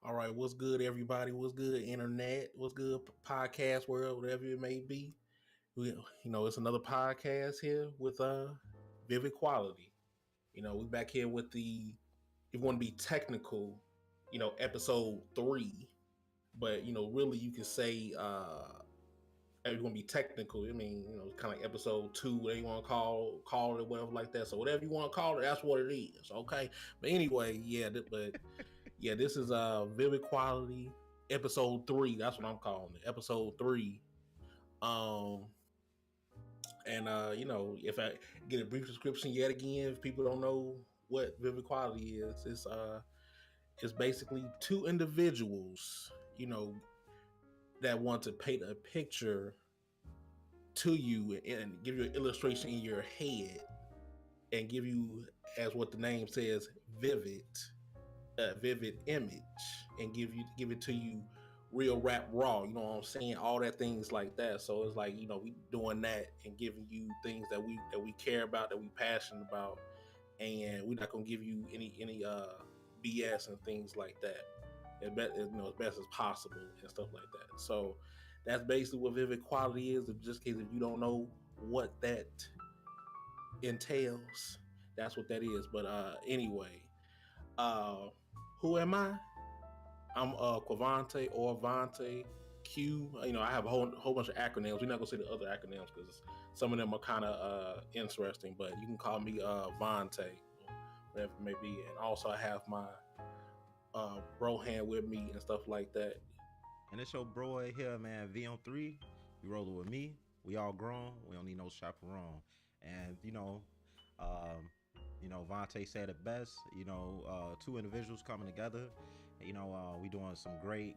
All right, what's good, everybody? What's good, internet? What's good, podcast world, whatever it may be? It's another podcast here with Vivid Quality. We back here with if you want to be technical, episode 3. But really, you can say if you want to be technical. I mean, kind of like episode 2, whatever you want to call it, or whatever like that. So whatever you want to call it, that's what it is. Okay. But anyway, yeah, this is Vivid Quality episode 3. That's what I'm calling it. Episode 3. Um if I get a brief description yet again, if people don't know what Vivid Quality is, it's basically two individuals, that want to paint a picture to you and give you an illustration in your head and give you, as what the name says, vivid image, and give it to you real rap raw, you know what I'm saying, all that things like that. So it's like, we doing that and giving you things that we care about, that we passionate about, and we're not gonna give you any BS and things like that, as best as possible and stuff like that. So that's basically what Vivid Quality is. Just in case if you don't know what that entails, that's what that is. But anyway, uh who am I? I'm Quavante or Vonte Q. I have a whole bunch of acronyms. We're not gonna say the other acronyms because some of them are kind of interesting. But you can call me Vonte, whatever it may be. And also I have my bro hand with me and stuff like that. And it's your bro here, man, VM3. You rolling with me. We all grown. We don't need no chaperone. And Vontae said it best. Two individuals coming together. We doing some great,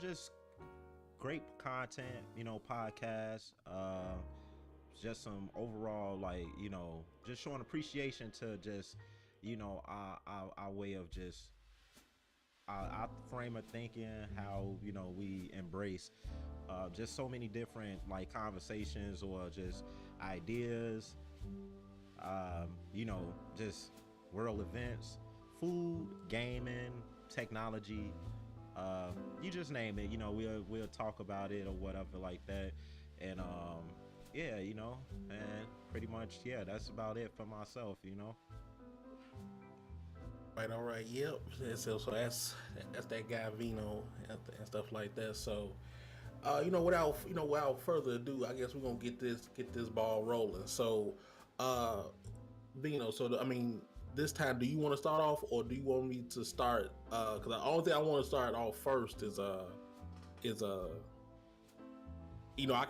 just great content. Podcast. Just some overall, just showing appreciation to just, our way of just our frame of thinking, how we embrace just so many different conversations or just ideas, just world events, food, gaming, technology, you just name it. We'll talk about it or whatever like that. And and pretty much, that's about it for myself. Right, all right, yep. So that's that guy Vino and stuff like that. So without further ado, I guess we're gonna get this ball rolling. So Vino, this time, do you want to start off, or do you want me to start? Because the only thing I want to start off first is I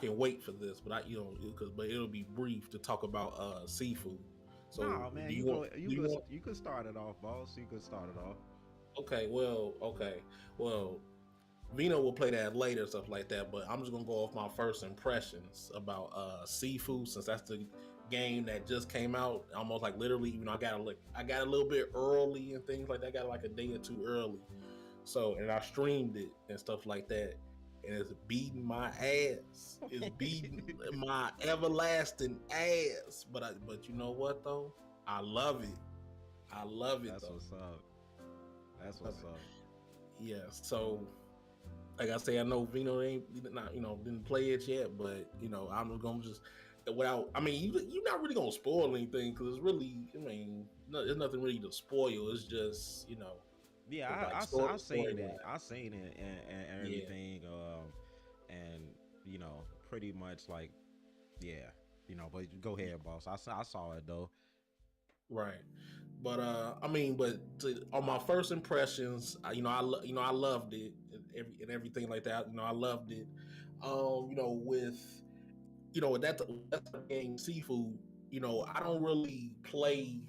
can wait for this, but but it'll be brief to talk about seafood. So Nah, man, you could start it off, boss. You could start it off. Okay. Well, Vino will play that later, stuff like that. But I'm just gonna go off my first impressions about seafood, since that's the game that just came out. Almost like literally, I got a little bit early and things like that. I got like a day or two early. So, and I streamed it and stuff like that, and it's beating my ass. It's beating my everlasting ass. But you know what though? I love it. I love it. That's though. what's up. That's what's up. Yeah. So, like I say, I know Vino didn't play it yet, but I'm gonna just without. I mean, you're not really gonna spoil anything because it's really. There's nothing really to spoil. It's just Yeah, like I story seen it. line. I seen it and Yeah. everything. And pretty much yeah. But go ahead, boss. I saw it though. Right, but on my first impressions, I loved it and everything like that. I loved it. With that's the game seafood. I don't really play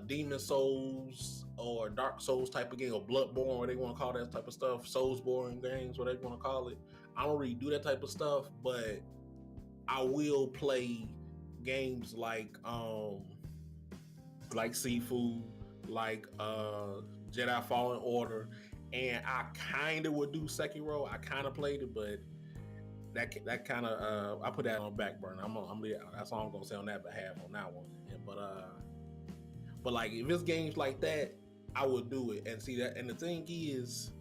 Demon Souls or Dark Souls type of game, or Bloodborne, or they want to call that type of stuff, Soulsborne games, whatever you want to call it. I don't really do that type of stuff, but I will play games like seafood, like Jedi Fallen Order, and I kind of would do Sekiro. I kind of played it, but that kind of I put that on the back burner. That's all I'm gonna say on that behalf on that one. Yeah, but like if it's games like that, I would do it. And see that. And the thing is,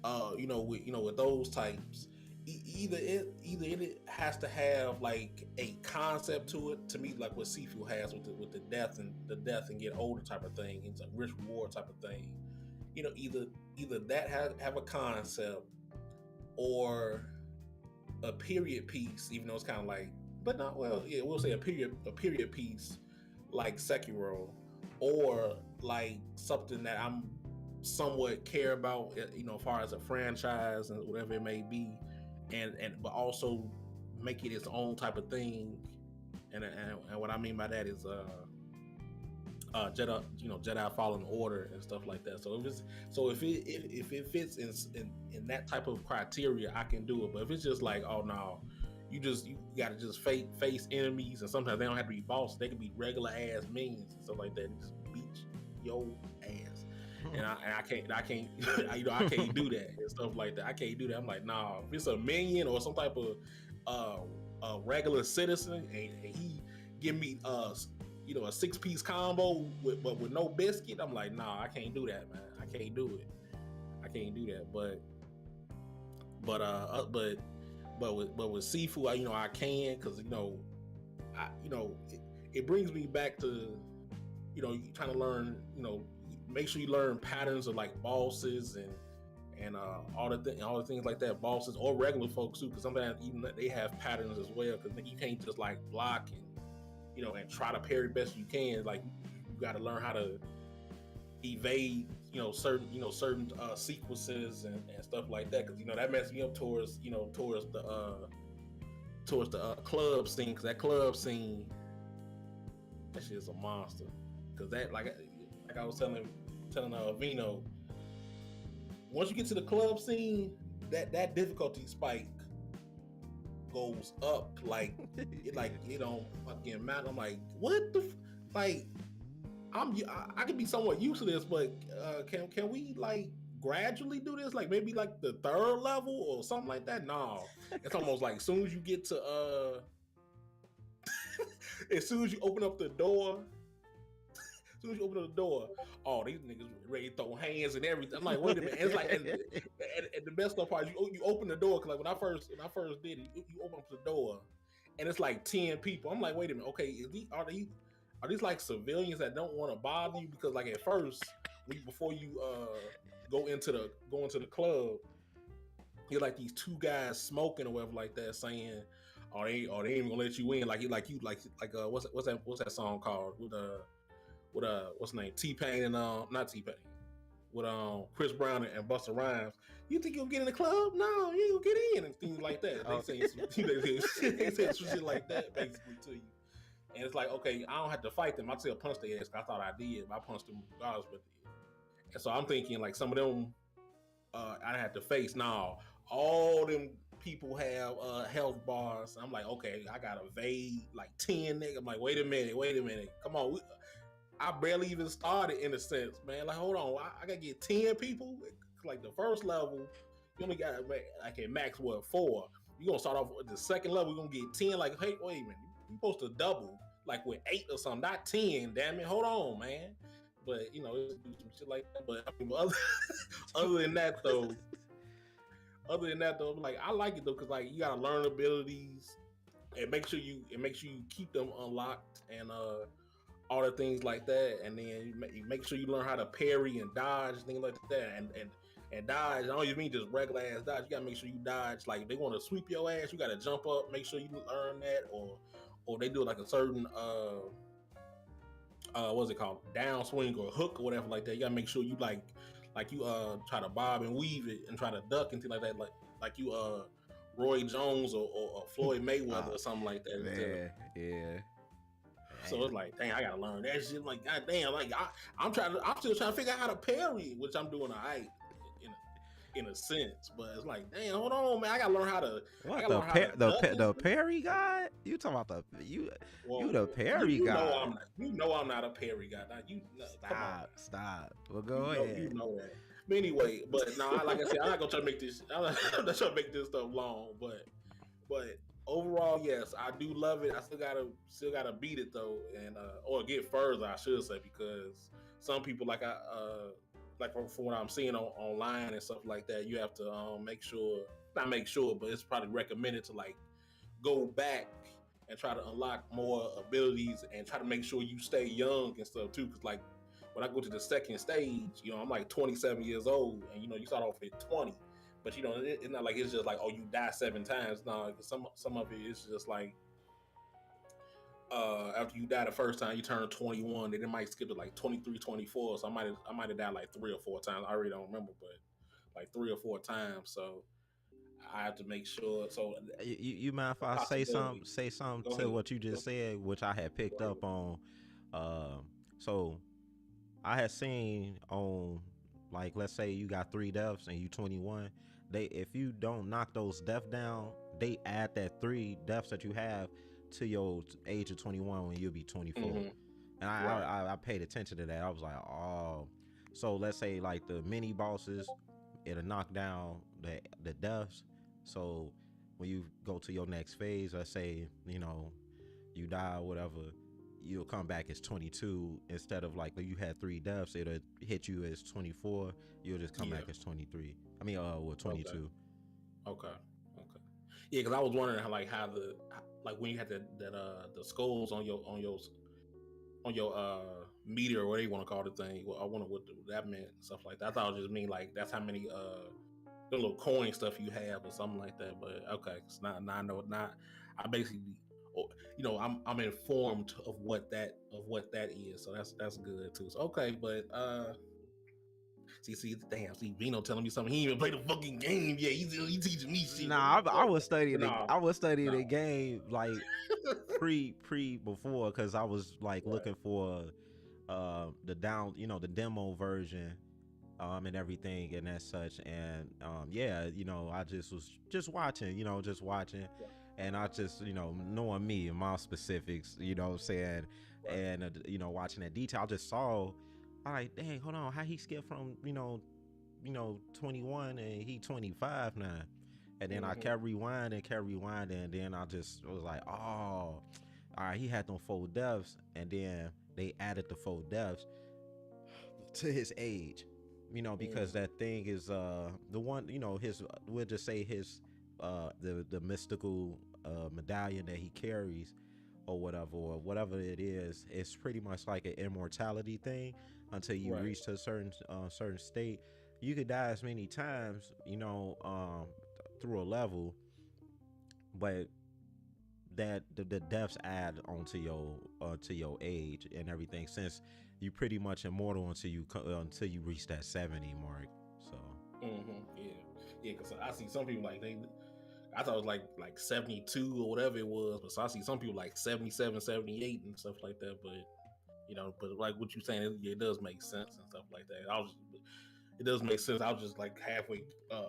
with those types, either it has to have like a concept to it. To me, like what Seafood has with the death and get older type of thing. It's a rich reward type of thing. Either that have a concept, or a period piece, even though it's kind of like, but not, well, yeah, we'll say a period piece like Sekiro, or like something that I'm somewhat care about, as far as a franchise and whatever it may be, and but also make it its own type of thing. And what I mean by that is Jedi Fallen Order and stuff like that. If it fits in that type of criteria, I can do it. But if it's just like, oh no, you gotta just face enemies, and sometimes they don't have to be bosses; they can be regular ass minions and stuff like that. And just beat your ass, and I can't I can't do that and stuff like that. I can't do that. I'm like, nah, if it's a minion or some type of regular citizen, and he give me a 6-piece combo but with no biscuit, I'm like, nah, I can't do that, man. I can't do it. I can't do that. But with Seafood, I can, because it brings me back to you trying to learn, make sure you learn patterns of like bosses and all the things like that, bosses or regular folks too, because sometimes even they have patterns as well, because you can't just like block and try to parry best you can. Like, you got to learn how to evade certain sequences and stuff like that, because that messed me up towards the club scene, because that club scene, that shit is a monster. Because that, like I was telling Vino, once you get to the club scene, that difficulty spike goes up like it don't fucking matter. I'm like, what the like, I can be somewhat used to this, but can we like gradually do this, like maybe like the 3rd level or something like that? No, it's almost like as soon as you get to as soon as you open up the door, oh, these niggas ready to throw hands and everything. I'm like, wait a minute. It's like, and the best stuff part, you open the door, because like when I first did it, you open up the door, and it's like 10 people. I'm like, wait a minute. Okay, are these like civilians that don't want to bother you? Because like at first, before you go into the club, you're like these 2 guys smoking or whatever like that, saying, oh, they ain't even gonna let you in. What's that song called with what's the name? T-Pain and not T-Pain, with Chris Brown and Busta Rhymes. You think you'll get in the club? No, you ain't gonna get in, and things like that. They say some shit like that basically to you. And it's like, okay, I don't have to fight them. I still punch their ass. I thought I did, but I punched them regardless. And so I'm thinking like some of them I have to face. Now all them people have health bars. I'm like, okay, I gotta evade like 10 niggas. I'm like, wait a minute, come on. I barely even started, in a sense, man. Like, hold on, I gotta get 10 people. Like the first level, you only got like at max 4. You gonna start off with the second level, you're gonna get 10. Like, hey, wait a minute, you supposed to double like with 8 or something, not 10. Damn it, hold on, man. But it's do some shit like that. But I mean, other than that though, like, I like it though, because like you gotta learn abilities and make sure you keep them unlocked, and all the things like that, and then you make sure you learn how to parry and dodge, things like that, and dodge. I don't even mean just regular ass dodge. You gotta make sure you dodge. Like, if they want to sweep your ass, you gotta jump up. Make sure you learn that, or they do like a certain what's it called, downswing or hook or whatever like that. You gotta make sure you like you try to bob and weave it and try to duck and things like that, like you Roy Jones or Floyd Mayweather or something like that. Man, yeah. So it's like, dang, I gotta learn that shit. Like, god damn, like I'm still trying to figure out how to parry, which I'm doing alright in a sense. But it's like, damn, hold on, man, I gotta learn how to. What, the parry guy? You talking about you the parry guy? I'm not a parry guy. Now, Stop. Well, go ahead. You know that. But anyway, like I said, I'm not gonna try to make this. I'm not trying to make this stuff long, but overall, yes, I do love it. I still gotta beat it though, and or get further, I should say, because some people like from what I'm seeing online and stuff like that, you have to make sure, not make sure, but it's probably recommended to like go back and try to unlock more abilities and try to make sure you stay young and stuff too. Because like when I go to the second stage, I'm like 27 years old, and you start off at 20, but it's not like it's just like, oh, you die 7 times. No, some of it is just like after you die the first time, you turn 21, then it might skip to like 23, 24. So I might have died like 3 or 4 times. I really don't remember, but like 3 or 4 times. So I have to make sure. So You mind if the I possibility. say something Go to ahead. what you just said, which I had Go picked ahead. up on. So I had seen on, like, let's say you got 3 deaths and you 21. They, if you don't knock those deaths down, they add that 3 deaths that you have to your age of 21 when you'll be 24. Mm-hmm. And Right. I paid attention to that. I was like, oh, so let's say like the mini bosses, it'll knock down the deaths. So when you go to your next phase, let's say you die or whatever, you'll come back as 22 instead of like you had 3 deaths. It'll hit you as 24. You'll just come Yeah. back as 23. I mean, with Okay. 22. Okay. Okay. Yeah, because I was wondering like when you had the skulls on your meter or whatever you want to call the thing. Well, I wonder what that meant and stuff like that. I thought it just mean like that's how many the little coin stuff you have or something like that. But okay, it's not. Now I know not. I basically, I'm informed of what that is. So that's good too. So, okay, but see, Vino telling me something. He ain't even played the fucking game yet. He teaching me shit. What Nah, the I fuck? was studying But I was studying nah. the game like pre before, because I was like Right, looking for the down, the demo version, and everything and as such. And yeah, I just was just watching, just watching. right, And I just, knowing me and my specifics, what I'm saying, right. and watching that detail, I just saw, all right, dang, hold on, how he skipped from 21 and he 25 now. And then I Mm-hmm. kept rewinding, and then I just was like, oh, all right, he had them 4 deaths, and then they added the 4 deaths to his age, because Mm-hmm. that thing is the one, his, we'll just say his the mystical medallion that he carries or whatever it is. It's pretty much like an immortality thing until you Right. reach to a certain state. You could die as many times, through a level, but that the deaths add onto your to your age and everything, since you pretty much immortal until you reach that 70 mark. So Mm-hmm. Yeah. Yeah. Because I see some people like I thought it was like 72 or whatever it was, but so I see some people like 77, 78 and stuff like that. But but like what you're saying, it does make sense and stuff like that. It does make sense. I was just like halfway a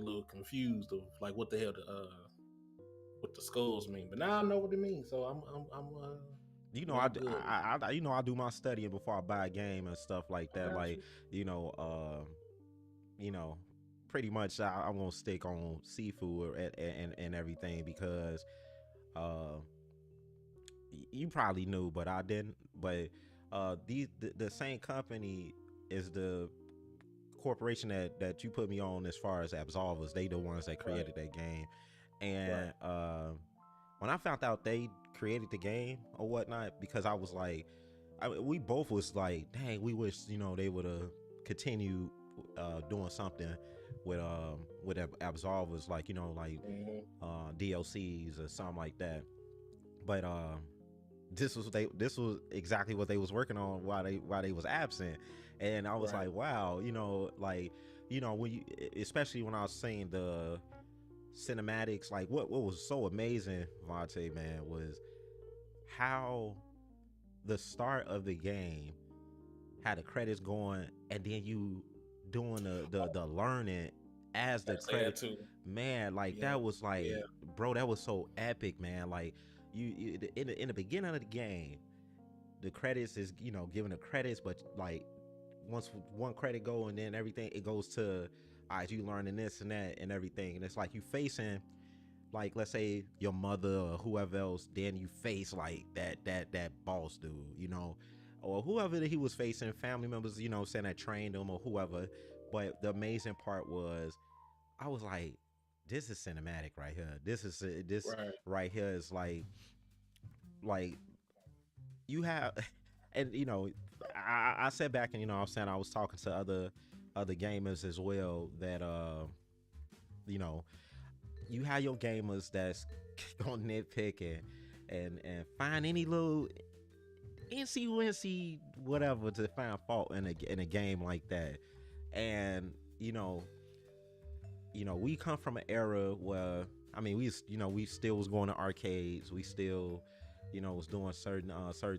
little confused of like what the hell what the skulls mean. But now I know what it means, so I'm good. I do my studying before I buy a game and stuff like I that. got Like, you. you know, you know, pretty much I'm gonna stick on seafood and everything, because uh, you probably knew, but I didn't. But the same company is the corporation that you put me on as far as Absolvers. They the ones that Right, created that game, right. and when I found out they created the game or whatnot, because I was like, we both was like, dang, we wish they would have continued doing something with Absolvers, like like Mm-hmm. DLCs or something like that. But this was exactly what they was working on while they was absent. And I was Right. like, wow, like when you, especially when I was saying the cinematics, like what was so amazing, Vonte, man, was how the start of the game had the credits going, and then you doing the learning as the Gotta say credit. that too. Man, like Yeah, that was yeah. like, bro, that was so epic, man. Like you in the beginning of the game, the credits is giving the credits, but like once one credit go, and then everything, it goes to, all right, you learning this and that and everything, and it's like you facing, like, let's say your mother or whoever else, then you face like that boss dude, or whoever that he was facing, family members, saying that trained him or whoever. But the amazing part was, I was like, this is cinematic right here. This Right. right here is like you have, and I sat back and I'm saying I was talking to other gamers as well that you know you have your gamers that's gonna nitpick and find any little NC whatever to find fault in a game like that. And we come from an era where, I mean, we still was going to arcades. We still was doing certain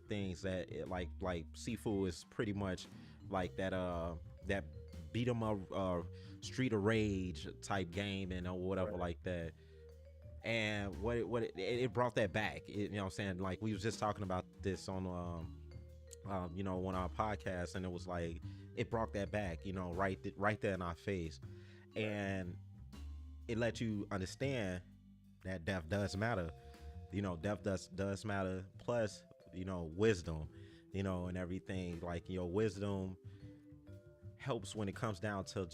things that like Seafood is pretty much like that beat 'em up Street of Rage type game and or whatever Right. like that. And it brought that back. You know what I'm saying? Like we was just talking about this on on our podcast, and it was like it brought that back, right there in our face. Right. And it let you understand that death does matter. Death does matter. Plus, wisdom, and everything. Like your wisdom helps when it comes down to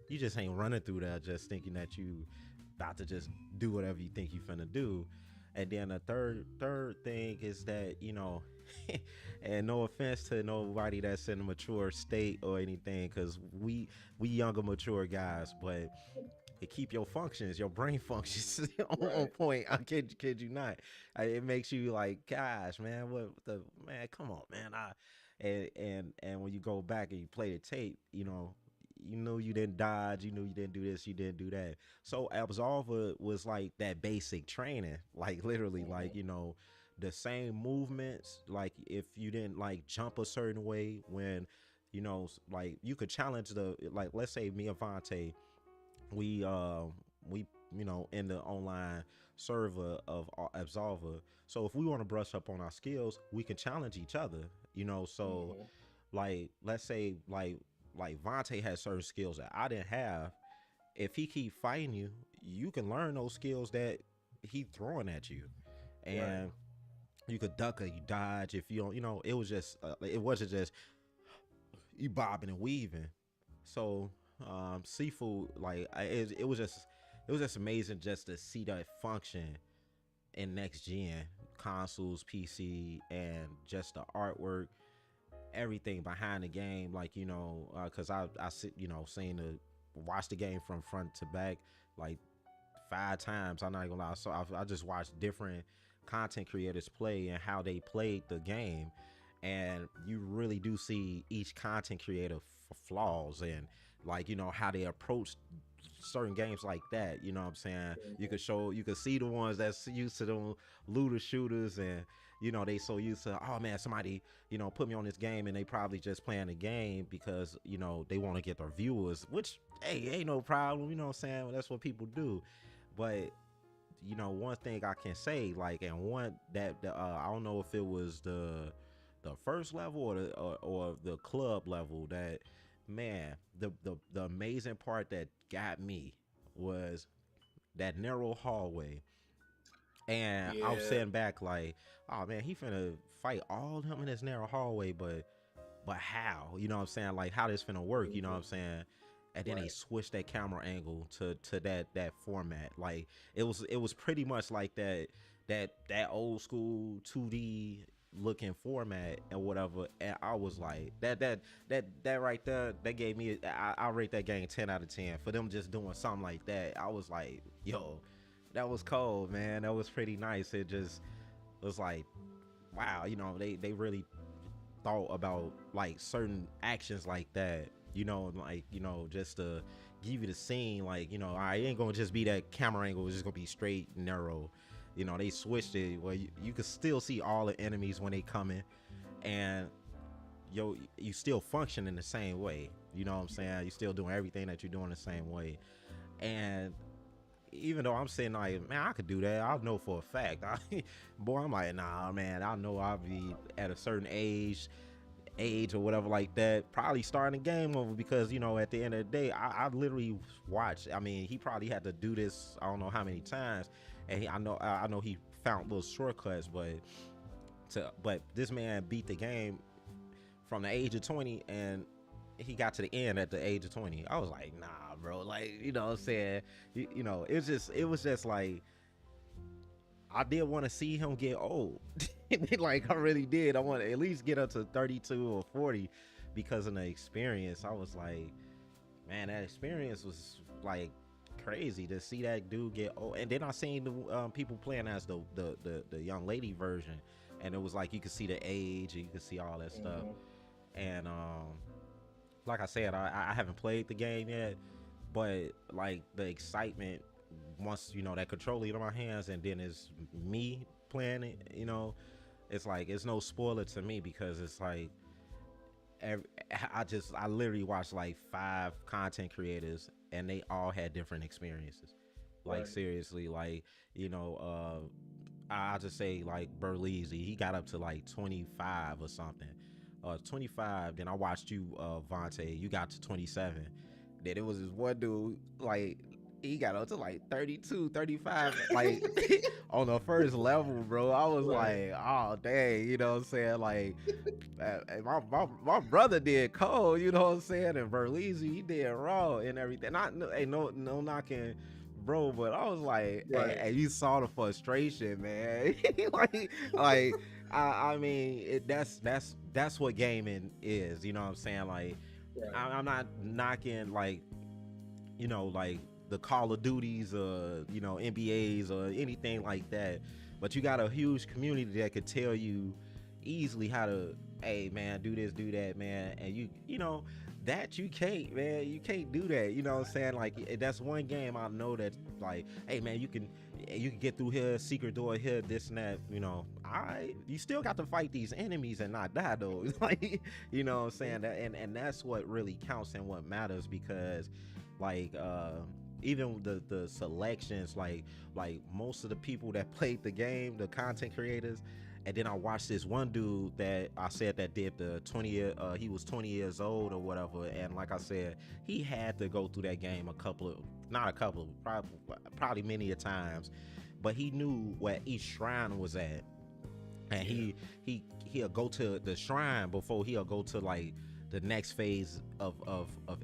you just ain't running through there just thinking that you about to just do whatever you think you finna do. And then the third thing is that and no offense to nobody that's in a mature state or anything, because we younger mature guys, but it keep your functions, your brain functions on Right. point. I kid you not. It makes you like, gosh, man, what the man? Come on, man. And when you go back and you play the tape, you know you didn't dodge, you knew you didn't do this, you didn't do that. So Absolver was like that basic training, like literally, like Hmm. the same movements. Like if you didn't like jump a certain way, when like you could challenge like let's say me and Vonte, we in the online server of Absolver. So if we want to brush up on our skills, we can challenge each other. So Hmm. like let's say like Vontae has certain skills that I didn't have. If he keep fighting you, you can learn those skills that he throwing at you, Right. and you could duck or you dodge. If you don't, it was just it wasn't just you bobbing and weaving. So Seafood, like it was just amazing just to see that function in next gen consoles, PC, and just the artwork, everything behind the game. Like because I sit seen the watch the game from front to back like 5 times. I'm not gonna lie. So I just watched different content creators play and how they played the game, and you really do see each content creator flaws and like how they approach certain games like that. You know what I'm saying? Hmm. You could see the ones that's used to them looter shooters, and they so used to, oh man, somebody put me on this game, and they probably just playing the game because they want to get their viewers, which hey, ain't no problem. You know what I'm saying? Well, that's what people do. But one thing I can say, like, and one that I don't know if it was the first level or the club level, that man, the amazing part that got me was that narrow hallway. And I was Yeah. sitting back like, oh man, he finna fight all of them in this narrow hallway, but how? You know what I'm saying? Like how this finna work, you know what I'm Hmm. saying? And then they Right. switched that camera angle to that format. Like it was pretty much like that old school 2D looking format and whatever. And I was like, that right there, that gave me I rate that game 10 out of 10 for them just doing something like that. I was like, yo, that was cold, man. That was pretty nice. It just was like, wow, they really thought about like certain actions like that, like just to give you the scene, like I ain't gonna just be that camera angle, it's just gonna be straight narrow. They switched it where you could still see all the enemies when they coming, and you still function in the same way. You know what I'm saying? You still doing everything that you're doing the same way. And even though I'm saying like, man, I could do that, I know for a fact. Boy, I'm like, nah, man, I know I'll be at a certain age or whatever like that, probably starting a game over, because at the end of the day, I literally watched. I mean, he probably had to do this I don't know how many times, and I know he found little shortcuts, but this man beat the game from the age of 20, and he got to the end at the age of 20. I was like, nah, bro. Like, you know what I'm saying? It was just like, I did want to see him get old. Like, I really did. I want to at least get up to 32 or 40 because of the experience. I was like, man, that experience was like crazy to see that dude get old. And then I seen the people playing as the young lady version, and it was like you could see the age and you could see all that stuff. Mm-hmm. And like I said, I haven't played the game yet, but like the excitement once that controller in my hands, and then it's me playing it. It's like it's no spoiler to me because it's like every, I literally watched like 5 content creators, and they all had different experiences. Like Right. seriously, like I just say like Berleezy, he got up to like 25 or something. 25. Then I watched you, Vonte. You got to 27. Then it was this one dude, like he got up to like 32, 35, like on the first level, bro. I was Right. like, oh dang, you know what I'm saying? Like my brother did cold, you know what I'm saying? And Berleezy, he did raw and everything. Not ain't no knocking, bro, but I was like, Right. you saw the frustration, man. like I mean, that's what gaming is. You know what I'm saying? Like, Right. I'm not knocking like like the Call of Duties, NBAs or anything like that. But you got a huge community that could tell you easily how to, hey man, do this, do that, man. And that you can't, man. You can't do that. You know what I'm saying? Like that's one game I know that like, hey man, you can get through here, secret door here, this and that. You still got to fight these enemies and not die though. Like, you know what I'm saying? That and that's what really counts and what matters because like even the selections, like most of the people that played the game, the content creators. And then I watched this one dude that I said that did the 20 year, he was 20 years old or whatever. And like I said, he had to go through that game not a couple, probably many a times, but he knew where each shrine was at. And Yeah. he'll go to the shrine before he'll go to like the next phase of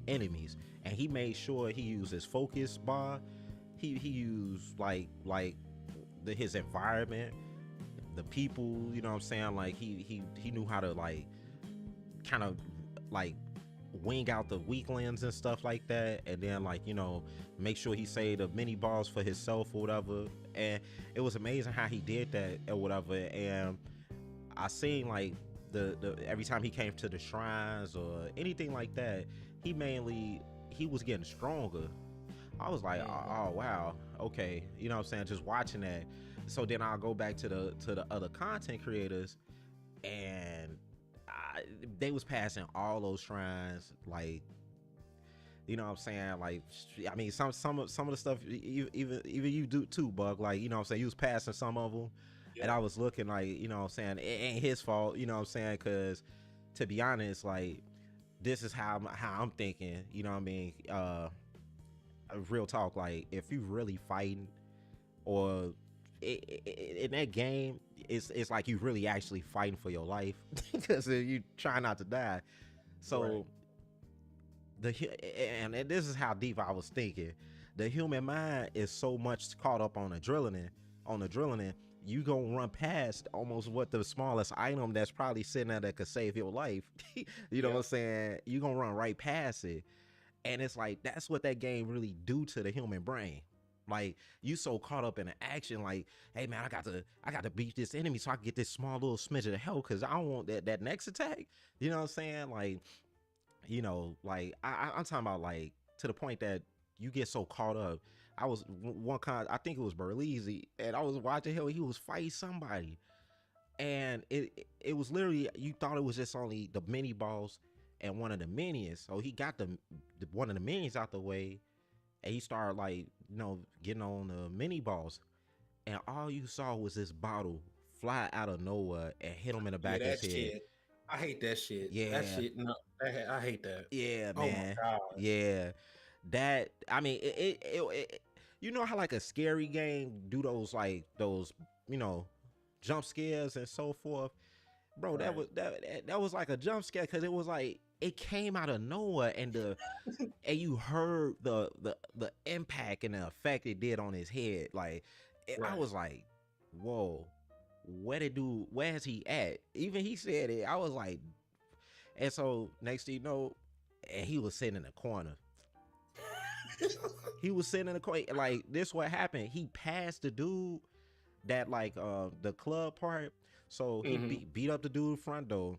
enemies. And he made sure he used his focus bar. He used like his environment, the people, you know what I'm saying? Like he knew how to like kind of like wing out the weaklings and stuff like that, and then like make sure he saved the mini balls for himself or whatever. And it was amazing how he did that or whatever. And I seen like the every time he came to the shrines or anything like that, he was getting stronger. I was like, oh, Mm-hmm. oh, wow, okay, you know what I'm saying? Just watching that. So then I'll go back to the other content creators, and they was passing all those shrines, like you know what I'm saying? Like, I mean, some of the stuff, even you do too, Bug. Like, you know what I'm saying? You was passing some of them, and Yep. I was looking like, you know what I'm saying? It ain't his fault, you know what I'm saying? Because to be honest, like, this is how I'm thinking. You know what I mean? Real talk. Like, if you really fighting, or in that game, it's like you really actually fighting for your life because you try not to die. Right. So and this is how deep I was thinking. The human mind is so much caught up on adrenaline. You gonna run past almost what the smallest item that's probably sitting there that could save your life. You know what I'm Yep. saying? You gonna run right past it, and it's like that's what that game really do to the human brain. Like you so caught up in the action, like, hey man, I got to beat this enemy so I can get this small little smidge of health because I don't want that next attack. You know what I'm saying? Like, like I'm talking about like to the point that you get so caught up. I was one I think it was Berleezy, and I was watching him. He was fighting somebody, and it was literally you thought it was just only the mini boss and one of the minions. So he got the one of the minions out the way, and he started like getting on the mini boss, and all you saw was this bottle fly out of nowhere and hit him in the Yeah, back of his that head. shit. I hate that shit. That Yeah, shit. No, I hate that. yeah, Oh my man, god. yeah. That I mean, you know how like a scary game do those like those jump scares and so forth. bro. That Right. was that was like a jump scare because it was like it came out of nowhere, and you heard the impact and the effect it did on his head. Like I Right. was like, whoa, where's he at? Even he said it. I was like, and so next thing you know, and he was sitting in the corner. He was sitting in the corner. Like this, what happened? He passed the dude that like the club part. So he Mm-hmm. beat up the dude front door.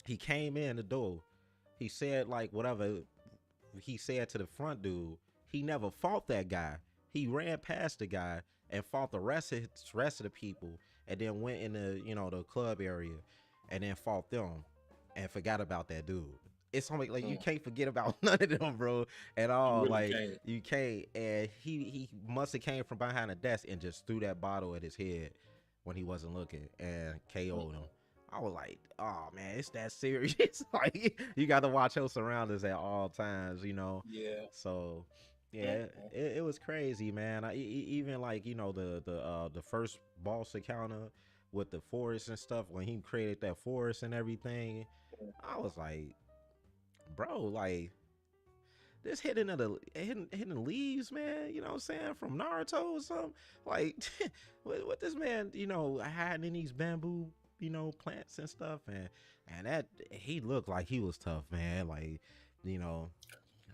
He came in the door. He said like whatever he said to the front dude. He never fought that guy. He ran past the guy and fought the rest of the people, and then went in the the club area, and then fought them, and forgot about that dude. It's something like you Mm. can't forget about none of them, bro, at You all. really Like can't. you can't. And he must have came from behind a desk and just threw that bottle at his head when he wasn't looking and KO'd him. I was like, oh man, it's that serious. Like you got to watch your surroundings at all times. Yeah. So yeah, Mm-hmm. it was crazy, man. Even like the first boss encounter with the forest and stuff when he created that forest and everything. I was like, bro, like this hidden leaves, man. You know what I'm saying, from Naruto or something. Like, what this man, hiding in these bamboo, plants and stuff, and that he looked like he was tough, man. Like, you know,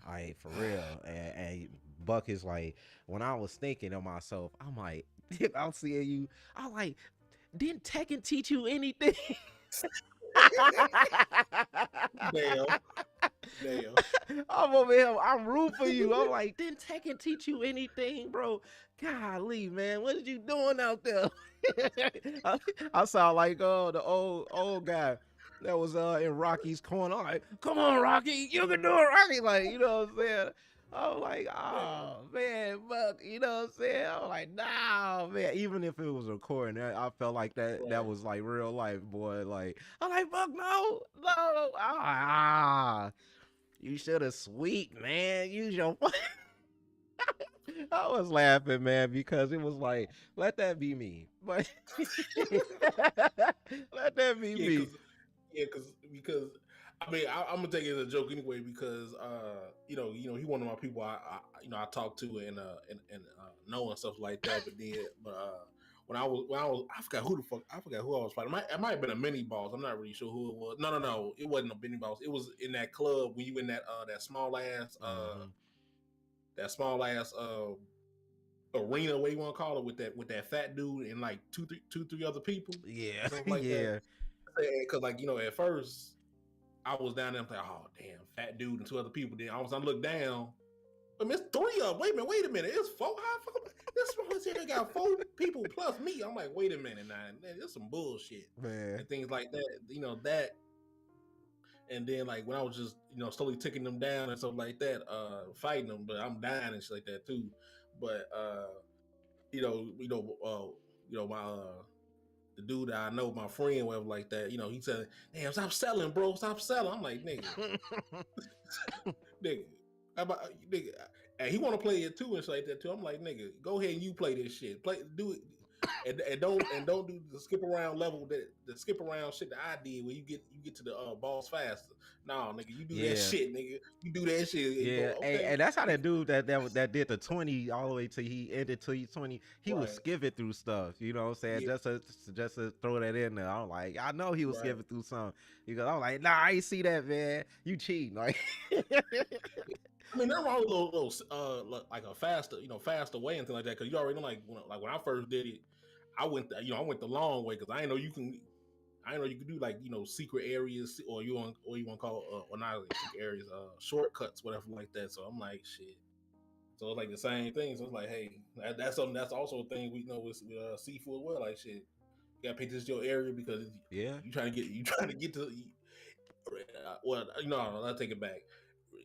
like for real. And Buck is like, when I was thinking of myself, I'm like, I'm seeing you. I'm like, didn't Tekken teach you anything? Damn. Damn. I'm over here. I'm rooting for you. I'm like, didn't Tekken teach you anything, bro? Golly, man, what are you doing out there? I sound like the old guy that was in Rocky's corner. I'm like, come on, Rocky, you can do it, Rocky. Like, you know what I'm saying? I'm like, Damn. oh man, Buck, you know what I'm saying? I'm like, nah, man. Even if it was recording, I felt like that Right. was like real life, boy. Like, I'm like, Buck, no. Ah, you should have sweet, man. Use your. I was laughing, man, because it was like, let that be me. But let that be Yeah, me. because I mean I'm gonna take it as a joke anyway because he one of my people I talk to and know and stuff like that. But when I was I forgot who I was fighting. It might have been a mini boss. I'm not really sure who it was. No, it wasn't a mini boss. It was in that club when you in that Hmm. small ass arena, what you want to call it, with that fat dude and like three other people Yeah, and stuff like that. yeah, Because like at first I was down there. I'm like, oh damn, fat dude and two other people. Then all of a sudden I look down. I mean, it's three of them. Wait a minute. It's four. How fuck? This one here got four people plus me. I'm like, wait a minute, now. This some bullshit man. and things like that. That. And then like when I was just slowly taking them down and stuff like that, fighting them, but I'm dying and shit like that too. But you know, you know, my the dude that I know, my friend, whatever like that, he said, "Damn, stop selling, bro, stop selling." I'm like, nigga, nigga, and he want to play it too and shit like that too. I'm like, nigga, go ahead and you play this shit, do it, and don't do the skip around level the skip around shit that I did where you get to the boss faster. No, nigga, you do that Yeah, shit, nigga, you do that shit. And you yeah. go, okay, And that's how that dude that did the 20 all the way to he ended to 20. He was right, skipping through stuff. You know what I'm saying? yeah, Just to throw that in there. I'm like, I know he was right. skipping through something because I'm like, nah, I ain't see that, man. You cheating, like. I mean, they're all little like a faster way and things like that. Because you already know, like when I first did it, I went the long way because I didn't know you can. I didn't know you could do like secret areas or you want to call or not like secret areas, shortcuts, whatever like that. So I'm like, shit. So it's like the same thing. So it's like, hey, that's something. That's also a thing we know with seafood as well. Like shit, you gotta pick this your area because Yeah. you trying to get to. Well, I'll take it back.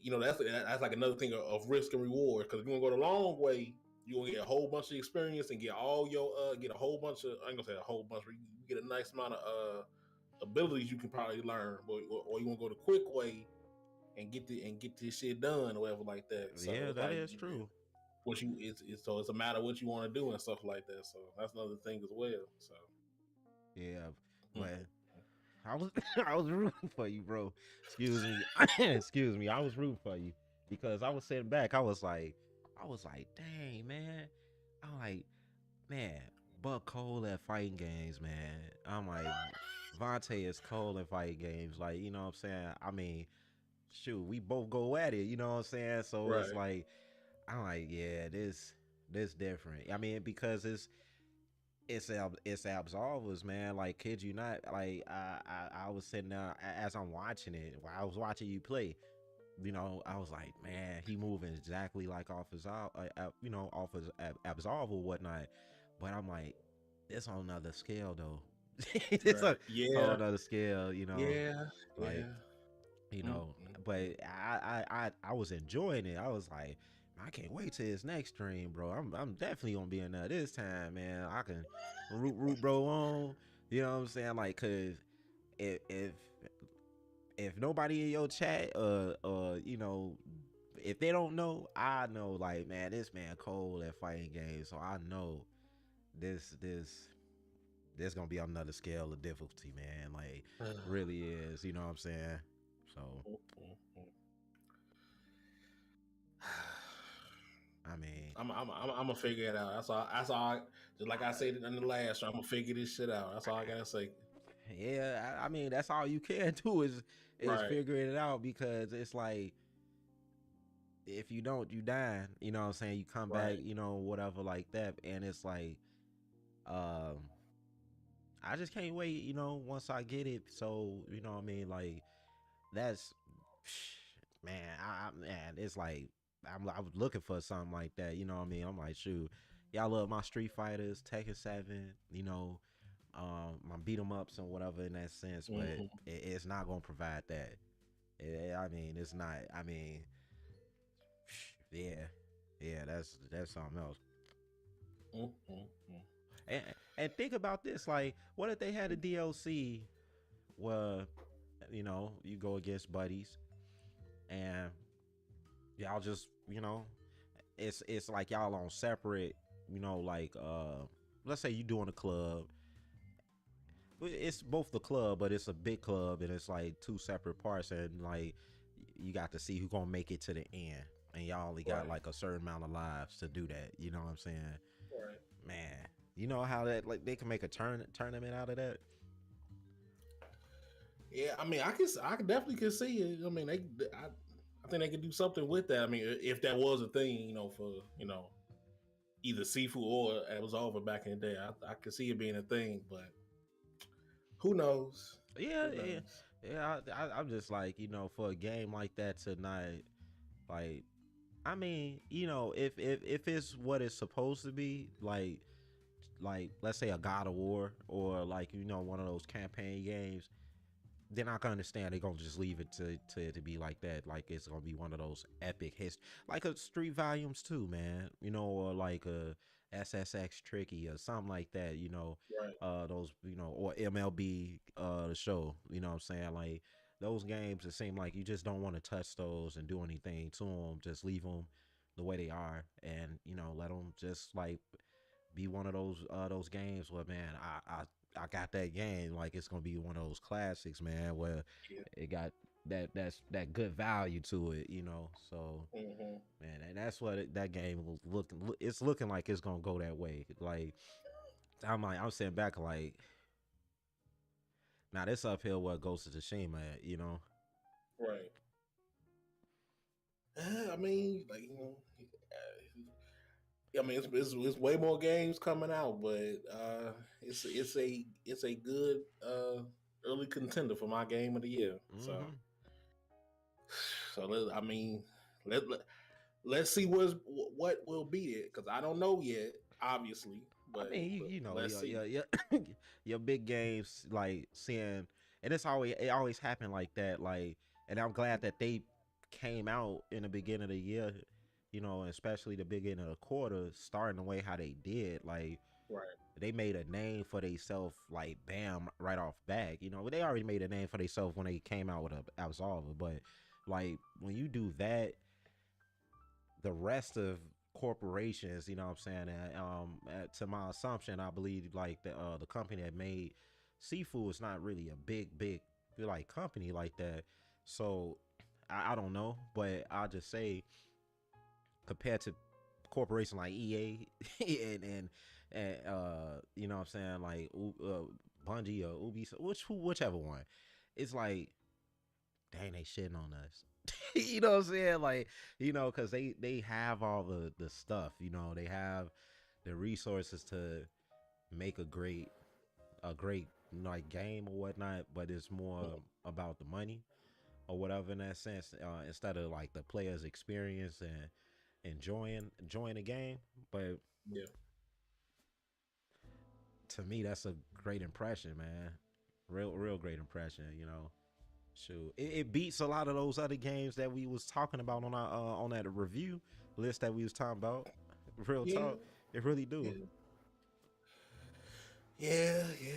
That's like another thing of risk and reward. Because if you want to go the long way, you gonna get a whole bunch of experience and get all your get a whole bunch of, I ain't gonna say a whole bunch, but you get a nice amount of abilities you can probably learn. Or you want to go the quick way and get this shit done or whatever like that. So Yeah, it's that like is true. what you it's a matter of what you want to do and stuff like that. So that's another thing as well. So Yeah, but mm-hmm. I was I was rooting for you, bro. Excuse me. Excuse me. I was rooting for you because I was sitting back. I was like, dang, man. I'm like, man, Buck cold at fighting games, man. I'm like, Vonte is cold at fighting games. Like, you know what I'm saying? I mean, shoot, we both go at it, you know what I'm saying? So it's Right. like, I'm like, yeah, this different. I mean, because it's absolvers, man. Like, kid you not, like I was sitting there as I'm watching it, while I was watching you play. I was like, man, he moving exactly like off his, off his absolve or whatnot. But I'm like, it's on another scale though. It's a Right. whole Yeah. another scale. Yeah. Like, Yeah. you Mm, know. mm, But mm. I was enjoying it. I was like, I can't wait till his next stream, bro. I'm definitely gonna be in there this time, man. I can root bro on. You know what I'm saying? Like, cause if if if nobody in your chat, if they don't know, I know. Like, man, this man cold at fighting games, so I know this gonna be on another scale of difficulty, man. Like, really is. You know what I'm saying? So, Mm, mm, mm. I mean, I'm gonna figure it out. That's all. That's all. Just like I said in the last show, I'm gonna figure this shit out. That's all I gotta say. yeah, I mean, that's all you can do is Right. figuring it out because it's like if you don't, you die. You know what I'm saying? You come back, Right. whatever like that, and it's like, um, I just can't wait. Once I get it, so you know what I mean. Like that's man, man, it's like I was looking for something like that. You know what I mean? I'm like, shoot, y'all love my Street Fighters, Tekken 7. My beat 'em ups and whatever in that sense, but Mm-hmm. it's not gonna provide that. I mean, it's not. I mean, yeah, yeah, that's something else. Mm-hmm. And and think about this, like, what if they had a DLC where you go against buddies and y'all just it's like y'all on separate, like let's say you doing a club. It's both the club, but it's a big club and it's like two separate parts, and like you got to see who gonna make it to the end, and y'all only got Right. like a certain amount of lives to do that. You know what I'm saying? Right. Man, you know how that, like, they can make a tournament out of that. Yeah. I mean, I can definitely can see it. I mean, I think they could do something with that. I mean, if that was a thing, for either seafood or it was over back in the day, I could see it being a thing. But who knows? Yeah, Who yeah, knows? yeah. I'm just like, for a game like that tonight, like, I mean, if it's what it's supposed to be, like let's say a God of War or like one of those campaign games, then I can understand they're gonna just leave it to be like that. Like it's gonna be one of those epic hits, like a Street Volumes 2, man. Or like a SSX Tricky or something like that. Right. Those or MLB the show. You know what I'm saying? Like those games, it seem like you just don't want to touch those and do anything to them. Just leave them the way they are, and let them just like be one of those games where, man, I got that game, like it's gonna be one of those classics, man, where Yeah. it got that good value to it, So, Mm-hmm. man, and that's what that game was looking. It's looking like it's gonna go that way. Like I'm sitting back like, now this uphill what goes to Tsushima at. Right. I mean, like I mean, it's way more games coming out, but it's a good early contender for my game of the year. So Hmm. I mean, let let's see what will be it because I don't know yet, obviously, I but mean, let's see. your big games, like seeing, and it always happened like that. Like, and I'm glad that they came out in the beginning of the year, especially the beginning of the quarter, starting the way how they did. Like, Right. they made a name for themselves, like bam, right off back. They already made a name for themselves when they came out with a Absolver, but like when you do that, the rest of corporations, you know what I'm saying? To my assumption, I believe like the company that made Seafood is not really a big like company like that. So I don't know, but I'll just say compared to corporation like EA and you know what I'm saying, like Bungie or Ubisoft, whichever one, it's like dang, they shitting on us. You know what I'm saying? Like, you know, because they have all the stuff. You know, they have the resources to make a great like game or whatnot. But it's more about the money or whatever in that sense, instead of like the player's experience and enjoying the game. But Yeah. to me, that's a great impression, man. Real great impression. You know. Shoot, it beats a lot of those other games that we was talking about on that review list that we was talking about. Real Yeah. talk, it really do. Yeah. Yeah, yeah.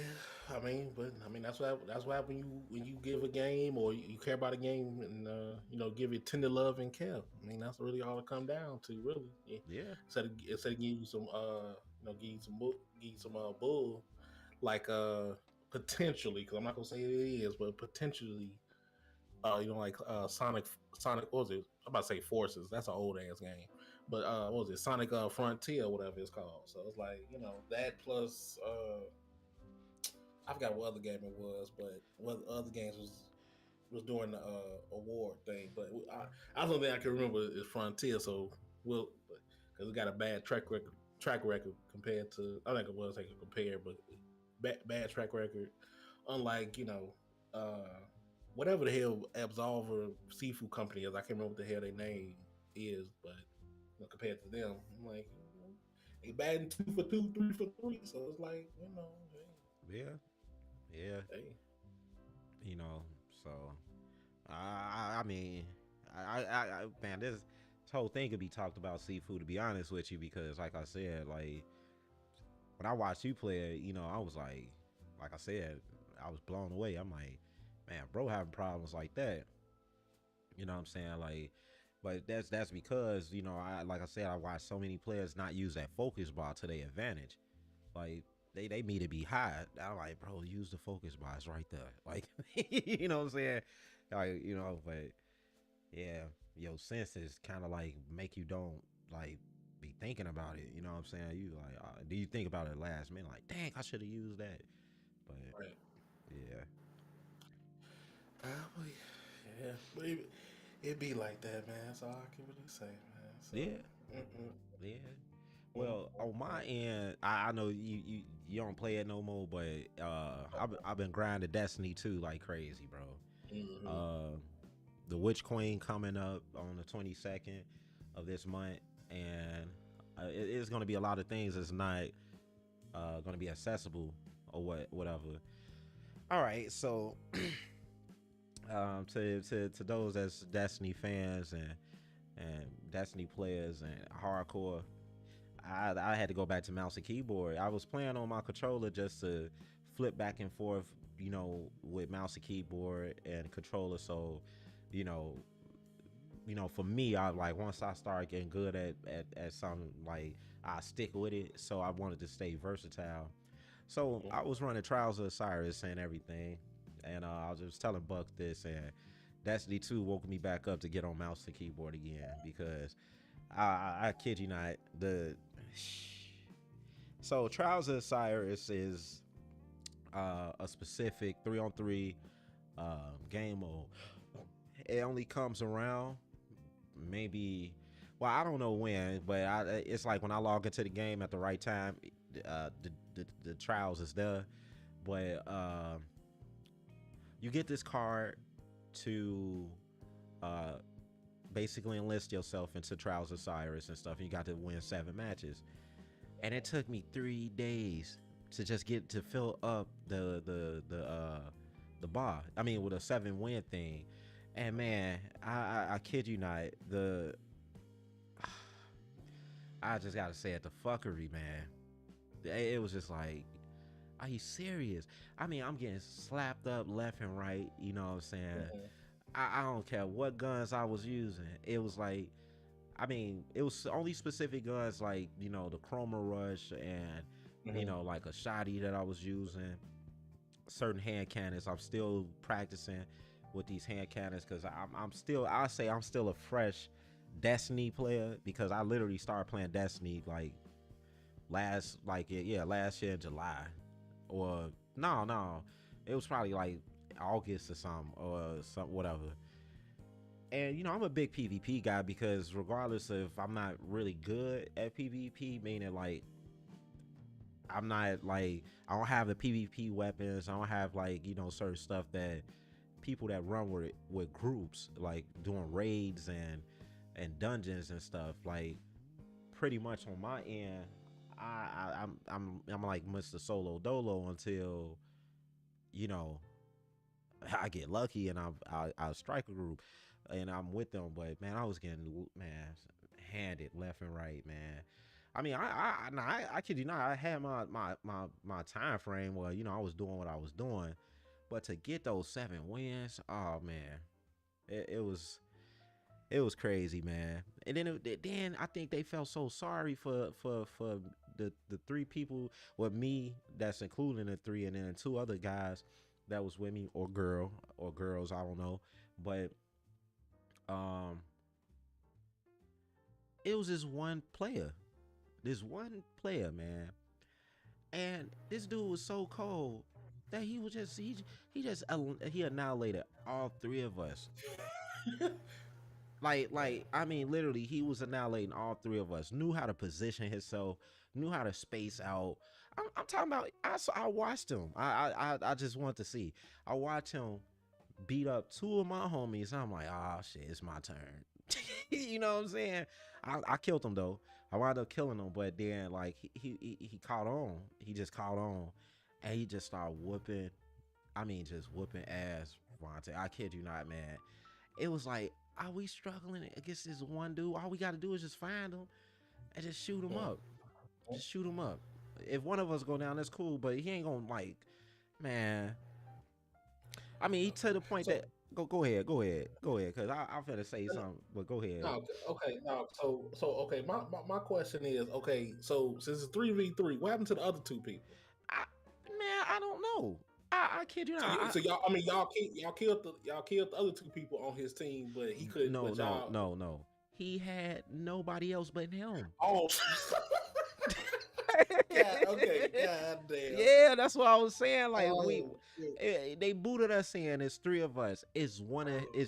But that's what happens when you give a game or you care about a game and give it tender love and care. I mean, that's really all it come down to, really. Yeah. Yeah, Instead of giving you some give you some bull like potentially, because I'm not gonna say it is, but potentially, like Sonic, what was it? I'm about to say Forces. That's an old ass game. But what was it? Sonic Frontier, whatever it's called. So it's like, that plus I forgot what other game it was, but what other games was doing the award thing. But I don't think I can remember is Frontier. So we'll, because it got a bad track record compared to, I think it was like a compare, but bad track record. Unlike uh, whatever the hell Absolver Seafood Company is, I can't remember what the hell their name is, but compared to them, I'm like, they batting 2 for 2, 3 for 3. So it's like, yeah, yeah. hey, You know, so I mean, man, this whole thing could be talked about seafood. To be honest with you, because like I said, like when I watched you play it, I was like I said, I was blown away. I'm like, man, bro, having problems like that. You know what I'm saying? Like, but that's because I like I said, I watched so many players not use that focus bar to their advantage. Like they need to be high. I'm like, bro, use the focus bar. It's right there. Like, you know what I'm saying? Like, but yeah, your senses kind of like make you don't like be thinking about it. You know what I'm saying? You like, do you think about it last minute? Like, dang, I should have used that. But right. yeah, Well, yeah, but it be like that, man. That's all I can really say, man. So, yeah, mm-mm, yeah. Well, on mm-mm, my end, I know you don't play it no more, but I've been grinding Destiny 2 like crazy, bro. mm-hmm. Uh, the Witch Queen coming up on the 22nd of this month, and it's going to be a lot of things that's not going to be accessible or whatever. All right, so to those that's Destiny fans and Destiny players and hardcore, I had to go back to mouse and keyboard. I was playing on my controller just to flip back and forth, with mouse and keyboard and controller. So, you know, for me, I like once I start getting good at something, like I stick with it. So I wanted to stay versatile. So I was running Trials of Osiris and everything, and I was just telling Buck this, and Destiny 2 woke me back up to get on mouse and keyboard again because I kid you not, so Trials of Osiris is a specific 3-on-3 game mode. It only comes around maybe, well, I don't know when, but it's like when I log into the game at the right time, the trials is there. But you get this card to uh, basically enlist yourself into Trials of Cyrus and stuff. And you got to win 7 matches, and it took me 3 days to just get to fill up the bar. I mean, with a 7 win thing. And man, I kid you not, I just gotta say it, the fuckery, man. It was just like, are you serious? I mean, I'm getting slapped up left and right. You know what I'm saying? Mm-hmm. I don't care what guns I was using. It was like, I mean, it was only specific guns like, the Chroma Rush and, Mm-hmm. like a Shoddy that I was using. certain hand cannons. I'm still practicing with these hand cannons because I'm still, I say I'm still a fresh Destiny player because I literally started playing Destiny like last year in July, or no, it was probably like August or something or some whatever. And I'm a big PvP guy because regardless of if I'm not really good at PvP, meaning like I'm not like I don't have the PvP weapons, I don't have like certain stuff that people that run with groups like doing raids and dungeons and stuff, like pretty much on my end, I'm like Mr. Solo Dolo until you know I get lucky and I strike a group and I'm with them. But man, I was getting handed left and right, man. I mean, I kid you not, I had my time frame where I was doing what I was doing, but to get those 7 wins, oh man, it was crazy, man. And then I think they felt so sorry for the three people with me, that's including the three, and then two other guys that was with me, or girls, I don't know. But um it was this one player, man. And this dude was so cold that he annihilated all three of us. Like I mean, literally, he was annihilating all three of us. Knew how to position himself. Knew how to space out. I'm talking about. I watched him. I just want to see. I watched him beat up two of my homies. I'm like, oh shit, it's my turn. You know what I'm saying? I killed him though. I wound up killing him, but then like he caught on. He just caught on, and he just started whooping. I mean, just whooping ass, Vonte. I kid you not, man. It was like, are we struggling against this one dude? All we got to do is just find him and just shoot him up. Just shoot him up. If one of us go down, that's cool, but he ain't gonna like, man. I mean, he to the point So that go ahead, cause I'm finna say something, but go ahead. no, okay, no. So okay. My question is okay. So since it's 3v3, what happened to the other two people? I, man, I don't know. I kid you So, not. so y'all, I mean, y'all killed the other two people on his team, but he could, No, but no, y'all. no, no. He had nobody else but him. Oh, God, okay, God damn. Yeah, that's what I was saying. Like Oh, shit. they booted us in. It's three of us. It's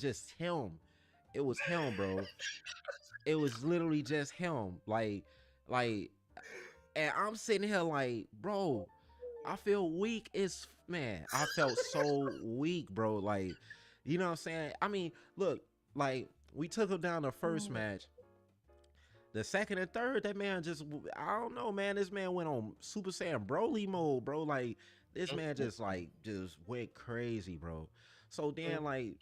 just him. It was him, bro. It was literally just him. Like, and I'm sitting here like, bro, I feel weak as man. I felt so weak, bro. Like, you know what I'm saying? I mean, look, like we took him down the first match. The second and third, that man just, I don't know, man. This man went on Super Saiyan Broly mode, bro. Like, this man just went crazy, bro. So then, like,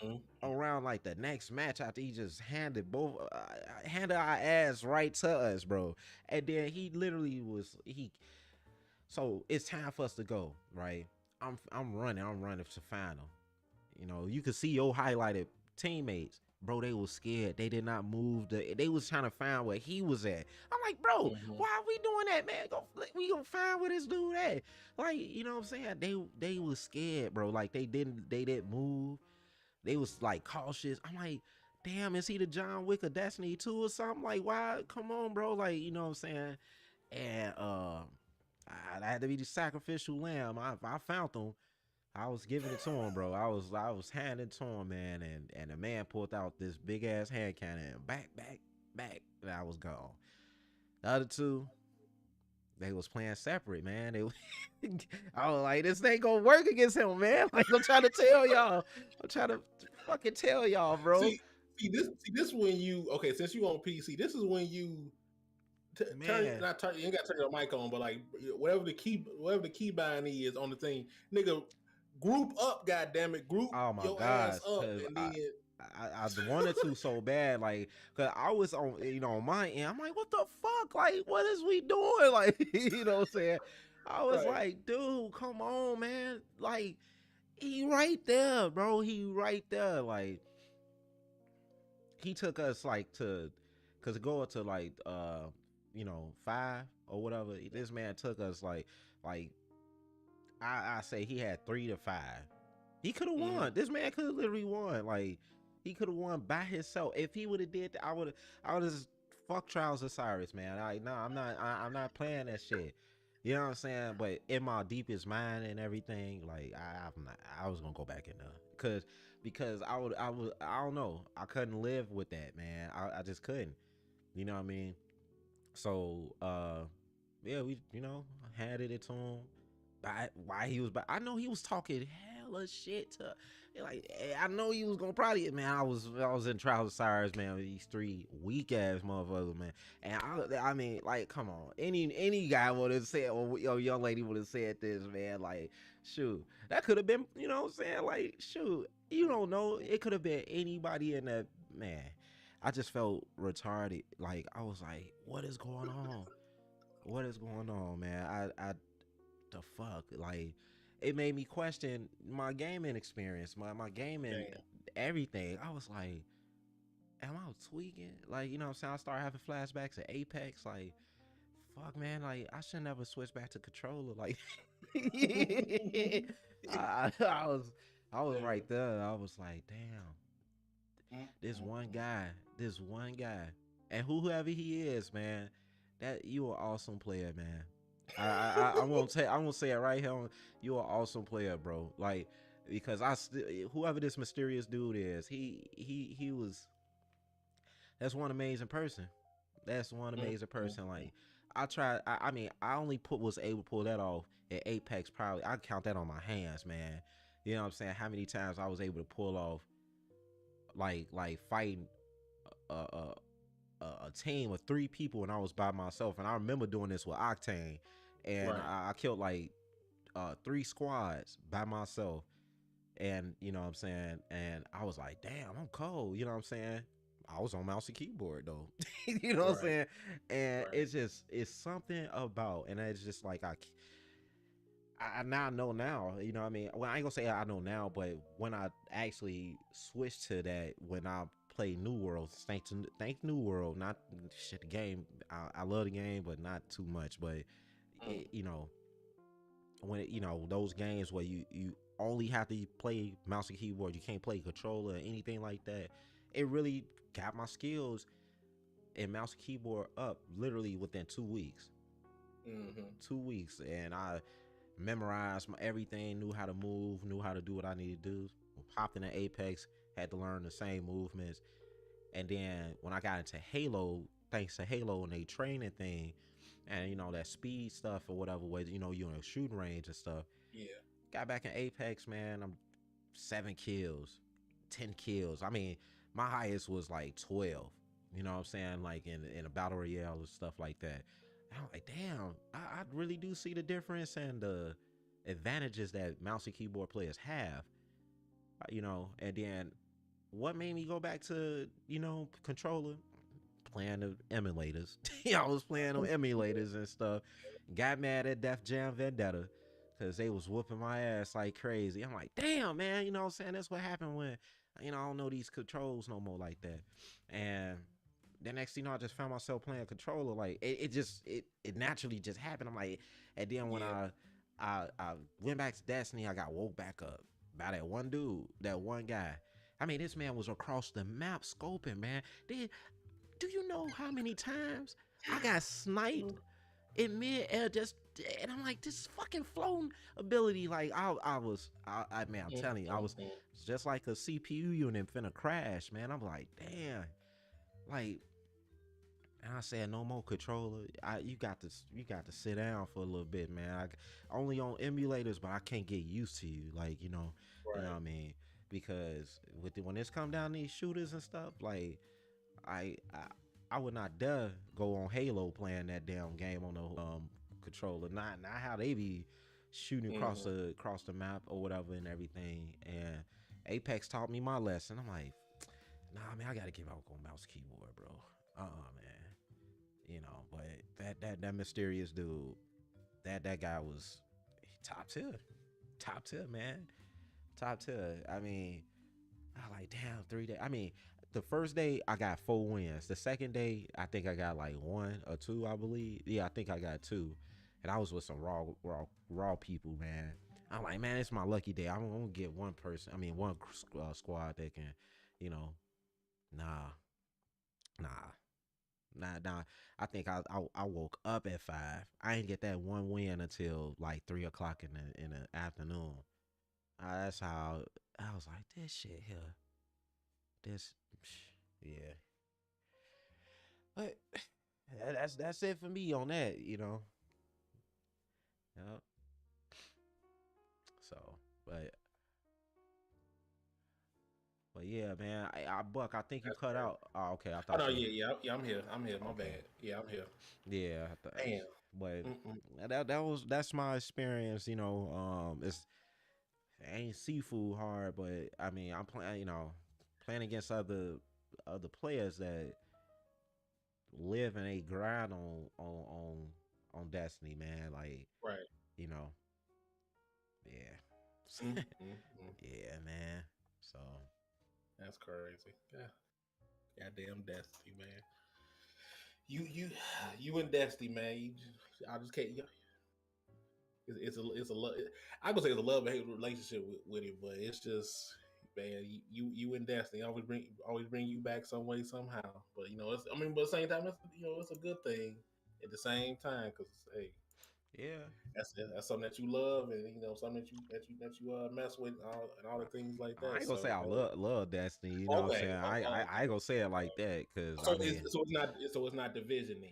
around like the next match, after he just handed our ass right to us, bro. And then he literally so it's time for us to go, right? I'm running to find him. You could see your highlighted teammates, bro. They was scared. They did not move. They was trying to find where he was at. I'm like, bro, why are we doing that, man? We gonna find where this dude at. Like, you know what I'm saying? They was scared, bro. Like they didn't move. They was like cautious. I'm like, damn, is he the John Wick of Destiny 2 or something? Like, why? Come on, bro. Like, you know what I'm saying? And I had to be the sacrificial lamb. I found him. I was giving it to him, bro. I was handing it to him, man, and the man pulled out this big ass hand cannon and back, and I was gone. The other two, they was playing separate, man. I was like, this ain't gonna work against him, man. Like I'm trying to tell y'all. I'm trying to fucking tell y'all, bro. See this when you okay. Since you on PC, this is when you turn Man. not turn. You ain't got to turn your mic on, but like whatever the key bind is on the thing, nigga. Group up, goddamn it. Group Oh my your gosh, ass up, cause and I. then I wanted to so bad, like, cause I was on my end. I'm like, what the fuck? Like, what is we doing? Like, you know what I'm saying? I was right. like, dude, come on, man. Like, he right there, bro. He right there. Like, he took us like cause going to like 5 or whatever. This man took us like I say he had 3 to 5. He could have Mm-hmm. won. This man could have literally won. Like he could have won by himself. If he would have did that, I would have just fuck Trials of Cyrus, man. Like, no, I'm not playing that shit. You know what I'm saying? But in my deepest mind and everything, like I'm not. I was gonna go back in there because I don't know. I couldn't live with that, man. I just couldn't. You know what I mean? So yeah, we handed it to him. Why he was, but I know he was talking hella shit to, like, I know he was gonna probably, man. I was in Trials of Cyrus, man, with these three weak ass motherfuckers, man. And I mean, like, come on, any guy would have said, or young lady would have said this, man. Like, shoot, that could have been, you know what I'm saying? Like, shoot, you don't know, it could have been anybody in that, man. I just felt retarded. Like, I was like, what is going on? What is going on, man? I the fuck, like, it made me question my gaming experience, my gaming Damn. everything. I was like, am I tweaking? Like, you know what I'm saying? I started having flashbacks to Apex. Like, fuck, man, like, I should never switch back to controller. Like, I, I was I was Yeah. right there. I was like, damn, this one Mm-mm-mm. guy, this one guy, and whoever he is, man, that you are awesome player, man. I'm gonna I'm gonna say it right here. You're an awesome player, bro. Like, because I still, whoever this mysterious dude is, he was, that's one amazing person. That's one amazing person. Mm-mm-mm. Like, I tried. I mean, I only was able to pull that off at Apex. Probably, I count that on my hands, man. You know what I'm saying? How many times I was able to pull off, like fighting a, a, a team of 3 people and I was by myself. And I remember doing this with Octane, and Right. I killed like 3 squads by myself. And you know what I'm saying? And I was like, damn, I'm cold. You know what I'm saying? I was on mouse and keyboard though. You know what I'm Right. saying? And Right. it's something about, and it's just like I now know now. You know what I mean? Well, I ain't gonna say I know now, but when I actually switched to that, when I play New World, thank New World, not shit the game. I love the game, but not too much. But Mm. you know, when those games where you only have to play mouse and keyboard, you can't play controller or anything like that. It really got my skills in mouse and keyboard up literally within 2 weeks. Mm-hmm. 2 weeks, and I memorized my everything, knew how to move, knew how to do what I needed to do. Hopped into Apex, had to learn the same movements, and then when I got into Halo, thanks to Halo and they training thing, and that speed stuff or whatever way, you're in a shooting range and stuff. Yeah. Got back in Apex, man. I'm 7 kills, 10 kills. I mean, my highest was like 12. You know what I'm saying? Like in a battle royale and stuff like that. And I'm like, damn, I really do see the difference and the advantages that mouse and keyboard players have. And then what made me go back to controller, playing the emulators. I was playing them emulators and stuff. Got mad at Def Jam Vendetta because they was whooping my ass like crazy. I'm like, damn, man, you know what I'm saying? That's what happened when, I don't know these controls no more like that. And the next thing I just found myself playing controller. Like it naturally just happened. I'm like, and then when Yeah. I went back to Destiny, I got woke back up by that one dude, that one guy. I mean, this man was across the map scoping, man. Did Do you know how many times I got sniped in mid-air, and I'm like, this fucking floating ability, like man, I'm telling you, I was Mm-mm-mm. just like a CPU unit finna crash, man. I'm like, damn, like, and I said, no more controller. You got to sit down for a little bit, man. Only on emulators, but I can't get used to you, like, you know what Right. I mean? Because when this come down to these shooters and stuff, like, I, I I would not dare go on Halo playing that damn game on the controller. Not how they be shooting Mm-hmm. across the map or whatever and everything. And Apex taught me my lesson. I'm like, nah, man, I gotta give out on mouse keyboard, bro. Man. But that mysterious dude, that guy was top tier, top tier, man, top tier. I mean, I like, damn, 3 days. I mean, the first day I got 4 wins. The second day I think I got like 1 or 2, I believe. Yeah, I think I got 2, and I was with some raw people, man. I'm like, man, it's my lucky day. I'm gonna get one person. I mean, one squad that can, you know, nah, nah, nah. I think I woke up at 5. I didn't get that one win until like 3 o'clock in the afternoon. That's how I was like, this shit here, this, yeah. But that's it for me on that. Yep. So, but but yeah, man. Buck. I think you That's cut crazy. out. Oh, okay. I Oh thought no, you. yeah. I'm here. I'm here. My Okay. bad. Yeah, I'm here. Yeah. Damn. But Mm-mm. that's my experience. It ain't seafood hard, but I mean, I'm playing. Playing against other players that live and they grind on Destiny, man. Like, Right. you know, yeah, Mm-mm. yeah, man. So That's crazy. Yeah. Goddamn Destiny, man. You you and Destiny, man. I just can't. It's a love. I would say it's a love hate relationship with it, but it's just man, you and Destiny always bring you back some way somehow. But it's I mean, but at the same time, it's a good thing at the same time because hey, yeah. that's something that you love and something that you mess with and all the things like I that. ain't gonna say So I love Destiny. You know what I'm okay, saying? I okay. ain't gonna say it like that because I So mean, it's not division then.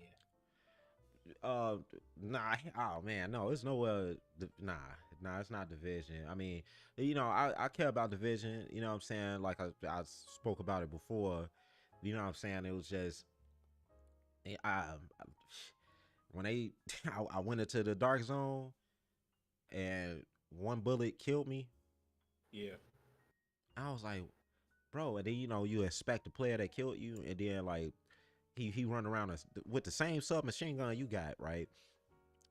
uh, nah. Oh man, no, it's nowhere. Nah, it's not division. I mean, I care about division. You know what I'm saying? Like I spoke about it before. You know what I'm saying? It was just I when they I went into the dark zone and one bullet killed me. Yeah. I was like, bro, and then you expect the player that killed you, and then like he run around with the same submachine gun you got, right?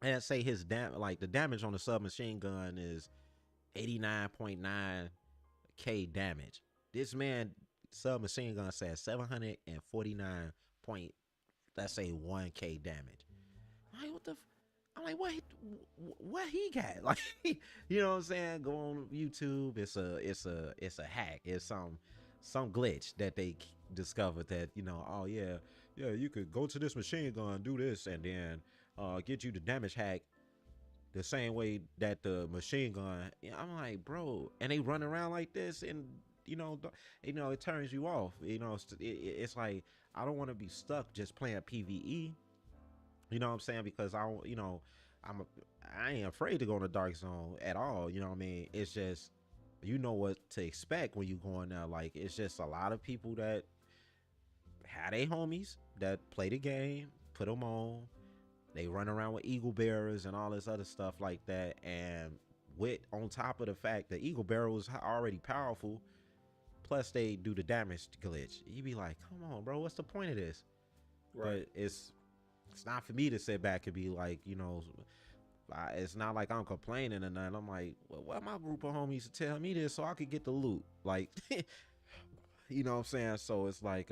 And say his like the damage on the submachine gun is 89.9k damage. This man submachine gun says 749 point, let's say 1k damage. I'm like, what the? I'm like, what he got? Like, you know what I'm saying? Go on YouTube. It's a hack. It's some glitch that they discovered that oh yeah, you could go to this machine gun, do this, and then get you the damage hack the same way that the machine gun. Yeah, I'm like, bro, and they run around like this, and it turns you off. It's like I don't want to be stuck just playing PVE. You know what I'm saying? Because I don't, I'm a, I ain't afraid to go in the dark zone at all. You know what I mean? It's just you know what to expect when you go in there. Like it's just a lot of people that had they homies that play the game, put them on. They run around with eagle bearers and all this other stuff like that. And with on top of the fact that eagle bearer was already powerful, plus they do the damage glitch. You be like, come on, bro, what's the point of this? Right. But it's not for me to sit back and be like, it's not like I'm complaining or nothing. I'm like, well, what my group of homies to tell me this so I could get the loot? Like, you know what I'm saying? So it's like,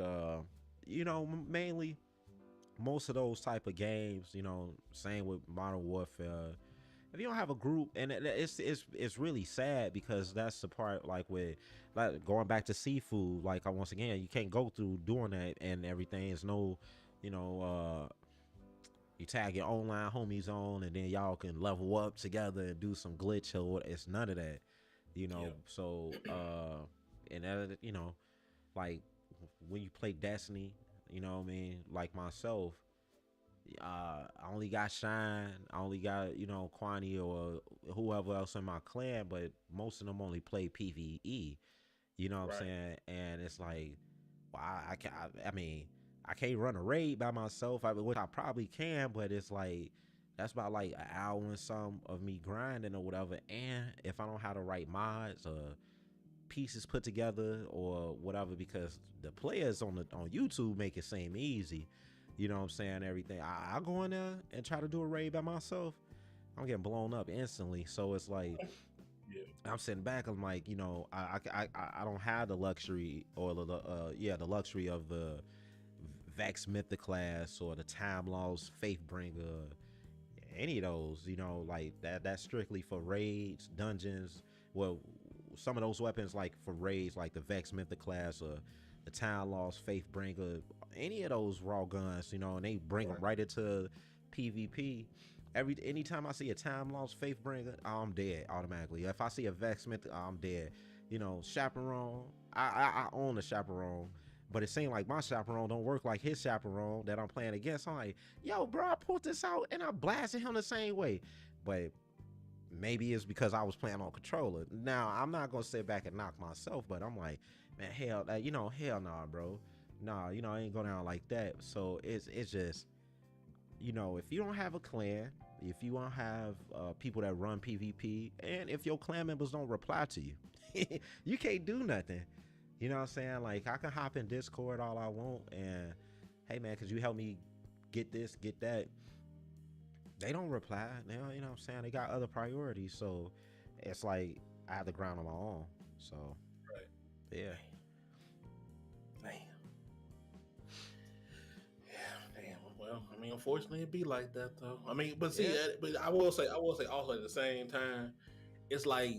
mainly most of those type of games, same with Modern Warfare. If you don't have a group, and it's really sad because that's the part like going back to seafood. Like once again, you can't go through doing that and everything. It's no, you know, you tag your online homies on, and then y'all can level up together and do some glitch or what. It's none of that, Yeah. So, and that, like when you play Destiny, you know what I mean. Like myself, I only got Shine, I only got Kwani or whoever else in my clan, but most of them only play PVE. You know what I'm Right. saying? And it's like, well, I can I mean, I can't run a raid by myself. Which I probably can, but it's like that's about like an hour and some of me grinding or whatever. And if I don't have the right mods or pieces put together or whatever, because the players on YouTube make it seem easy. You know what I'm saying? Everything. I go in there and try to do a raid by myself. I'm getting blown up instantly. So it's like Yeah. I'm sitting back. I'm like, I don't have the luxury or the luxury of the Vex Mythic class or the Time Lost Faithbringer. any of those, like that's strictly for raids, dungeons. Well, some of those weapons like for raids, like the Vex Mythic class or the Town Lost Faithbringer, any of those raw guns, and they bring them Right. right into PvP. Anytime I see a Time Lost Faithbringer, I'm dead automatically. If I see a Vex Mythic, I'm dead. Chaperone, I own a Chaperone, but it seemed like my Chaperone don't work like his Chaperone that I'm playing against. I'm like, yo, bro, I pulled this out and I blasted him the same way. But maybe it's because I was playing on controller. Now, I'm not gonna sit back and knock myself, but I'm like, man, hell nah, bro. Nah, I ain't go down like that. So it's just, if you don't have a clan, if you don't have people that run PvP, and if your clan members don't reply to you, you can't do nothing. You know what I'm saying? Like, I can hop in Discord all I want, and hey, man, could you help me get this, get that? They don't reply. You know what I'm saying? They got other priorities. So it's like I have to grind on my own. So, Right. yeah. Damn. Yeah. Damn. Well, I mean, unfortunately, it be like that though. I mean, but see, Yeah. but I will say also at the same time, it's like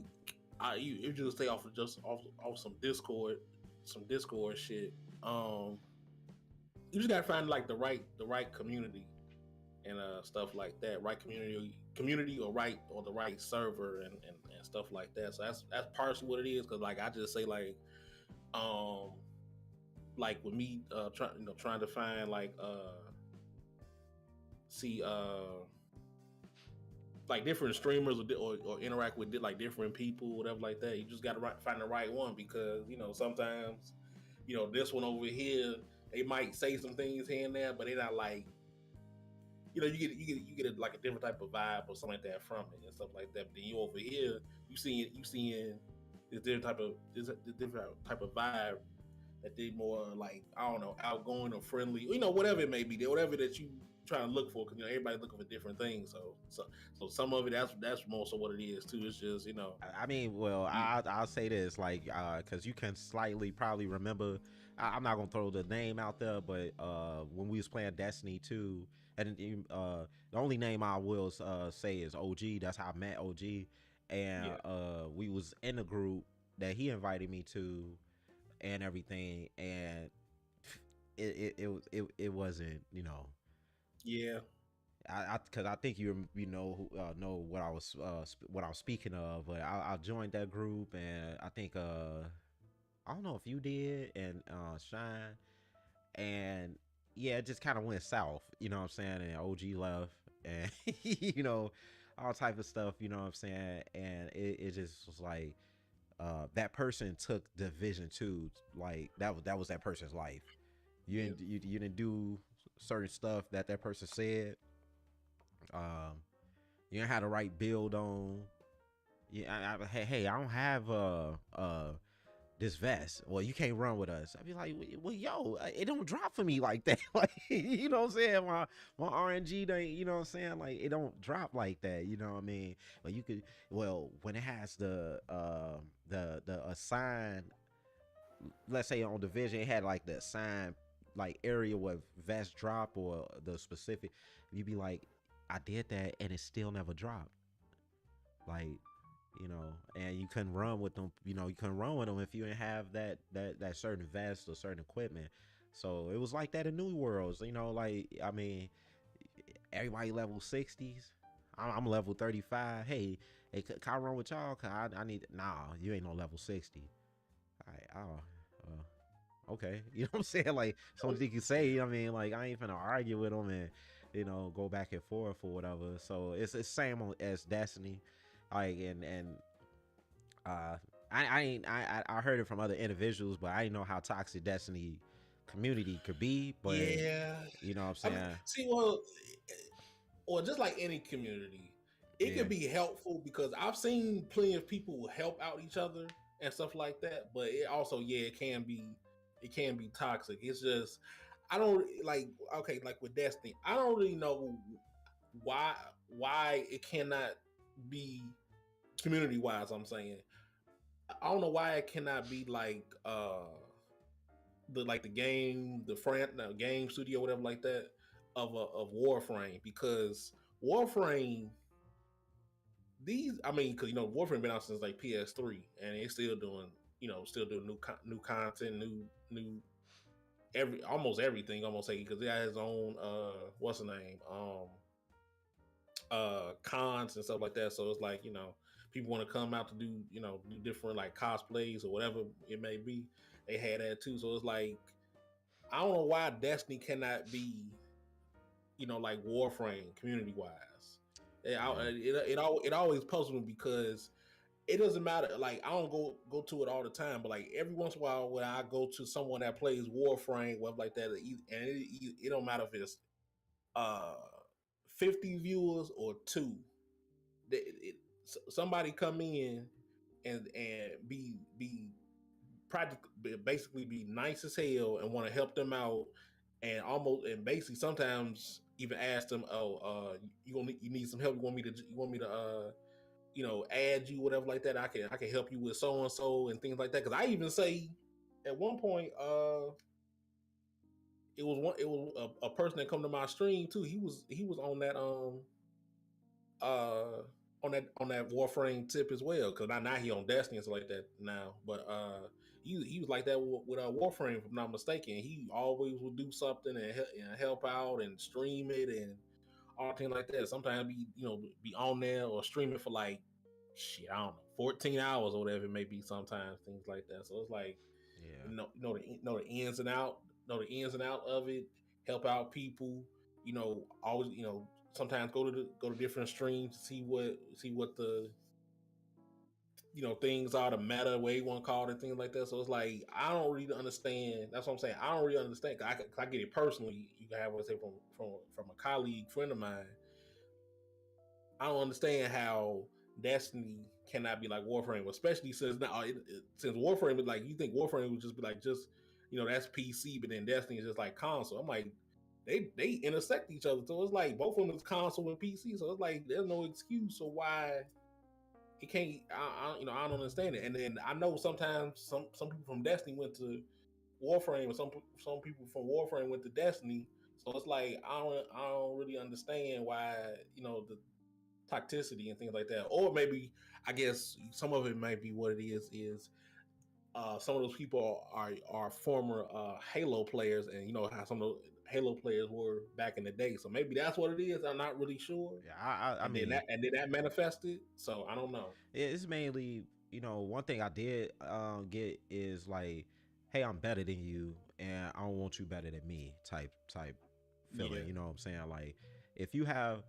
you just stay off of just off some Discord shit. Um, you just gotta find like the right community and stuff like that, right community or the right server and stuff like that. So that's partially what it is. Because like I just say um like with me trying to find see like different streamers or interact with like different people, whatever like that. You just got to find the right one because sometimes this one over here they might say some things here and there, but they're not like you get like a different type of vibe or something like that from it and stuff like that. But then you over here you seeing this different type of vibe that they more like I don't know outgoing or friendly, whatever it may be, whatever that you trying to look for because everybody's looking for different things. So some of it that's more so what it is too. It's just I mean, well, you I'll say this, like, because you can slightly probably remember. I'm not gonna throw the name out there, but when we was playing Destiny 2, and the only name I will say is OG. That's how I met OG, and yeah we was in a group that he invited me to, and everything, and it wasn't, yeah I because I think know what I was speaking of, but I joined that group, and I think I don't know if you did, and Shine, and yeah, it just kind of went south, you know what I'm saying, and OG left, and all type of stuff, you know what I'm saying, and it just was like that person took Division 2, like that was that person's life. You yeah didn't you didn't do certain stuff that person said. Um, you didn't have the right build on. Yeah, hey, I don't have this vest. Well, you can't run with us. I'd be like, well, yo, it don't drop for me like that. Like, you know what I'm saying? My RNG don't, you know what I'm saying? Like, it don't drop like that. You know what I mean? But you could, well, when it has the assigned, let's say on Division, it had like the assigned like area where vest drop or the specific. You'd be like, I did that and it still never dropped. Like, and you couldn't run with them. You couldn't run with them if you didn't have that certain vest or certain equipment. So it was like that in New Worlds. Like, I mean, everybody level 60s. I'm level 35. Hey, can I run with y'all? Cause I need. Nah, you ain't no level 60. All right, okay. You know what I'm saying? Like, something you can say. I mean, like, I ain't finna argue with them and go back and forth or whatever. So it's same as Destiny. Like, and uh I heard it from other individuals, but I didn't know how toxic Destiny community could be. But yeah you know what I'm I mean, saying? see, well, or just like any community, it Yeah. can be helpful because I've seen plenty of people help out each other and stuff like that. But it also, yeah, it can be toxic. It's just I don't like okay, like with Destiny, I don't really know why why it cannot be community wise. I'm saying I don't know why it cannot be like the game, the game studio, whatever like that of Warframe because Warframe, these, I mean, because Warframe been out since like PS3, and it's still doing, still doing new content, new almost everything. Almost say because it has its own what's the name cons and stuff like that. So it's like people want to come out to do different like cosplays or whatever it may be. They had that too. So it's like I don't know why Destiny cannot be like Warframe community wise. Yeah. It always puzzles me because it doesn't matter. Like I don't go to it all the time, but like every once in a while when I go to someone that plays Warframe, whatever like that, and it don't matter if it's uh 50 viewers or two. Somebody come in and be practically basically be nice as hell and want to help them out and basically sometimes even ask them, oh, you need some help, you want me to add you, whatever like that. I can help you with so and so and things like that. Because I even say at one point, it was a person that come to my stream too. He was on that uh on that Warframe tip as well. Because now he on Destiny and stuff like that now. But he was like that with Warframe, if I'm not mistaken. He always would do something and help out and stream it and all things like that. Sometimes be on there or stream it for like shit, I don't know, 14 hours or whatever it may be. Sometimes things like that. So it's like Yeah. the ins and out, the ins and out of it. Help out people. Always sometimes go to different streams to see what the things are, the meta way you want to call it, things like that. So it's like I don't really understand. That's what I'm saying. I don't really understand. I get it personally. You can have what I say from a colleague friend of mine. I don't understand how Destiny cannot be like Warframe, especially since now since Warframe is like, you think Warframe would just be like that's PC, but then Destiny is just like console. I'm like they intersect each other, so it's like both of them is console and PC. So it's like there's no excuse for why it can't. I don't understand it. And then I know sometimes some people from Destiny went to Warframe, or some people from Warframe went to Destiny. So it's like I don't really understand why the toxicity and things like that. Or maybe I guess some of it might be what it is some of those people are former Halo players, and you know how some of those Halo players were back in the day. So maybe that's what it is. I'm not really sure. Yeah. I mean, And then that manifested. So I don't know. it's mainly, one thing I did get is like, hey, I'm better than you, and I don't want you better than me type feeling. Yeah, You know what I'm saying? Like, if you have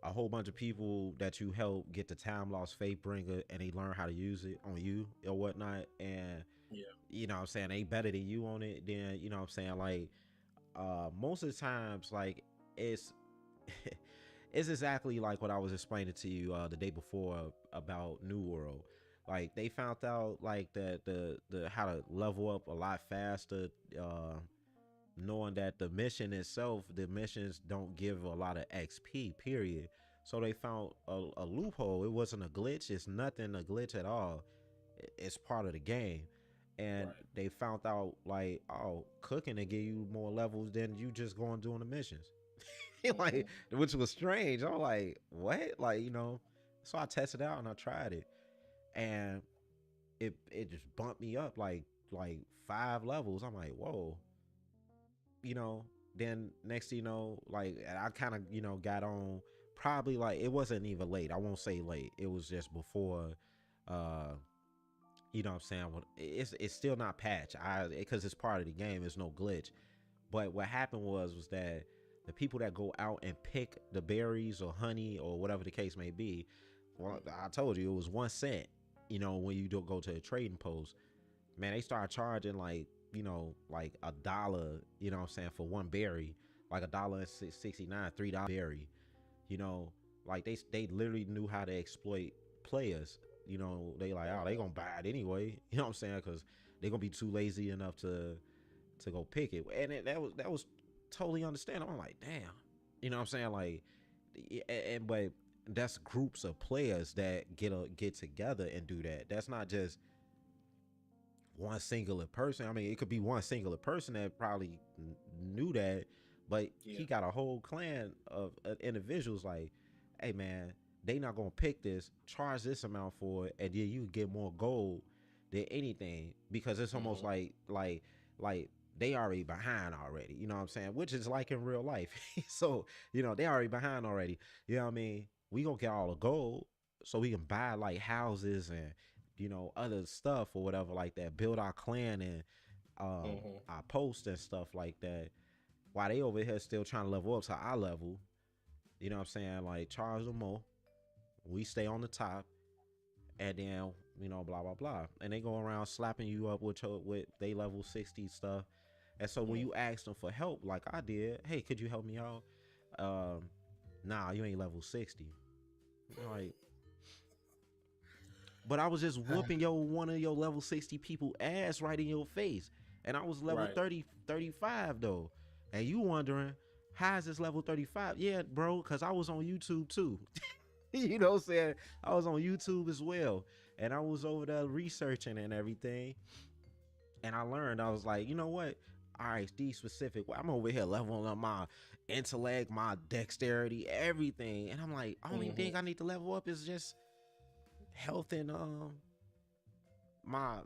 a whole bunch of people that you help get the time lost fate bringer and they learn how to use it on you or whatnot, and yeah, what I'm saying, they better than you on it, then what I'm saying, like, most of the times, like, it's it's exactly like what I was explaining to you the day before about New World. Like, they found out like the how to level up a lot faster, knowing that the missions don't give a lot of XP, period. So they found a loophole. It wasn't a glitch. It's nothing a glitch at all. It's part of the game. And right. they found out like, oh, cooking to give you more levels than you just going doing the missions. Mm-hmm. Like, which was strange. I'm like, what? Like, so I tested it out and I tried it. And it just bumped me up like 5 levels. I'm like, whoa. you know, then next thing you know, like, I kind of, got on probably, like, it wasn't even late. I won't say late. It was just before, uh, what I'm saying? Well, it's still not patched. Because it's part of the game. It's no glitch. But what happened was that the people that go out and pick the berries or honey or whatever the case may be, well, I told you it was 1 cent. When you do go to a trading post, man, they start charging like $1, what I'm saying, for one berry, like $1.69, $3 berry, you know, like they literally knew how to exploit players. They like, oh, they gonna buy it anyway, what I'm saying, because they gonna be too lazy enough to go pick it, and that was totally understandable. I'm like, damn, what I'm saying, like, but that's groups of players that get together and do that. That's not just one singular person. I mean, it could be one singular person that probably knew that, but Yeah, he got a whole clan of individuals. Like, hey man, they not gonna pick this, charge this amount for it, and then you get more gold than anything because it's almost Mm-hmm. like they already behind already. You know what I'm saying? Which is like in real life. So they already behind already. You know what I mean? We gonna get all the gold so we can buy like houses and other stuff or whatever like that. Build our clan and Mm-hmm. our post and stuff like that. While they over here still trying to level up to our level. You know what I'm saying? Like charge them more. We stay on the top, and then blah blah blah, and they go around slapping you up with they level 60 stuff. And so when Mm-hmm. you ask them for help, like I did, hey, could you help me out? Um, nah, you ain't level 60. Like, but I was just whooping one of your level 60 people ass right in your face, and I was level Right. 30 35 though, and you wondering how is this level 35? Yeah, bro, because I was on YouTube too. You know what I'm saying? I was on YouTube as well. And I was over there researching and everything. And I learned, I was like, you know what? All right, these specific. I'm over here leveling up my intellect, my dexterity, everything. And I'm like, only Mm-hmm. thing I need to level up is just health and my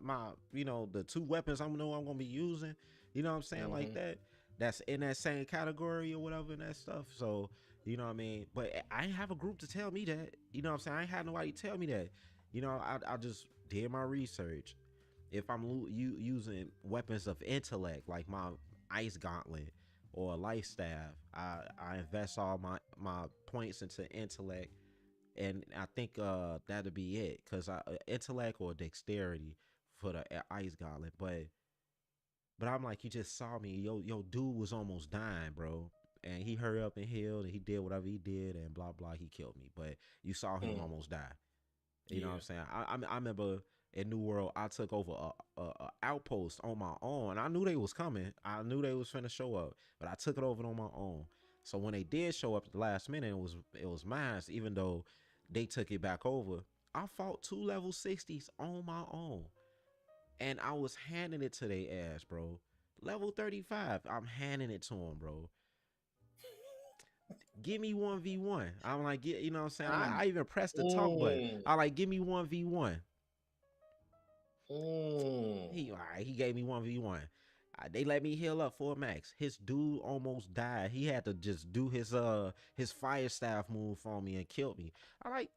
the two weapons I'm gonna be using. You know what I'm saying? Like Mm-hmm. that. That's in that same category or whatever and that stuff. So you know what I mean. But I ain't have a group to tell me that. You know what I'm saying? I ain't had nobody tell me that. I just did my research. If I'm using weapons of intellect like my ice gauntlet or a life staff, I invest all my points into intellect, and I think that'll be it. Cause intellect or dexterity for the ice gauntlet, but I'm like, you just saw me, yo, dude was almost dying, bro, and he hurried up and healed, and he did whatever he did, and blah blah, he killed me. But you saw him Mm. almost die. You know what Yeah. I'm saying? I remember in New World, I took over a outpost on my own. I knew they was coming. I knew they was finna show up, but I took it over on my own. So when they did show up at the last minute, it was mine. Even though they took it back over, I fought two level 60s on my own, and I was handing it to their ass, bro. Level 35, I'm handing it to them, bro. Give me 1v1. I'm like, you know what I'm saying? I even pressed the talk button. Mm. I like, give me 1v1. Mm. He gave me 1v1. They let me heal up for a max. His dude almost died. He had to just do his fire staff move for me and killed me. I like,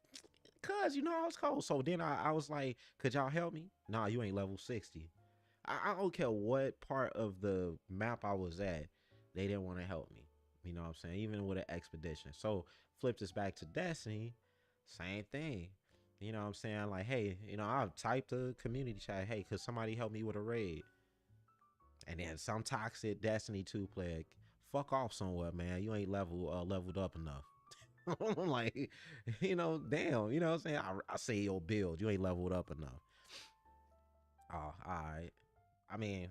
cuz I was cold. So then I was like, could y'all help me? Nah, you ain't level 60. I don't care what part of the map I was at, they didn't want to help me. You know what I'm saying? Even with an expedition. So flip this back to Destiny, same thing. You know what I'm saying? Like, hey, I've typed a community chat, hey, could somebody help me with a raid? And then some toxic Destiny 2 player, fuck off somewhere, man. You ain't leveled up enough. I'm like, damn, you know what I'm saying? I say your build, you ain't leveled up enough. Oh, all right. I mean,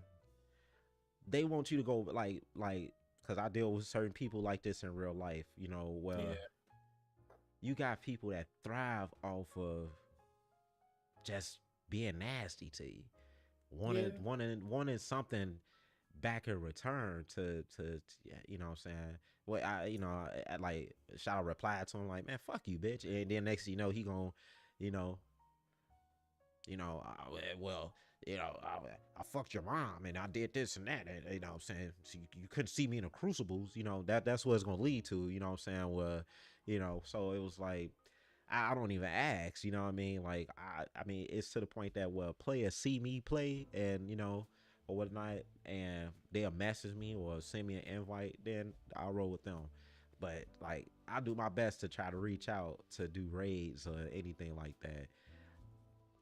they want you to go like because I deal with certain people like this in real life. Well, Yeah. you got people that thrive off of just being nasty to you, Yeah. wanting something back in return to yeah, what I'm saying. Well, I like shall reply to him like, man, fuck you, bitch, and then next thing you know, he gonna, you know, well, I fucked your mom and I did this and that, and you know what I'm saying. So you couldn't see me in the crucibles, that's what it's gonna lead to, you know what I'm saying. Well, so it was like I don't even ask, you know what I mean. Like I mean it's to the point that well players see me play and or whatnot, and they'll message me or send me an invite, then I'll roll with them. But like I do my best to try to reach out to do raids or anything like that.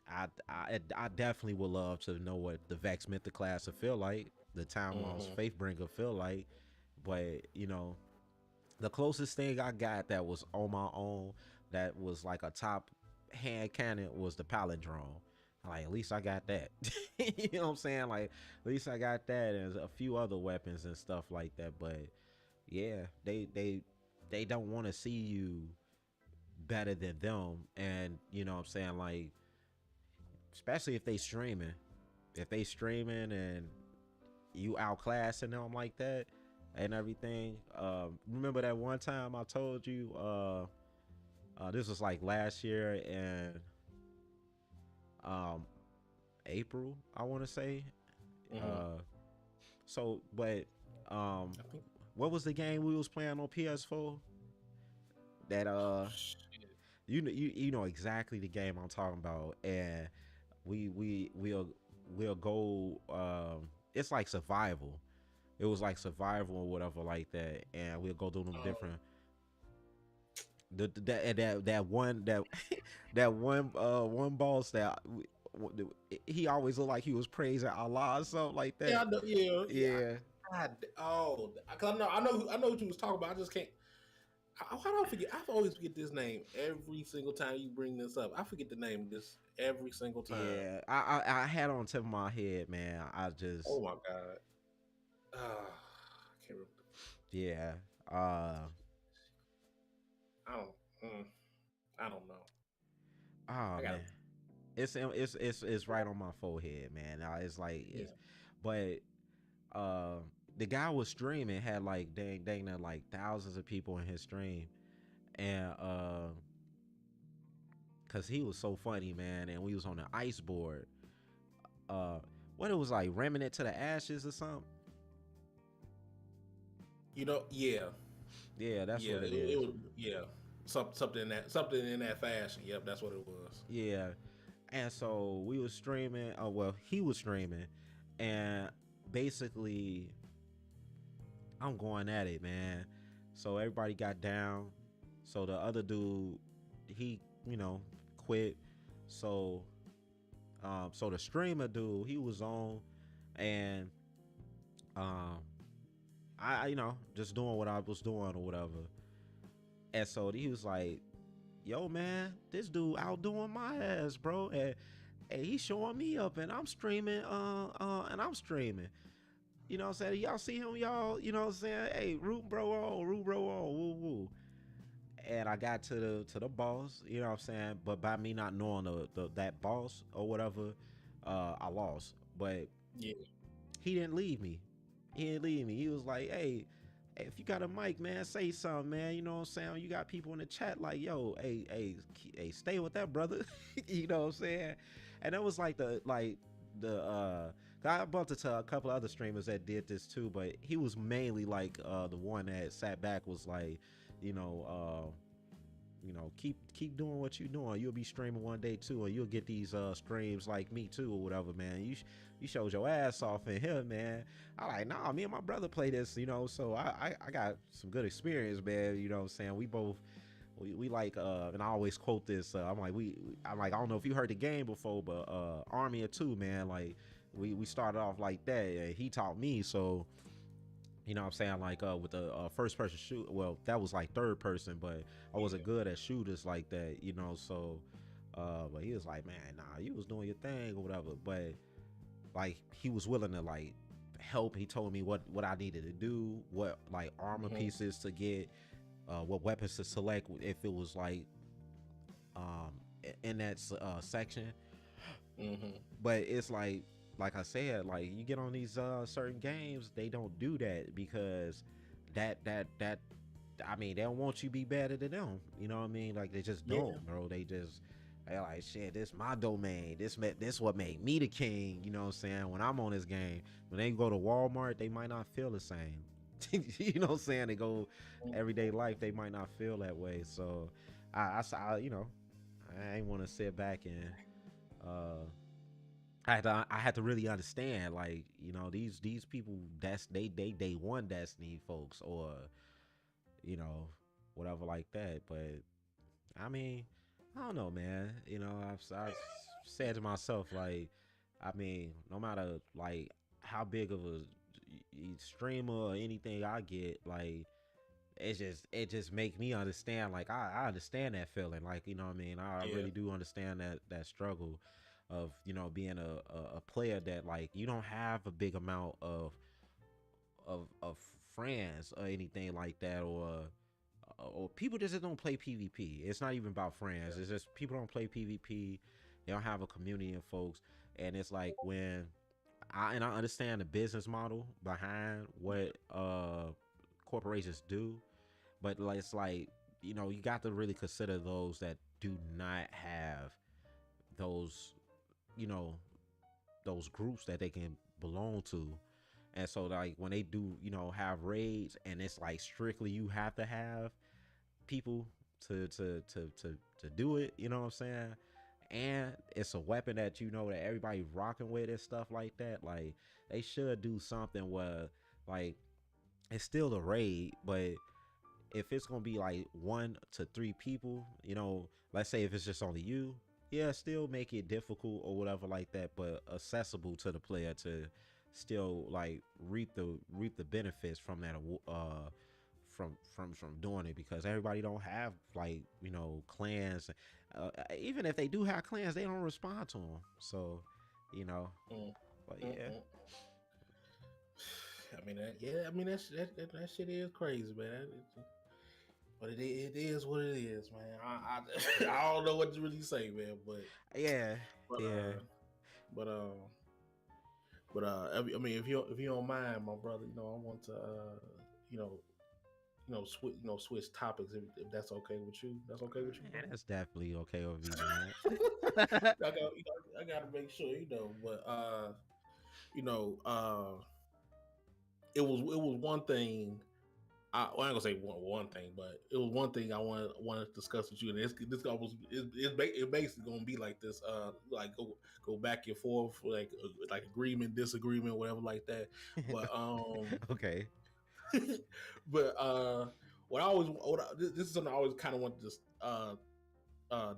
I definitely would love to know what the Vex Mythic class will feel like, the Time Lost Mm-hmm. Faithbringer feel like, but the closest thing I got that was on my own, that was like a top hand cannon, was the palindrome. Like at least I got that. You know what I'm saying? Like at least I got that, and a few other weapons and stuff like that. But yeah, they don't want to see you better than them, and you know what I'm saying, like especially if they streaming. If they streaming and you outclassing them like that and everything. Remember that one time I told you This was like last year in um, April, I want to say. Mm-hmm. Uh, but um, I think. what was the game we was playing on PS4? That Shit. you know exactly the game I'm talking about, and we'll go. It's like survival. It was like survival or whatever like that, and we'll go through them Um, different. That one that one boss that he always looked like he was praising Allah or something like yeah, that. I know, yeah, yeah. Yeah, Oh, cause I know what you was talking about. I just can't. How do I forget? I always forget this name every single time you bring this up. I forget the name of this every single time. yeah. I had on top of my head, man. I just Oh my god. I can't remember. yeah. Uh I don't. Mm, I don't know. oh I gotta. man. It's right on my forehead, man. It's like Yeah. it's, but uh, the guy was streaming had like like thousands of people in his stream, and cause he was so funny, man, and we was on the ice board. Uh, what it was like, Remnant to the Ashes or something. Yeah, Yeah, that's yeah. what it It is. was yeah. Something in that fashion. Yep, that's what it was. Yeah, and so we was streaming. Well, he was streaming, and basically I'm going at it, man. So everybody got down. So the other dude, he, quit. So, so the streamer dude, he was on, and um, just doing what I was doing or whatever. And so he was like, "Yo, man, this dude outdoing my ass, bro." And he's showing me up, and I'm streaming, and I'm streaming. You know what I'm saying? Y'all see him, y'all, you know what I'm saying? Hey, root bro on, woo woo. And I got to the boss, you know what I'm saying? But by me not knowing the that boss or whatever, I lost. But Yeah. he didn't leave me. He didn't leave me. He was like, hey, if you got a mic, man, say something, man. You know what I'm saying? You got people in the chat like, yo, hey, stay with that, brother. You know what I'm saying? And that was like the I bumped into a couple of other streamers that did this too, but he was mainly like the one that sat back was like, you know, keep doing what you're doing. You'll be streaming one day too, and you'll get these streams like me too or whatever, man. You showed your ass off in here, man. I like, nah, me and my brother play this, so I got some good experience, man. You know what I'm saying? We both we like and I always quote this. I'm like I'm like, I don't know if you heard the game before, but Army of Two, man, like we started off like that, and he taught me. So you know what I'm saying, like with the first person shoot, well, that was like third person, but I wasn't good at shooters like that, so but he was like, man, nah, you was doing your thing or whatever. But like he was willing to like help. He told me what I needed to do, what like armor Mm-hmm. pieces to get, what weapons to select if it was like um in that section. Mm-hmm. But it's like I said, like you get on these certain games, they don't do that because that I mean, they don't want you to be better than them. You know what I mean? Like they just Yeah. don't, bro. They like, shit, this my domain. This what made me the king. You know what I'm saying? When I'm on this game, when they go to Walmart, they might not feel the same. You know what I'm saying? They go everyday life, they might not feel that way. So I ain't want to sit back and uh I had to really understand, like, these people, that's they one Destiny folks, or you know whatever like that. But I mean, I don't know, man. I've said to myself, like, I mean, no matter like how big of a streamer or anything I get, like, it just make me understand, like, I understand that feeling, like, you know what I mean. I Yeah. really do understand that struggle of being a player that, like, you don't have a big amount of friends or anything like that, or people just don't play PvP. It's not even about friends. It's just people don't play PvP. They don't have a community of folks, and it's like when I understand the business model behind what corporations do, but like, it's like you got to really consider those that do not have those, you know, those groups that they can belong to. And so like when they do, have raids and it's like strictly you have to have people to do it, you know what I'm saying? And it's a weapon that that everybody rocking with and stuff like that. Like they should do something where like it's still a raid, but if it's gonna be like 1 to 3 people, let's say if it's just only you, yeah, still make it difficult or whatever like that, but accessible to the player to still like reap the benefits from that from doing it, because everybody don't have like clans. Even if they do have clans, they don't respond to them. So, you know, Mm, but mm, yeah, mm. I mean, yeah, I mean that shit is crazy, man. But it is what it is, man. I don't know what to really say, man. yeah, But yeah. but I mean, if you don't mind, my brother, I want to you know switch topics if that's okay with you. That's okay with you, Man, brother. that's definitely okay with me, man. I gotta make sure, but you know, it was one thing. Well, I ain't gonna say one thing, but it was one thing I wanted to discuss with you, and this almost it's basically gonna be like this, like go back and forth, like agreement, disagreement, whatever like that. But Okay. but this is something I always kind of want to just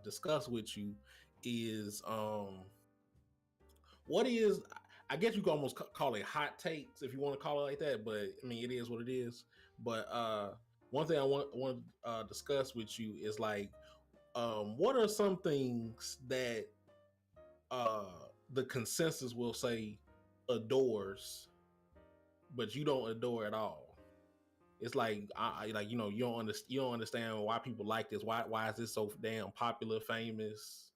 discuss with you is what is, I guess you could almost call it hot takes if you want to call it like that, but I mean it is what it is. But one thing I want to discuss with you is like, what are some things that uh, the consensus will say adores, but you don't adore at all? It's like like you don't understand why people like this. Why is this so damn popular, famous?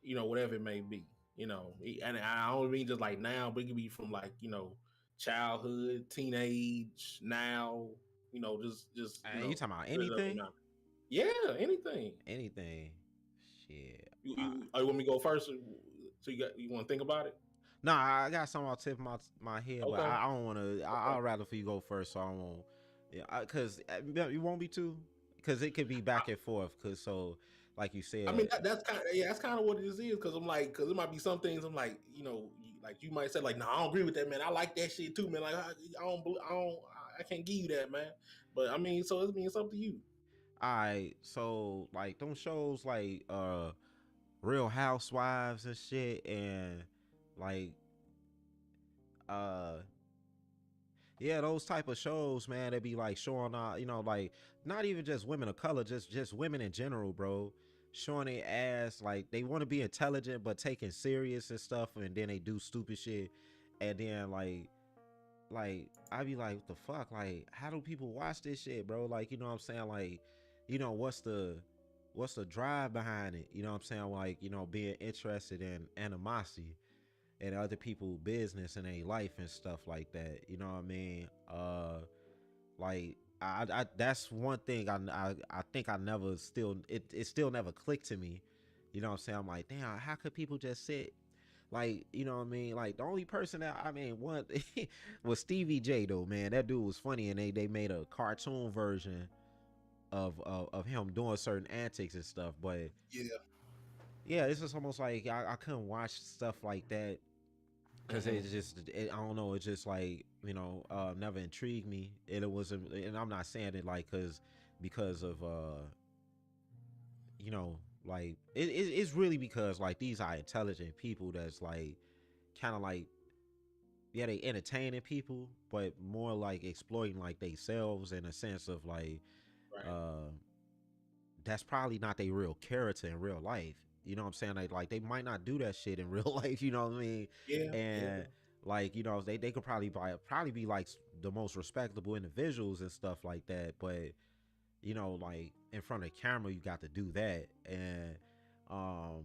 Whatever it may be. And I don't mean just like now, but it could be from like childhood, teenage, now. Just You talking about good up and anything? out. Yeah, anything. Anything. Shit. You want me to go first? So you want to think about it? Nah, I got something on the tip of my head, but Okay. I don't want to. Okay. I'll rather for you go first, so I won't. Yeah, because you won't be too. Because it could be back and forth. Because so, like you I mean said, that's kind of, yeah, that's kind of what this is, because I'm like, because it might be some things I'm like, like you might say like, no, I don't agree with that, man. I like that shit too, man. Like I can't give you that, man. But I mean, so it's up to you. so like them shows like Real Housewives and shit, and like uh yeah, those type of shows, man, they be like showing like not even just women of color, just women in general, bro. Showing their ass, like they want to be intelligent but taking serious and stuff, and then they do stupid shit, and then like I be like, what the fuck? Like, how do people watch this shit, bro? Like, you know what I'm saying? Like, what's the drive behind it? You know what I'm saying? Like, being interested in animosity and other people's business and their life and stuff like that. You know what I mean? Like I that's one thing I think I never still it still never clicked to me. You know what I'm saying? I'm like, damn, how could people just sit like, you know what I mean? Like the only person that I mean one was Stevie J though, man. That dude was funny, and they made a cartoon version of him doing certain antics and stuff. But Yeah. yeah, it's just almost like I couldn't watch stuff like that because Mm-hmm. I don't know, it's just like never intrigued me. And it wasn't, and I'm not saying it like because of like it's really because like these are intelligent people that's like kind of like, yeah, they entertaining people, but more like exploiting like themselves in a sense of like Right. uh that's probably not their real character in real life. You know what I'm saying? Like they might not do that shit in real life. You know what I mean? Yeah. Yeah. And like they could probably be like the most respectable individuals and stuff like that. But like in front of the camera, you got to do that. And um,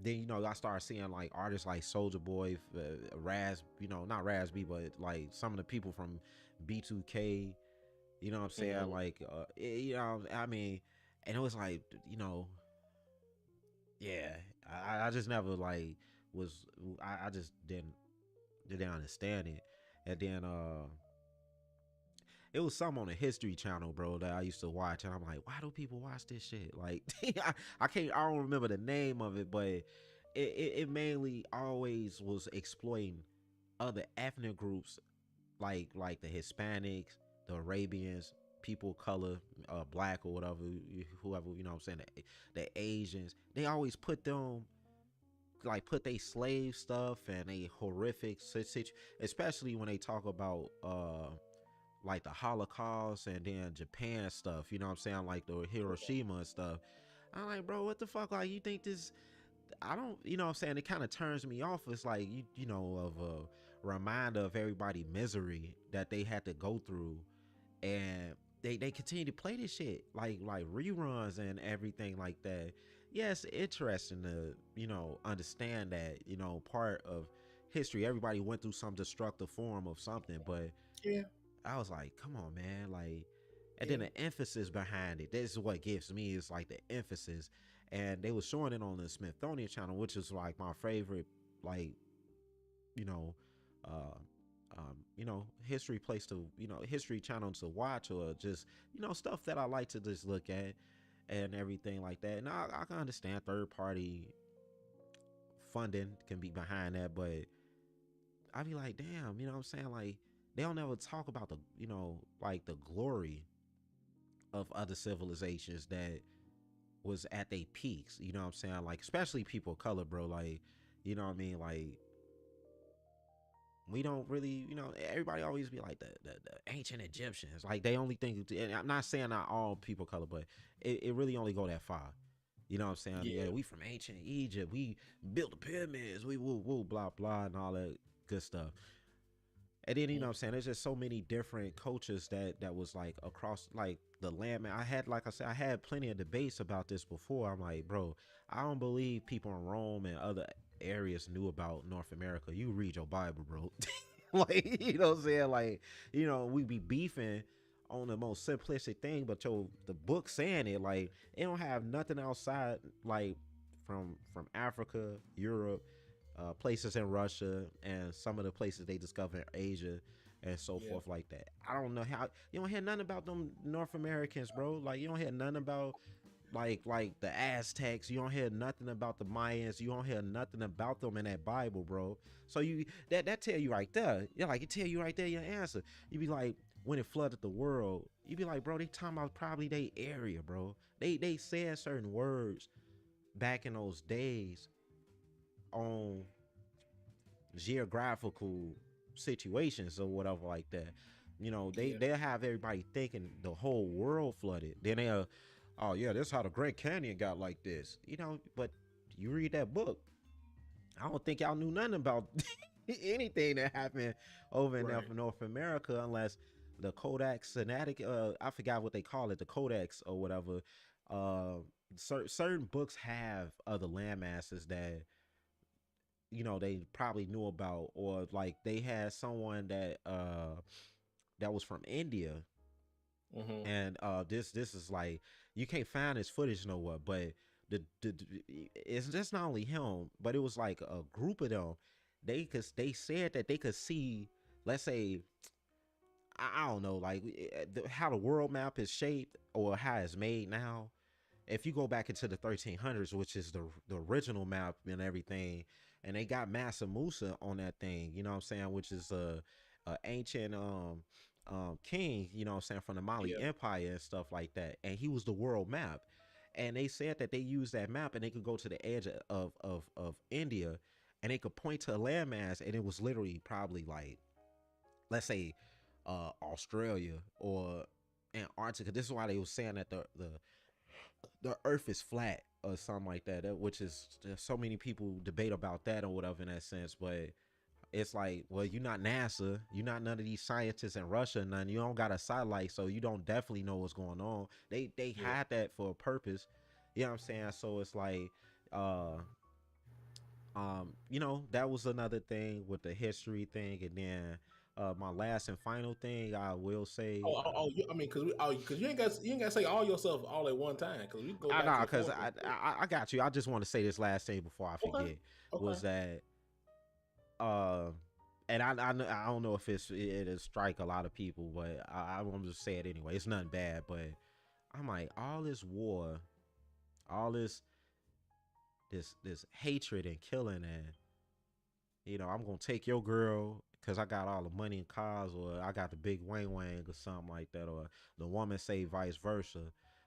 then I started seeing like artists like Soldier Boy, Raz, not Raz B, but like some of the people from B2K, You know what I'm saying? Mm-hmm. Like, you know, I mean, and it was like, you know, yeah, I just never like was, I just didn't understand it, and then it was some on the History Channel, bro, that I used to watch, and I'm like, why do people watch this shit? Like, I don't remember the name of it, but it mainly always was exploiting other ethnic groups, like the Hispanics, the Arabians, people of color, black or whatever, whoever, you know what I'm saying, the Asians. They always put them, like, put they slave stuff and a horrific situation, especially when they talk about like the Holocaust and then Japan stuff, you know what I'm saying, like the Hiroshima and stuff. I'm like, bro, what the fuck? Like, you think this? I don't, you know what I'm saying? It kind of turns me off. It's like, you know, of a reminder of everybody misery that they had to go through, and they continue to play this shit like reruns and everything like that. Yeah, it's interesting to, you know, understand that, you know, part of history, everybody went through some destructive form of something, but Yeah, I was like, come on, man, like, and then yeah, the emphasis behind it. This is what gets me, is like the emphasis, and they was showing it on the Smithsonian channel, which is like my favorite, like, you know, uh, you know, history place to, you know, history channel to watch, or just, you know, stuff that I like to just look at and everything like that. And I can understand third party funding can be behind that, but I be like, damn, you know what I'm saying? Like, they don't ever talk about the, you know, like the glory of other civilizations that was at their peaks. You know what I'm saying? Like, especially people of color, bro. Like, you know what I mean? Like, we don't really, you know, everybody always be like the ancient Egyptians. Like, they only think, and I'm not saying not all people of color, but it really only go that far. You know what I'm saying? Yeah, yeah, we from ancient Egypt. We built the pyramids. We woo woo blah blah and all that good stuff. And then, you know what I'm saying, there's just so many different cultures that was like across like the land, man. I had, like I said, I had plenty of debates about this before. I'm like, bro, I don't believe people in Rome and other areas knew about North America. You read your Bible, bro. Like, you know what I'm saying? Like, you know, we be beefing on the most simplistic thing, but yo, the book saying it, like, it don't have nothing outside, like, from Africa, Europe, places in Russia, and some of the places they discover in Asia and so yeah, forth like that. I don't know how you don't hear nothing about them North Americans, bro. Like, you don't hear nothing about like the Aztecs. You don't hear nothing about the Mayans. You don't hear nothing about them in that Bible, bro. So you that tell you right there. Yeah, like, it tell you right there your answer. You be like, when it flooded the world, you be like, bro, they talking about probably they area, bro. They said certain words back in those days on geographical situations or whatever like that. You know, yeah, they'll have everybody thinking the whole world flooded. Then they'll, oh yeah, this is how the Great Canyon got like this. You know, but you read that book, I don't think y'all knew nothing about anything that happened over in right, North America, unless the Kodak Fanatic, I forgot what they call it, the Kodaks or whatever. Uh, certain books have other land masses that, you know, they probably knew about, or like they had someone that was from India, mm-hmm, and this is like, you can't find his footage nowhere, but it's just not only him, but it was like a group of them. They said that they could see, let's say, I don't know, like, how the world map is shaped or how it's made now. If you go back into the 1300s, which is the original map and everything, and they got Massa Musa on that thing, you know what I'm saying, which is a ancient king, you know what I'm saying, from the Mali yeah, Empire and stuff like that, and he was the world map. And they said that they used that map and they could go to the edge of India, and they could point to a landmass, and it was literally probably like, let's say, Australia or Antarctica. This is why they were saying that the earth is flat or something like that, which is, there's so many people debate about that or whatever in that sense. But it's like, well, you're not NASA, you're not none of these scientists in Russia, none. You don't got a satellite, so you don't definitely know what's going on. They yeah, had that for a purpose. You know what I'm saying? So it's like, uh you know, that was another thing with the history thing. And then My last and final thing I will say, I mean, because you ain't got to say all yourself all at one time. Because we go I back know, and cause forth. I got you. I just want to say this last thing before I Okay, forget okay. was that uh, and I don't know if it'll strike a lot of people, but I want to just say it anyway. It's nothing bad, but I'm like all this war, all this hatred and killing, and I'm gonna take your girl because I got all the money and cars, or I got the big wang wang or something like that, or the woman say vice versa,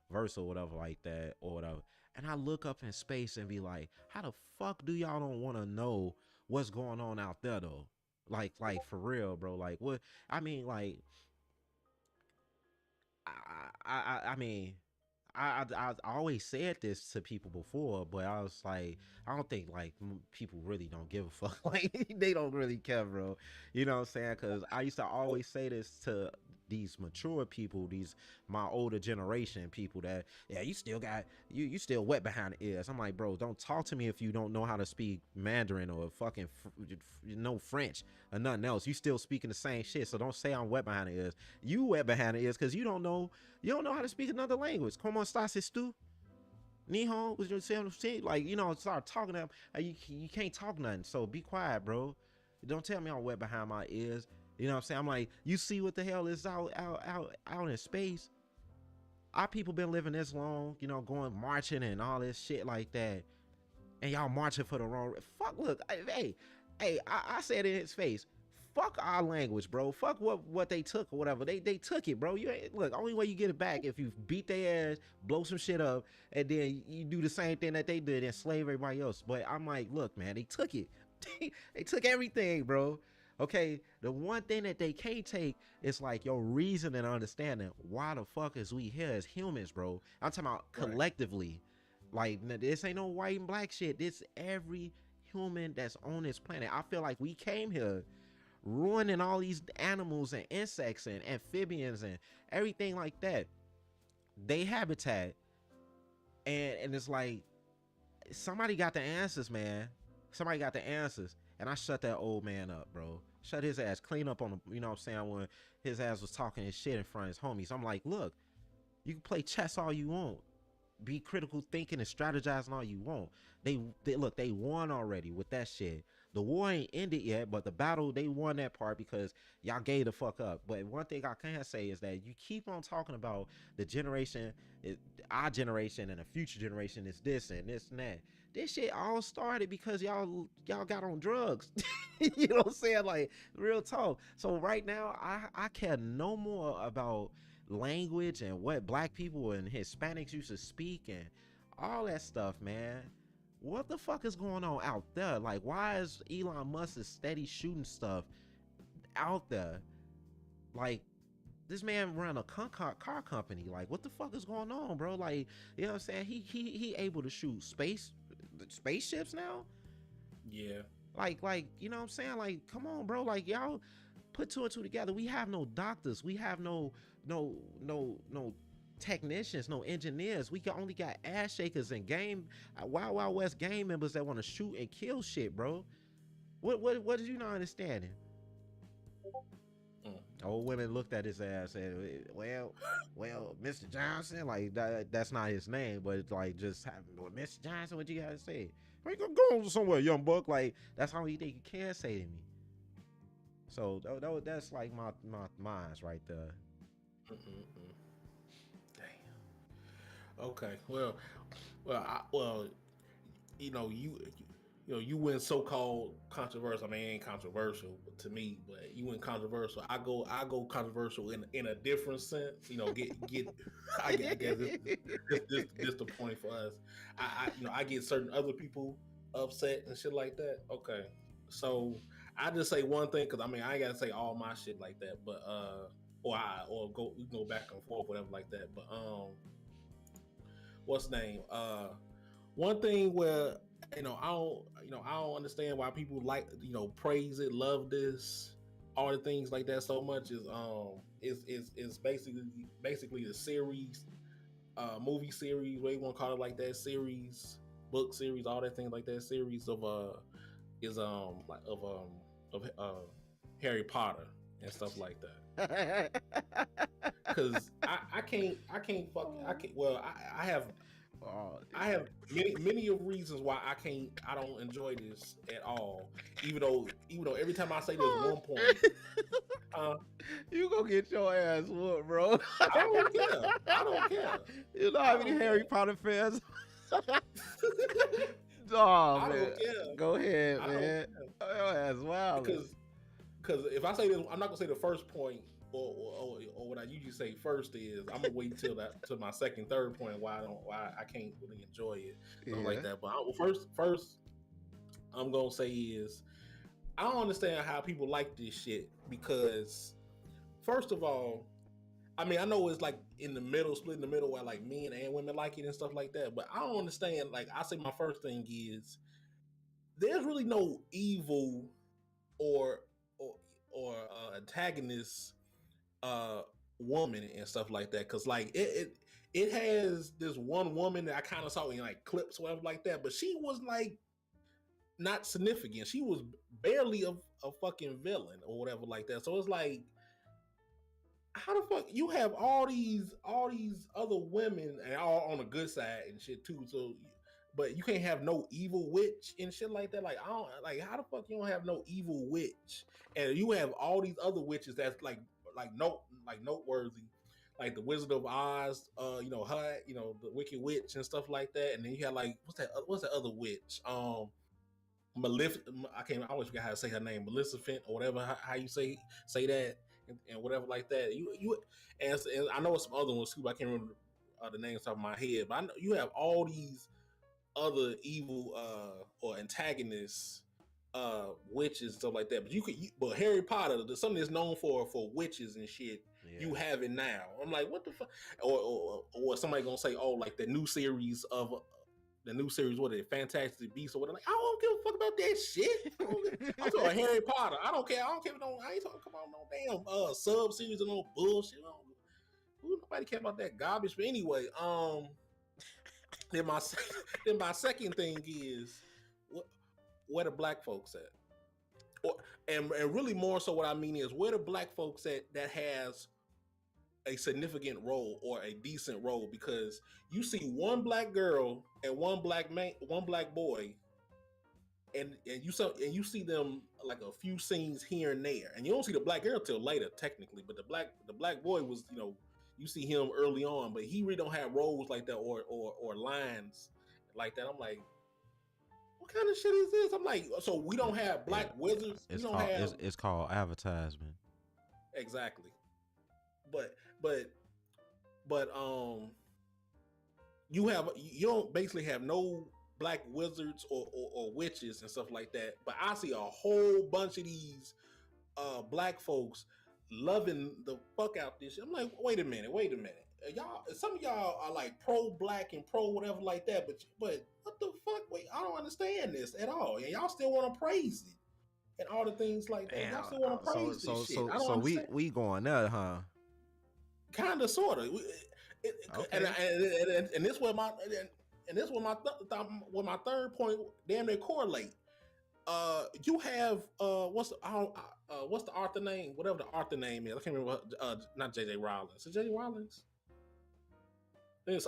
whatever like that, or whatever. And I look up in space and be like, how the fuck do y'all don't want to know what's going on out there though? Like for real, bro. Like what? I mean, like I mean, I always said this to people before, but I was like, I don't think like people really don't give a fuck. Like they don't really care, bro. You know what I'm saying? Because I used to always say this to these mature people, these my older generation people that you still got you still wet behind the ears. I'm like, bro, don't talk to me if you don't know how to speak Mandarin or fucking no French or nothing else. You still speaking the same shit, so don't say I'm wet behind the ears. You wet behind the ears because you don't know how to speak another language. Como estás, tú? Nihon was just saying, like, start talking to him. You can't talk nothing, so be quiet, bro. Don't tell me I'm wet behind my ears. You know what I'm saying? I'm like, you see what the hell is out in space? Our people been living this long, going marching and all this shit like that, and y'all marching for the wrong. Fuck, look, hey, I said in his face. Fuck our language, bro. Fuck what they took or whatever. They took it, bro. You ain't look. Only way you get it back if you beat their ass, blow some shit up, and then you do the same thing that they did and slave everybody else. But I'm like, look, man, they took it. They took everything, bro. Okay, the one thing that they can't take is like your reason and understanding why the fuck is we here as humans, bro. I'm talking about Right. collectively. Like this ain't no white and black shit. This every human that's on this planet. I feel like we came here ruining all these animals and insects and amphibians and everything like that. They habitat. And it's like somebody got the answers, man. Somebody got the answers. And I shut that old man up, bro. Shut his ass clean up on the, you know what I'm saying, when his ass was talking his shit in front of his homies. I'm like, look, you can play chess all you want. Be critical thinking and strategizing all you want. They look, they won already with that shit. The war ain't ended yet, but the battle, they won that part because y'all gave the fuck up. But one thing I can say is that you keep on talking about the generation, our generation and the future generation is this and this and that. This shit all started because y'all got on drugs. You know what I'm saying? Like real talk. So right now, I care no more about language and what black people and Hispanics used to speak and all that stuff, man. What the fuck is going on out there? Like, why is Elon Musk is steady shooting stuff out there? Like, this man run a car company. Like, what the fuck is going on, bro? Like, you know what I'm saying? He able to shoot spaceships now. Yeah. Like, you know what I'm saying? Like, come on, bro. Like, y'all put two and two together. We have no doctors. We have no technicians, no engineers. We only got ass shakers and Wild Wild West game members that want to shoot and kill shit, bro. What did you not understanding? Mm. Old women looked at his ass and said, well, Mr. Johnson, like that's not his name, but it's like just having, well, Mr. Johnson, what you gotta say? Like, go somewhere, young buck. Like that's how you think you can say to me. So that's like my minds right there. Mm-mm-mm. Damn. Okay. Well, you went so-called controversial. I mean, it ain't controversial to me, but you went controversial. I go controversial in a different sense. Get. I guess this the point for us. I get certain other people upset and shit like that. Okay, so I just say one thing because I mean I ain't gotta say all my shit like that, but or go we can go back and forth whatever like that. But what's the name? One thing where I don't understand why people like praise it, love this, all the things like that so much is basically the series, movie series, what you want to call it like that, series, book series, all that things like that series of is like of Harry Potter and stuff like that. Cause I can't. Well, I have Oh, I have many of reasons why I don't enjoy this at all. Even though every time I say there's one point, uh, you gonna get your ass whooped, bro. I don't care. I don't care. You know how I many don't Harry care. Potter fans? Oh I man, don't care. go ahead, I don't man. care Your ass wild. because if I say this, I'm not gonna say the first point or what I usually say first is I'm gonna wait till my second, third point why I can't really enjoy it, something like that. But first I'm gonna say is I don't understand how people like this shit because first of all, I mean I know it's like in the middle, split in the middle where like men and women like it and stuff like that, but I don't understand. Like I say, my first thing is there's really no evil or or antagonist uh woman and stuff like that because like it has this one woman that I kind of saw in like clips whatever like that, but she was like not significant. She was barely a fucking villain or whatever like that. So it's like how the fuck you have all these other women and all on the good side and shit too. So but you can't have no evil witch and shit like that. Like I don't like how the fuck you don't have no evil witch and you have all these other witches that's noteworthy, like the Wizard of Oz, her, the Wicked Witch and stuff like that. And then you have like what's that other witch? Malefic. I always forget how to say her name, Maleficent or whatever. How you say that and whatever like that. And I know some other ones too. But I can't remember the names off my head. But I know you have all these other evil or antagonists, witches and stuff like that. But Harry Potter, something that's known for witches and shit. Yeah. You have it now. I'm like, what the fuck? Or somebody gonna say, oh, like the new series, what is it, Fantastic Beasts or whatever. Like, I don't give a fuck about that shit. I'm talking about Harry Potter. I don't care. I ain't talking about no damn sub series and no bullshit. Nobody care about that garbage. But anyway, then my second thing is where the black folks at, and really more so what I mean is where the black folks at that has a significant role or a decent role, because you see one black girl and one black boy, and you see them like a few scenes here and there, and you don't see the black girl till later technically, but the black boy was you see him early on, but he really don't have roles like that or lines like that. I'm like, what kind of shit is this? I'm like, so we don't have black wizards. It's called advertisement. Exactly. But you don't basically have no black wizards or witches and stuff like that. But I see a whole bunch of these black folks loving the fuck out this shit. I'm like, wait a minute. Y'all, some of y'all are like pro black and pro whatever like that, but what the fuck? Wait, I don't understand this at all. And y'all still want to praise it and all the things like that. Y'all still want to praise this shit. I don't understand. we going there, huh? Kind of, sort of. Okay. And this was my third point. Damn, they correlate. You have what's the author name? Whatever the author name is, I can't remember. Not J.J. Rollins. Is it J.J. Rollins?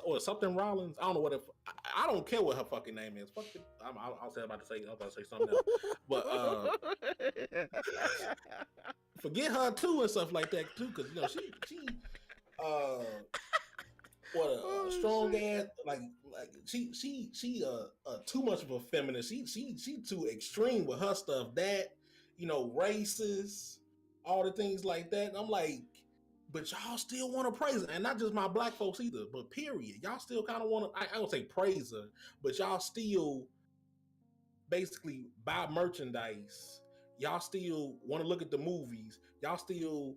Or something Rollins. I don't know what. I don't care what her fucking name is. Fuck it. I was about to say something else, but forget her too and stuff like that too, because she strong ass, like she too much of a feminist. She too extreme with her stuff. That racist, all the things like that. And I'm like, but y'all still want to praise her, and not just my black folks either. But period, y'all still kind of want to. I don't say praise her, but y'all still basically buy merchandise. Y'all still want to look at the movies. Y'all still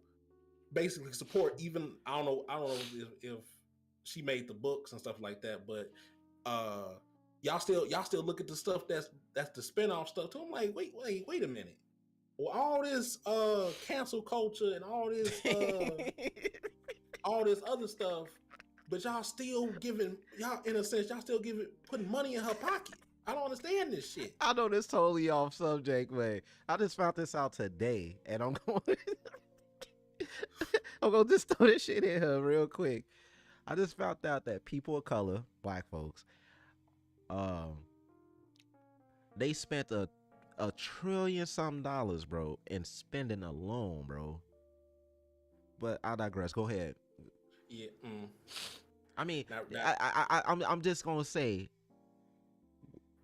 basically support. Even I don't know if she made the books and stuff like that, but y'all still look at the stuff that's the spinoff stuff too. I'm like, wait a minute. Well, all this cancel culture and all this all this other stuff, but y'all still putting money in her pocket. I don't understand this shit. I know this totally off subject, man. I just found this out today, and I'm going. I'm gonna just throw this shit in here real quick. I just found out that people of color, black folks, um, they spent a trillion some dollars, bro, in spending alone, bro. But I digress. Go ahead. Yeah. I mean, Not I'm just gonna say,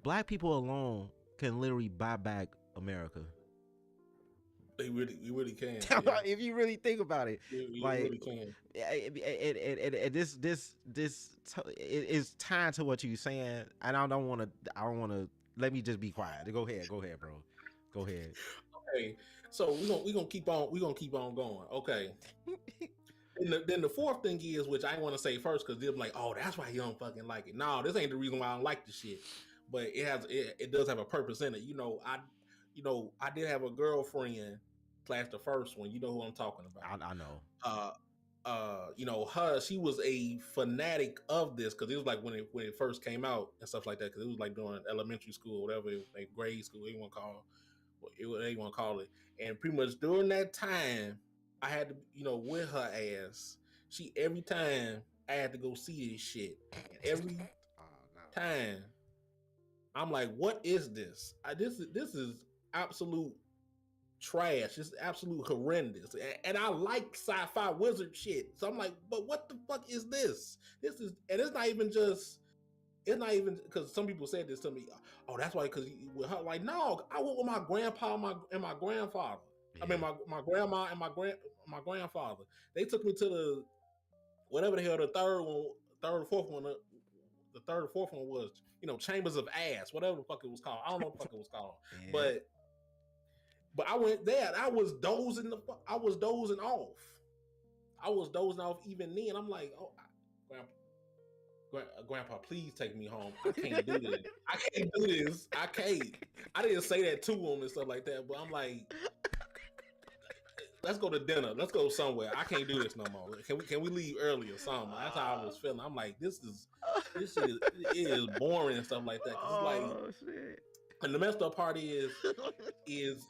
black people alone can literally buy back America. we really can. Yeah. If you really think about it, You like, really can. it is tied to what you're saying, and I don't want to. Let me just be quiet. Go ahead, bro. Go ahead. Okay. So we gonna keep on going. Okay. Then the fourth thing is, which I want to say first, because they're like, oh, that's why you don't fucking like it. No, this ain't the reason why I don't like the shit. But it does have a purpose in it. I did have a girlfriend slash the first one. You know who I'm talking about. I know. Her, she was a fanatic of this because it was like when it first came out and stuff like that. Because it was like during elementary school, whatever, like grade school, they want to call it. And pretty much during that time, I had to, with her ass. She every time I had to go see this shit, and every time I'm like, what is this? This is absolute trash. It's absolute horrendous. And I like sci-fi wizard shit. So I'm like, but what the fuck is this? And it's not even because some people said this to me. Oh, that's why. Because with her, like, no, I went with my grandpa and my grandfather. Yeah. I mean, my grandma and my grandfather. They took me to the whatever the hell the third or fourth one. The third or fourth one was, Chambers of Ass, whatever the fuck it was called. I don't know what the fuck it was called, yeah. But I went there. I was dozing off. I was dozing off even then. I'm like, oh, Grandpa, please take me home. I can't do this. I can't do this. I can't. I didn't say that to him and stuff like that, but I'm like, let's go to dinner. Let's go somewhere. I can't do this no more. Can we leave early or something? That's how I was feeling. I'm like, this shit is boring and stuff like that. It's like, shit. And the messed up part is it's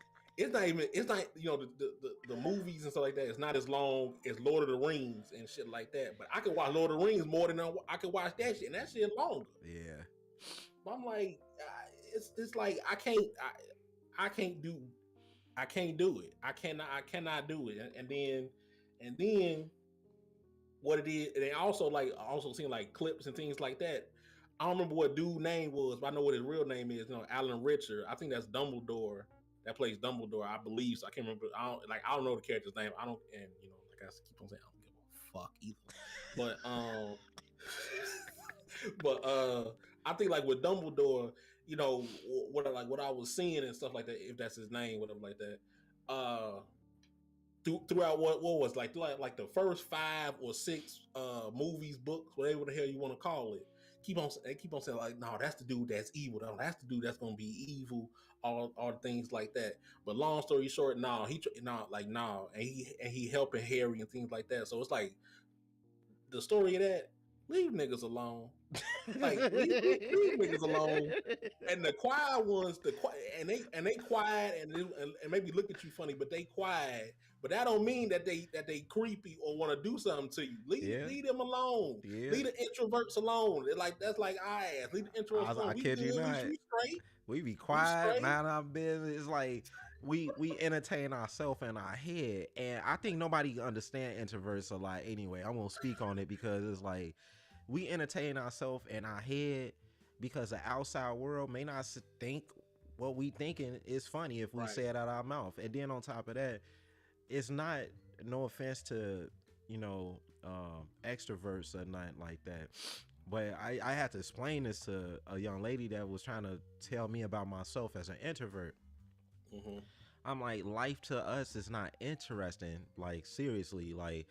not the movies and stuff like that. It's not as long as Lord of the Rings and shit like that. But I can watch Lord of the Rings more than I can watch that shit, and that shit longer. Yeah. But I'm like, it's like I can't do it. I cannot do it. And then what it is, and they also seen like clips and things like that. I don't remember what dude's name was, but I know what his real name is. Alan Richer. I think that's Dumbledore. That plays Dumbledore, I believe. So I can't remember. I don't know the character's name. I don't, and like I keep on saying, I don't give a fuck either. But I think like with Dumbledore, what I was seeing and stuff like that, if that's his name, whatever like that. Throughout what was like the first 5 or 6 movies, books, whatever the hell you want to call it. They keep on saying like, no, that's the dude that's evil. No, that's the dude that's gonna be evil. All things like that. But long story short, and he helping Harry and things like that. So it's like the story of that. Leave niggas alone. Like leave niggas alone. And the quiet ones, and they quiet and maybe look at you funny, but they quiet. But that don't mean that they creepy or want to do something to you. Leave them alone. Yeah. Leave the introverts alone. That's like I ass. Leave the introverts alone. I kid you not. We straight. We be quiet, mind our business. It's like we entertain ourselves in our head, and I think nobody understand introverts a lot. Anyway, I won't speak on it because it's like we entertain ourselves in our head because the outside world may not think what we thinking is funny if we say it out of our mouth. And then on top of that, it's not, no offense to extroverts or nothing like that, but I had to explain this to a young lady that was trying to tell me about myself as an introvert. Mm-hmm. I'm like, life to us is not interesting. Like, seriously, like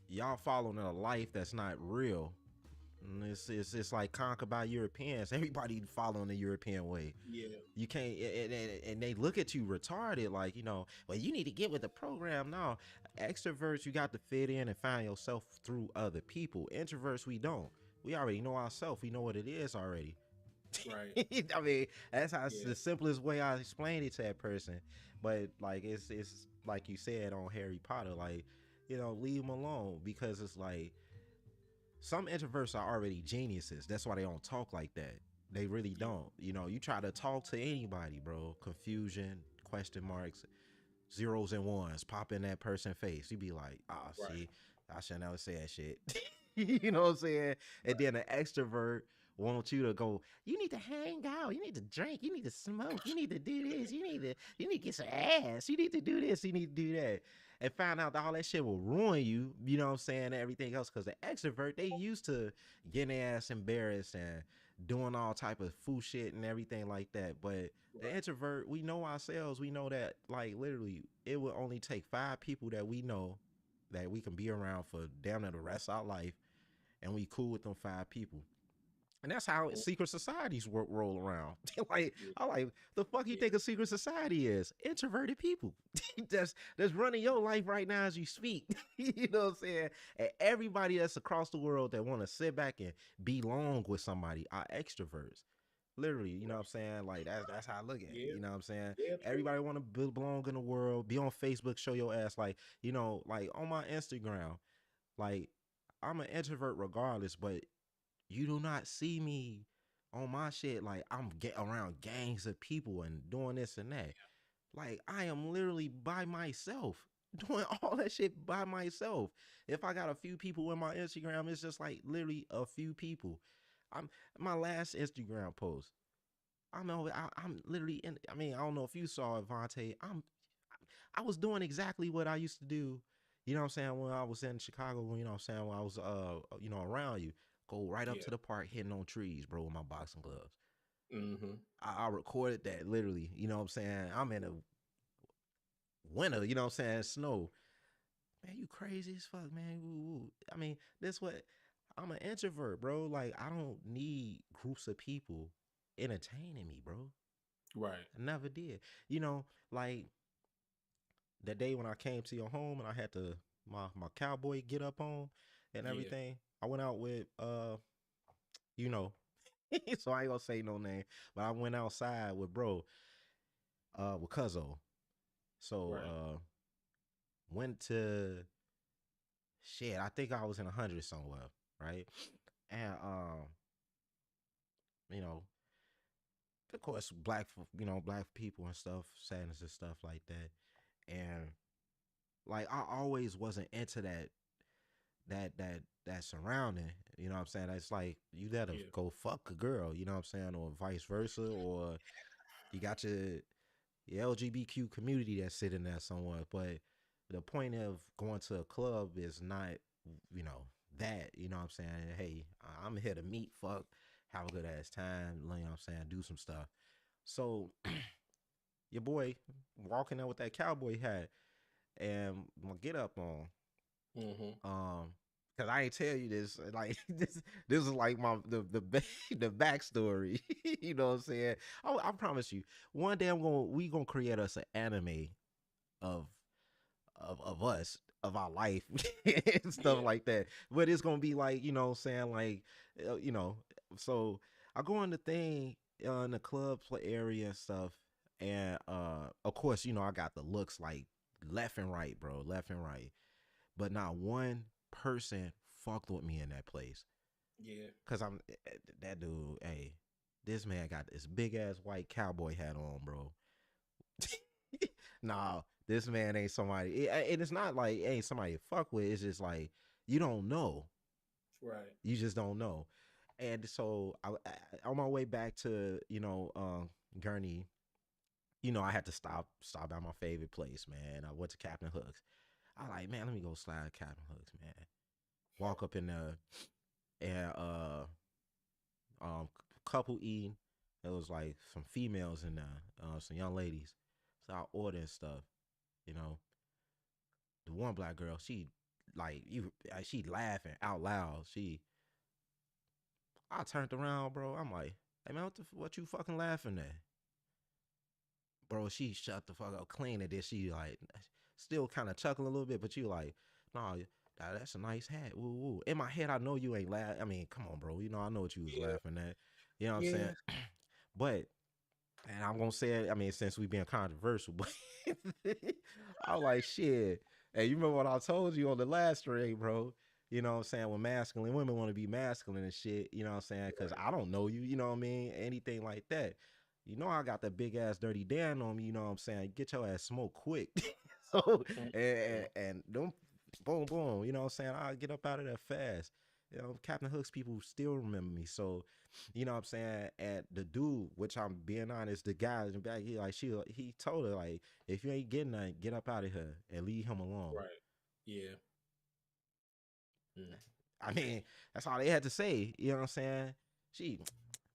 y'all following a life that's not real. It's like conquered by Europeans. Everybody following the European way. Yeah, you can't, and they look at you retarded, like, well, you need to get with the program. No, extroverts, you got to fit in and find yourself through other people. Introverts, we don't. We already know ourselves. We know what it is already. Right. I mean, that's how the simplest way I explain it to that person. But like, it's like you said on Harry Potter, like, leave them alone because it's like some introverts are already geniuses. That's why they don't talk like that. They really Yeah. don't. You try to talk to anybody, bro. Confusion, question marks, zeros and ones pop in that person's face. You be like, oh, Right. see, I should never say that shit. You know what I'm saying? And Right. then an extrovert wants you to go, you need to hang out, you need to drink, you need to smoke, you need to do this, you need to get some ass, you need to do this, you need to do that. And find out that all that shit will ruin you, you know what I'm saying, and everything else. Cause the extrovert, they used to getting their ass embarrassed and doing all type of fool shit and everything like that. But the Right. introvert, we know ourselves. We know that, like, literally, it will only take 5 people that we know that we can be around for damn near the rest of our life, and we cool with them 5 people. And that's how Mm. secret societies roll around. Like, Yeah. I like the fuck you Yeah. think a secret society is? Introverted people that's running your life right now as you speak. You know what I'm saying? And everybody that's across the world that want to sit back and belong with somebody are extroverts. Literally, you know what I'm Right. saying? Like that's how I look at it. Yeah. You know what I'm saying? Yeah. True. Everybody want to belong in the world. Be on Facebook, show your ass. Like, like on my Instagram, like I'm an introvert regardless, but you do not see me on my shit. Like I'm get around gangs of people and doing this and that. Like I am literally by myself. Doing all that shit by myself. If I got a few people in my Instagram, it's just like literally a few people. I'm my last Instagram post. I'm literally in. I mean, I don't know if you saw it, Vonte. I was doing exactly what I used to do. You know what I'm saying? When I was in Chicago, you know what I'm saying? When I was around you, go right up Yeah. to the park, hitting on trees, bro, with my boxing gloves. Mm-hmm. I recorded that literally. You know what I'm saying? I'm in a winter. You know what I'm saying? Snow. Man, you crazy as fuck, man. Woo. I mean, this what I'm an introvert, bro. Like I don't need groups of people entertaining me, bro. Right. I never did. You know, like that day when I came to your home and I had to my cowboy get up on and Yeah. everything. I went out with you know, so I ain't gonna say no name, but I went outside with bro, with Cuzzo. So Right. went to shit. I think I was in 100 somewhere, right? And you know, of course, black people and stuff, sadness and stuff like that. And like I always wasn't into that surrounding. You know what I'm saying? It's like you gotta Yeah. go fuck a girl, you know what I'm saying, or vice versa, or you got your LGBTQ community that's sitting there somewhere. But the point of going to a club is not, you know, that, you know what I'm saying? Hey, I'm here to meet, fuck, have a good ass time, you know what I'm saying, do some stuff. So your boy walking there with that cowboy hat and my get up on. Mm-hmm. Um, cause I ain't tell you this. Like this is like the backstory. You know what I'm saying? I promise you, one day we gonna create us an anime of of us of our life and stuff Yeah. like that. But it's gonna be like you know what I'm saying like you know. So I go in the thing in the club play area and stuff, and of course you know I got the looks like left and right, bro, left and right, but not one person fucked with me in that place. Yeah. Cause I'm that dude. Hey, this man got this big ass white cowboy hat on, bro. Nah, this man ain't somebody. And it's not like ain't somebody to fuck with. It's just like you don't know. Right. You just don't know. And so on my way back to Gurney, you know I had to stop at my favorite place, man. I went to Captain Hooks. I like, man, let me go slide at Captain Hooks, man. Walk up in there and couple eating. There was like some females in there, some young ladies. So I ordered stuff, you know. The one black girl, she like she laughing out loud. I turned around, bro. I'm like, hey man, what you fucking laughing at? Bro, she shut the fuck up, clean at this. She like still kind of chuckling a little bit, but you like, nah, that's a nice hat. Woo woo. In my head, I know you ain't laugh. I mean, come on, bro. You know, I know what you was Yeah. laughing at. You know what I'm saying? Yeah. But and I'm gonna say it, I mean, since we being controversial, but I was like, shit. Hey, you remember what I told you on the last stream, bro? You know what I'm saying? When masculine women want to be masculine and shit, you know what I'm saying? Because Right. I don't know you, you know what I mean? Anything like that. You know, I got that big ass dirty Dan on me, you know what I'm saying? Get your ass smoked quick. So, Mm-mm. and them, boom, boom, you know what I'm saying? I'll get up out of there fast. You know, Captain Hooks people still remember me. So, you know what I'm saying? And the dude, which I'm being honest, the guy in the back, he told her, like, if you ain't getting nothing, get up out of here and leave him alone. Right. Yeah. Mm. I mean, that's all they had to say. You know what I'm saying? She,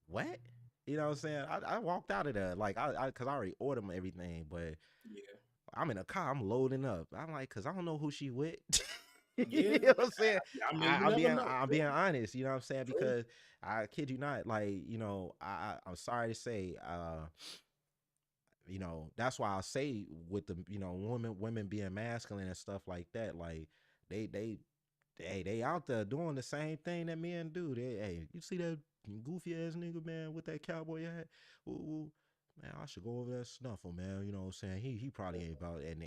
what? You know what I'm saying? I walked out of there like cause I already ordered everything, but Yeah. I'm in a car, I'm loading up. I'm like, cause I don't know who she with. Yeah. You know what I'm saying? I mean, you I'm never being know. I'm True. being honest. You know what I'm saying? True. Because I kid you not, like I'm sorry to say, that's why I say with the women being masculine and stuff like that, like they they they out there doing the same thing that men do. Hey, you see that goofy ass nigga, man, with that cowboy hat? Ooh, ooh, man, I should go over there and snuff him, man. You know what I'm saying? He probably ain't about it.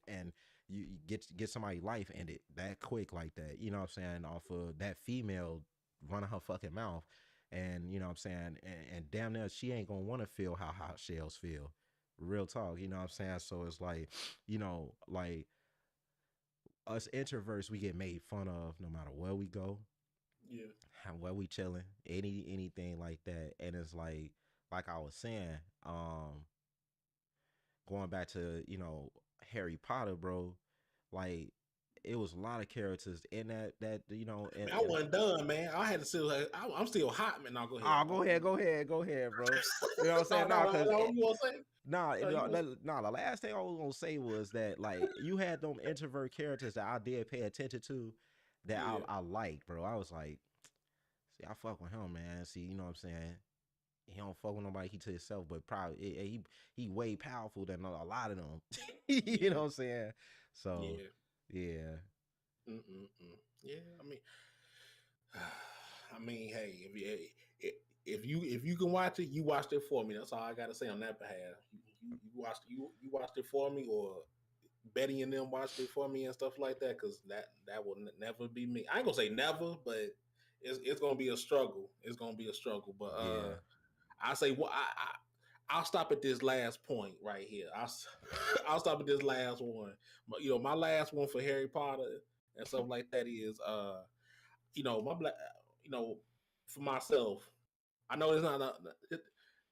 And you get somebody life ended that quick like that. You know what I'm saying? Off of that female running her fucking mouth. And you know what I'm saying? And damn near she ain't gonna wanna feel how hot shells feel. Real talk, you know what I'm saying? So it's like, like us introverts, we get made fun of no matter where we go, Yeah. where we chilling, anything like that. And it's like I was saying, going back to Harry Potter, bro, like it was a lot of characters in that I wasn't done, man. I had to still. I'm still hot, man. Now go ahead. oh, go ahead, bro. You know what I'm No, saying? no, No, no, cause no. You want to say? nah, No, you want? the last thing I was gonna say was that like you had them introvert characters that I did pay attention to that Yeah. I liked, bro. I was like, see, I fuck with him, man. See, you know what I'm saying? He don't fuck with nobody. He to himself, but probably he way powerful than a lot of them. You know Yeah. what I'm saying? So Yeah. yeah, Mm-mm-mm. Yeah. I mean, hey, if you can watch it, you watched it for me. That's all I got to say on that behalf. You watched it for me, or Betty and them watched it for me and stuff like that. Because that will never be me. I ain't gonna say never, but it's gonna be a struggle. It's gonna be a struggle. But yeah. I say well, I'll stop at this last point right here. I'll stop at this last one. But my last one for Harry Potter and stuff like that is my black, for myself. I know it's not.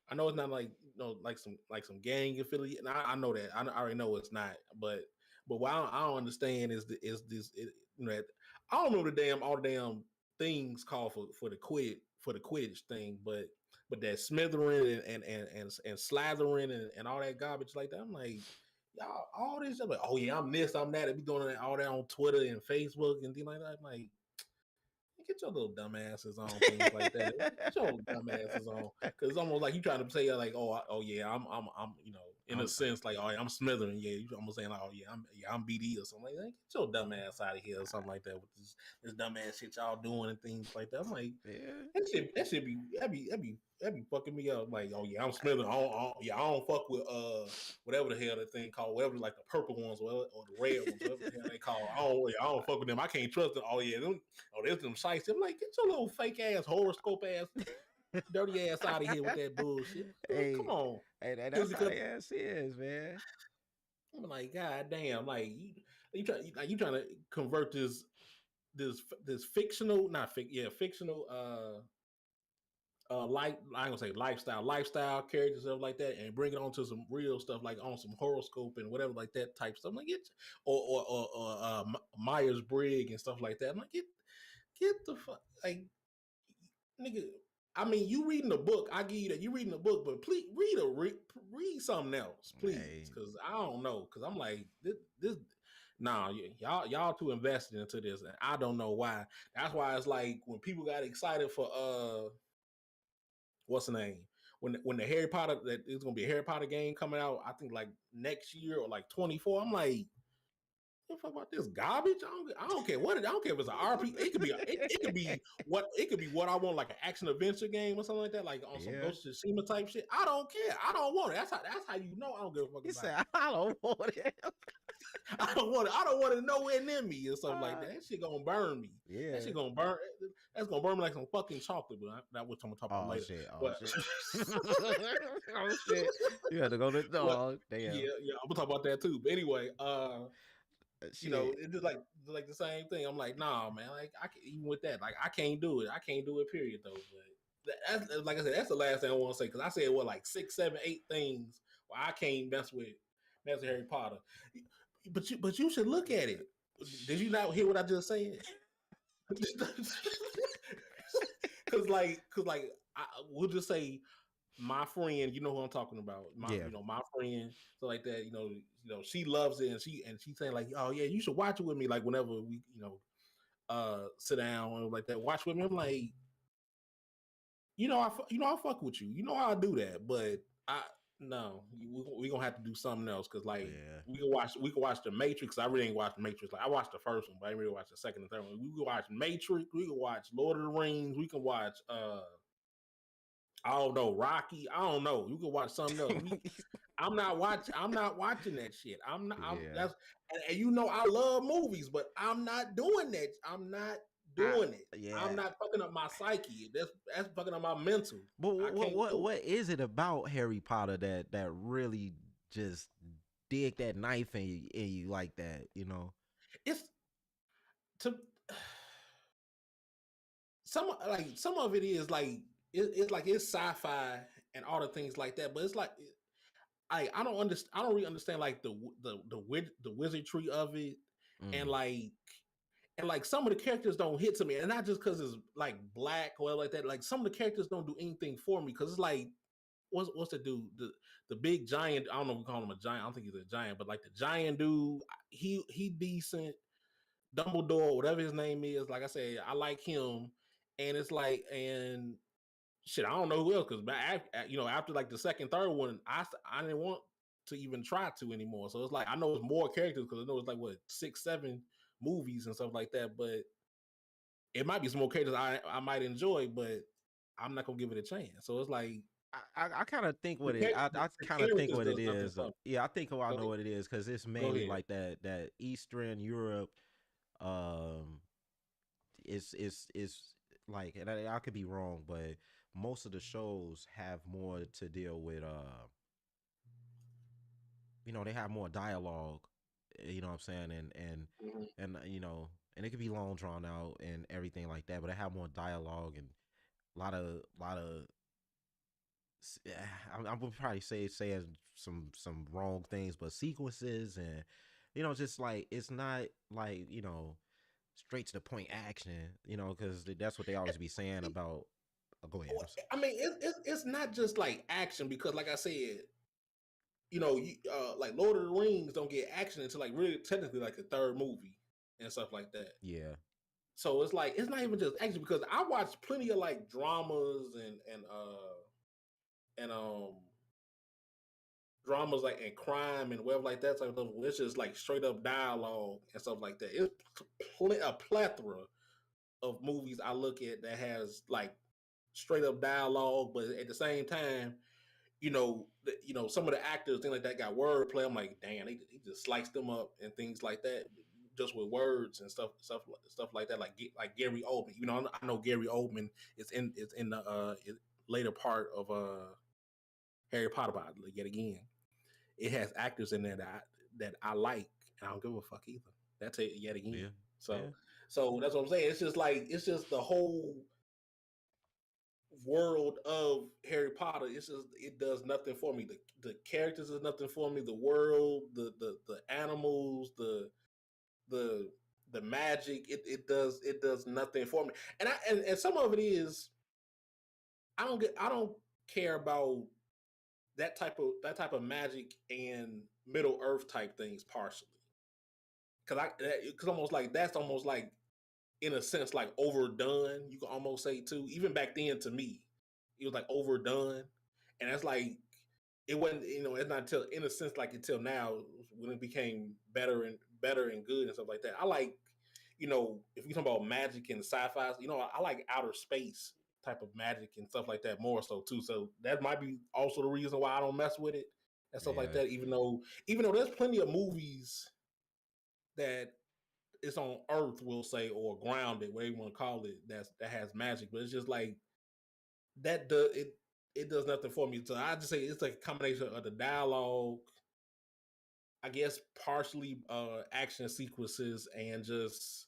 I know it's not like like some gang affiliate. And I know that. I already know it's not. But what I don't understand is this. That I don't know all the damn things called for the Quidditch thing, but that smithering and slathering and all that garbage like that. I'm like, y'all, all this. I'm like, oh yeah, I'm this, I'm that. They be doing all that on Twitter and Facebook and things like that. I'm like, get your little dumbasses on things like that. Get your dumbasses on, because it's almost like you trying to say like, oh yeah, I'm in a I'm sense like, oh yeah, I'm Smithering, yeah. You almost saying like, oh yeah, I'm BD or something like that. Get your dumb ass out of here or something like that with this dumbass shit y'all doing and things like that. I'm like, yeah. that should be fucking me up. Like, oh yeah, I'm Smithering. I don't fuck with whatever the hell that thing called, whatever like the purple ones or the red ones, whatever the hell they call. I don't fuck with them. I can't trust them. Oh yeah, there's them sites. I'm like, get your little fake ass horoscope ass dirty ass out of here with that bullshit. Come Hey, on. hey, that's how Because the ass is, man. I'm like, god damn, like you trying to convert this fictional, not fic, yeah, fictional like I ain't gonna say lifestyle characters stuff like that, and bring it on to some real stuff like on some horoscope and whatever like that type stuff. I'm like, or Myers Briggs and stuff like that. I'm like, get the fuck, like, nigga. I mean, you reading the book. I give you that. You reading the book, but please read something else, please, Hey, because I don't know. Because I'm like this. Nah, y'all too invested into this, and I don't know why. That's why it's like when people got excited for what's the name? When the Harry Potter, that there's gonna be a Harry Potter game coming out, I think like next year or like 24. I'm like, what the fuck about this garbage? I don't care what I don't care if it's an RP. It could be what I want, like an action adventure game or something like that, like on some yeah. Ghost of Tsushima type shit. I don't care. I don't want it. That's how you know I don't give a fuck He about said, it. I don't want it. I don't want it nowhere near me or something like Uh, that. That shit gonna burn me. That yeah. shit gonna burn. That's gonna burn me like some fucking chocolate. But that what I'm gonna talk about Oh later. shit. Oh But shit. Oh shit. You had to go to what? dog. Damn. Yeah, I'm gonna talk about that too. But anyway, you know, Shit. it's just like the same thing. I'm like, nah, man. Like I can, even with that, like I can't do it. I can't do it. Period. Though. But that's like I said, that's the last thing I want to say because I said what like 6, 7, 8 things where I can't mess with Harry Potter. But you should look at it. Did you not hear what I just said? Cause like we'll just say my friend, you know who I'm talking about. Yeah. My friend, so like that, she loves it and she's saying like, oh yeah, you should watch it with me. Like whenever we, sit down and like that, watch with me. I'm like, I fuck with you. You know how I do that, but I no, we gonna have to do something else because like Yeah. we can watch the Matrix. I really ain't watched the Matrix. Like I watched the first one, but I didn't really watch the second and third one. We can watch Matrix. We can watch Lord of the Rings. We can watch I don't know Rocky. I don't know. You can watch something else. I'm not watching that shit. I'm not. I'm Yeah. that's and you know I love movies, but I'm not doing that. I'm not I, doing it. I'm yeah. not fucking up my psyche. That's fucking up my mental. But I can't do what is it about Harry Potter that really just dig that knife in you like that? You know? it. It's to some of it is like it's like it's sci-fi and all the things like that, but it's like I don't understand. I don't really understand like the wizardry of it, and Mm. like some of the characters don't hit to me, and not just because it's like black or like that. Like some of the characters don't do anything for me because it's like what's the dude the big giant? I don't know if we call him a giant. I don't think he's a giant, but like the giant dude, he decent. Dumbledore, whatever his name is, like I said, I like him, and it's like and shit, I don't know who else because after like the second, third one, I didn't want to even try to anymore. So it's like I know it's more characters because I know it's like what 6, 7 movies and stuff like that, but it might be some more characters I might enjoy, but I'm not gonna give it a chance. So it's like I kind of think the what it I the kind of think characters what it does nothing is. for me. Yeah, I think I Go know ahead. what it is because it's Go mainly ahead. like that Eastern Europe. Um, it's like, and I could be wrong, but most of the shows have more to deal with. They have more dialogue. You know what I'm saying, Mhm. and it could be long drawn out and everything like that, but they have more dialogue and a lot of I would probably say some wrong things, but sequences and just like it's not like straight to the point action, because that's what they always be saying about. Oh, go ahead. I'm sorry. I mean, it's not just like action because, like I said, like Lord of the Rings don't get action until like really technically like the third movie and stuff like that. Yeah, So it's like it's not even just action because I watch plenty of like dramas and dramas like and crime and whatever like that type of stuff. It's just like straight up dialogue and stuff like that. It's a plethora of movies I look at that has like straight up dialogue, but at the same time some of the actors, things like that, got wordplay. I'm like, damn, they just sliced them up and things like that, just with words and stuff like that. Like Gary Oldman. I know Gary Oldman is in the later part of Harry Potter. But yet again, it has actors in there that I like, and I don't give a fuck either. That's it. Yet again. yeah, So yeah, so that's what I'm saying. It's just the whole world of Harry Potter. It does nothing for me. The characters is nothing for me. The world, the animals, the the magic. It does nothing for me. And some of it is I don't care about that type of magic and Middle Earth type things partially because almost like that's almost like in a sense like overdone. You can almost say too. Even back then, to me, it was like overdone, and that's like it wasn't. It's not until in a sense like until now when it became better and good and stuff like that. I like, if you talk about magic and sci-fi, I like outer space type of magic and stuff like that more so too. So that might be also the reason why I don't mess with it and stuff like yeah. that. Even though there's plenty of movies that it's on Earth, we'll say, or grounded, whatever you want to call it, that has magic. But it's just like that does it. It does nothing for me. So I just say it's like a combination of the dialogue, I guess, partially action sequences, and just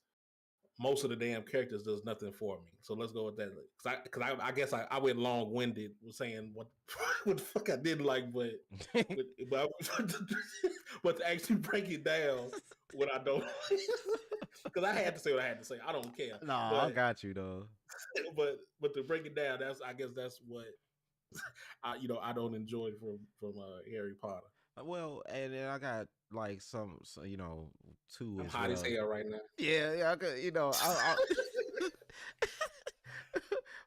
most of the damn characters does nothing for me. So let's go with that. I guess I went long winded with saying what what the fuck I didn't like, but but, but to actually break it down, what I don't, because I had to say what I had to say. I don't care, No, I but got you though. but to break it down, that's I guess that's what I don't enjoy from Harry Potter. Well, and then I got like some, so, two I'm as hot as well. hell right now. Yeah, yeah, I could,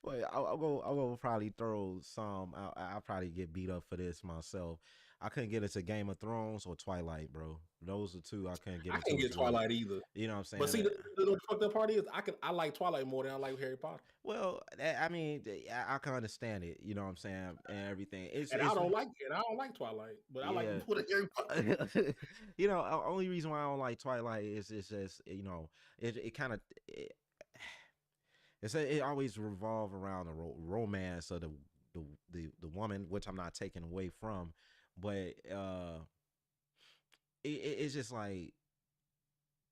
wait, I'm gonna probably throw some. I'll probably get beat up for this myself. I couldn't get into Game of Thrones or Twilight, bro. Those are two I couldn't get I can't into get as well. Twilight either. You know what I'm But saying? see, the fucked up part is I like Twilight more than I like Harry Potter, Well, I mean, I can understand it. You know what I'm saying, and everything. It's and it's I don't like Twilight, but I like yeah. more than Harry Potter. Only reason why I don't like Twilight is it's just it kind of it always revolve around the romance of the the woman, which I'm not taking away from, but it's just like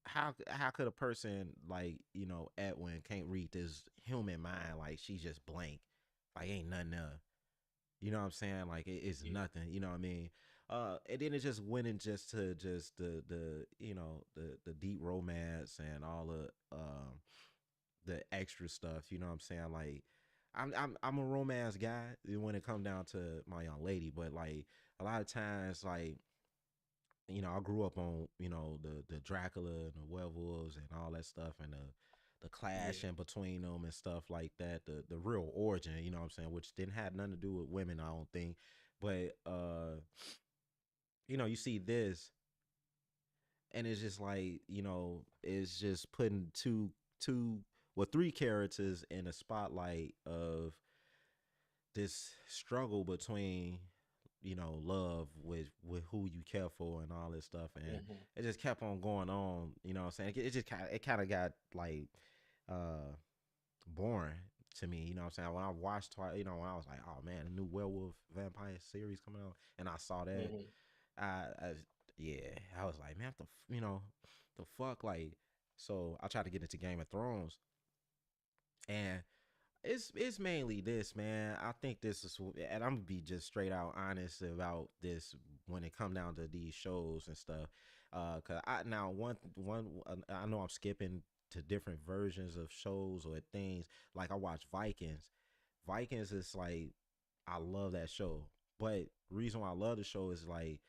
how could a person like Edwin can't read this human mind, like she's just blank, like ain't nothing there. You know what I'm saying? Like it's Yeah, nothing. You know what I mean? And then it just went in just to just the the deep romance and all the extra stuff. You know what I'm saying? Like I'm a romance guy when it come down to my young lady, but like a lot of times like I grew up on the Dracula and the werewolves and all that stuff and the yeah, clash in between them and stuff like that. The real origin, you know what I'm saying, which didn't have nothing to do with women, I don't think. But you see this, and it's just like it's just putting two well three characters in a spotlight of this struggle between love with who you care for and all this stuff, and hmm it just kept on going on. You know what I'm saying? It just kind of got like uh boring to me. You know what I'm saying? When I watched when I was like, oh man, a new werewolf vampire series coming out, and I saw that, hmm I yeah, I was like, man, what the fuck, like. So I tried to get into Game of Thrones, and it's mainly this, man. I think this is, and I'm gonna be just straight out honest about this when it come down to these shows and stuff. Cause I now I know I'm skipping to different versions of shows or things. Like I watch Vikings. Vikings is like I love that show, but reason why I love the show is like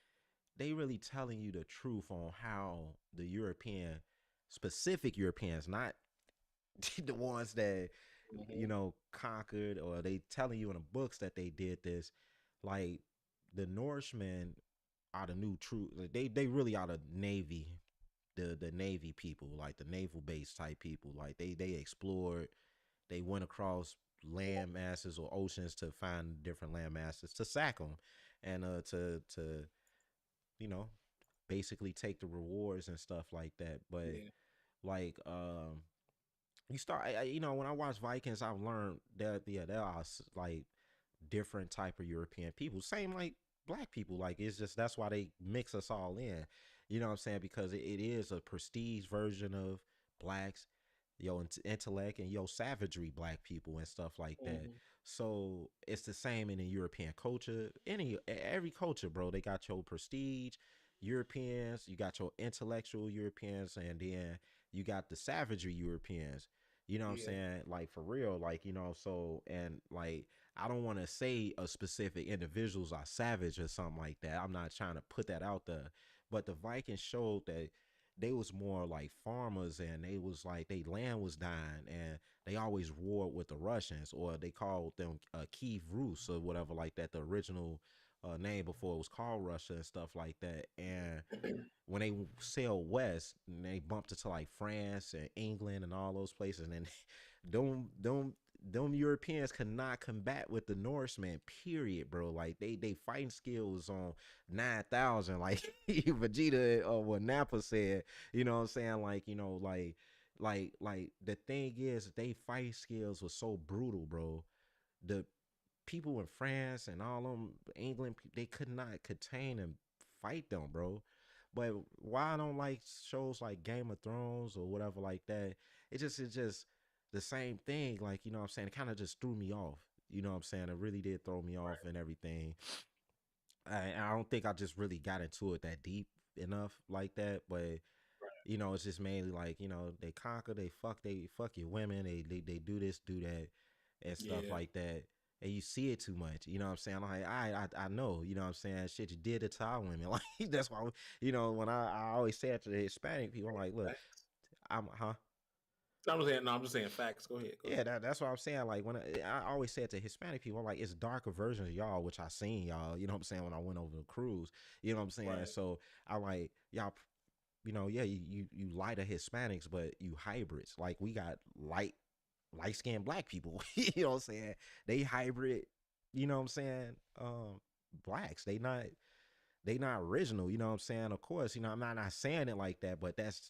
they really telling you the truth on how the European, specific Europeans, not the ones that hmm conquered, or they telling you in the books that they did this, like the Norsemen are the new true, like, they really are the navy, the navy people, like the naval base type people, like they explored, they went across land masses or oceans to find different land masses to sack them, and to you know basically take the rewards and stuff like that. But yeah, like you start when I watch Vikings, I've learned that yeah, there are like different type of European people, same like black people, like it's just that's why they mix us all in, you know what I'm saying, because it is a prestige version of blacks, intellect and savagery black people and stuff like that. hmm So it's the same in the European culture, every culture, bro. They got your prestige Europeans, you got your intellectual Europeans, and then you got the savagery Europeans. You know what I'm yeah, saying? Like for real, like so, and like I don't want to say a specific individuals are savage or something like that. I'm not trying to put that out there, but the Vikings showed that they was more like farmers, and they was like they land was dying, and they always warred with the Russians, or they called them Kiev Rus or whatever like that, the original name before it was called Russia and stuff like that. And when they sailed west, and they bumped into like France and England and all those places, and then them them Europeans could not combat with the Norsemen, period, bro. Like they fighting skills on 9,000, like Vegeta or what Nappa said, you know what I'm saying? Like, like the thing is they fight skills was so brutal, bro. The people in France and all them England, they could not contain and fight them, bro. But why I don't like shows like Game of Thrones or whatever like that, it's just the same thing. Like, you know what I'm saying? It kind of just threw me off. You know what I'm saying? It really did throw me off and everything. I don't think I just really got into it that deep enough like that. But it's just mainly like, they conquer, they fuck your women, they do this, do that, and stuff Yeah, like that. And you see it too much, you know what I'm saying? Like, I know, you know what I'm saying? Shit, you did it to our women. Like, that's why, when I always say it to the Hispanic people, I'm like, look, facts. huh? I'm just saying. No, I'm just saying facts. Go ahead. Go Yeah, ahead. that's what I'm saying. Like, when I always say it to Hispanic people, I'm like, it's darker versions of y'all, which I seen y'all, you know what I'm saying, when I went over the cruise, you know what I'm saying? Right. So I like, y'all, yeah, you lighter Hispanics, but you hybrids. Like, we got light skinned black people. You know what I'm saying? They hybrid, you know what I'm saying? Blacks. They not original, you know what I'm saying? Of course, I'm not saying it like that, but that's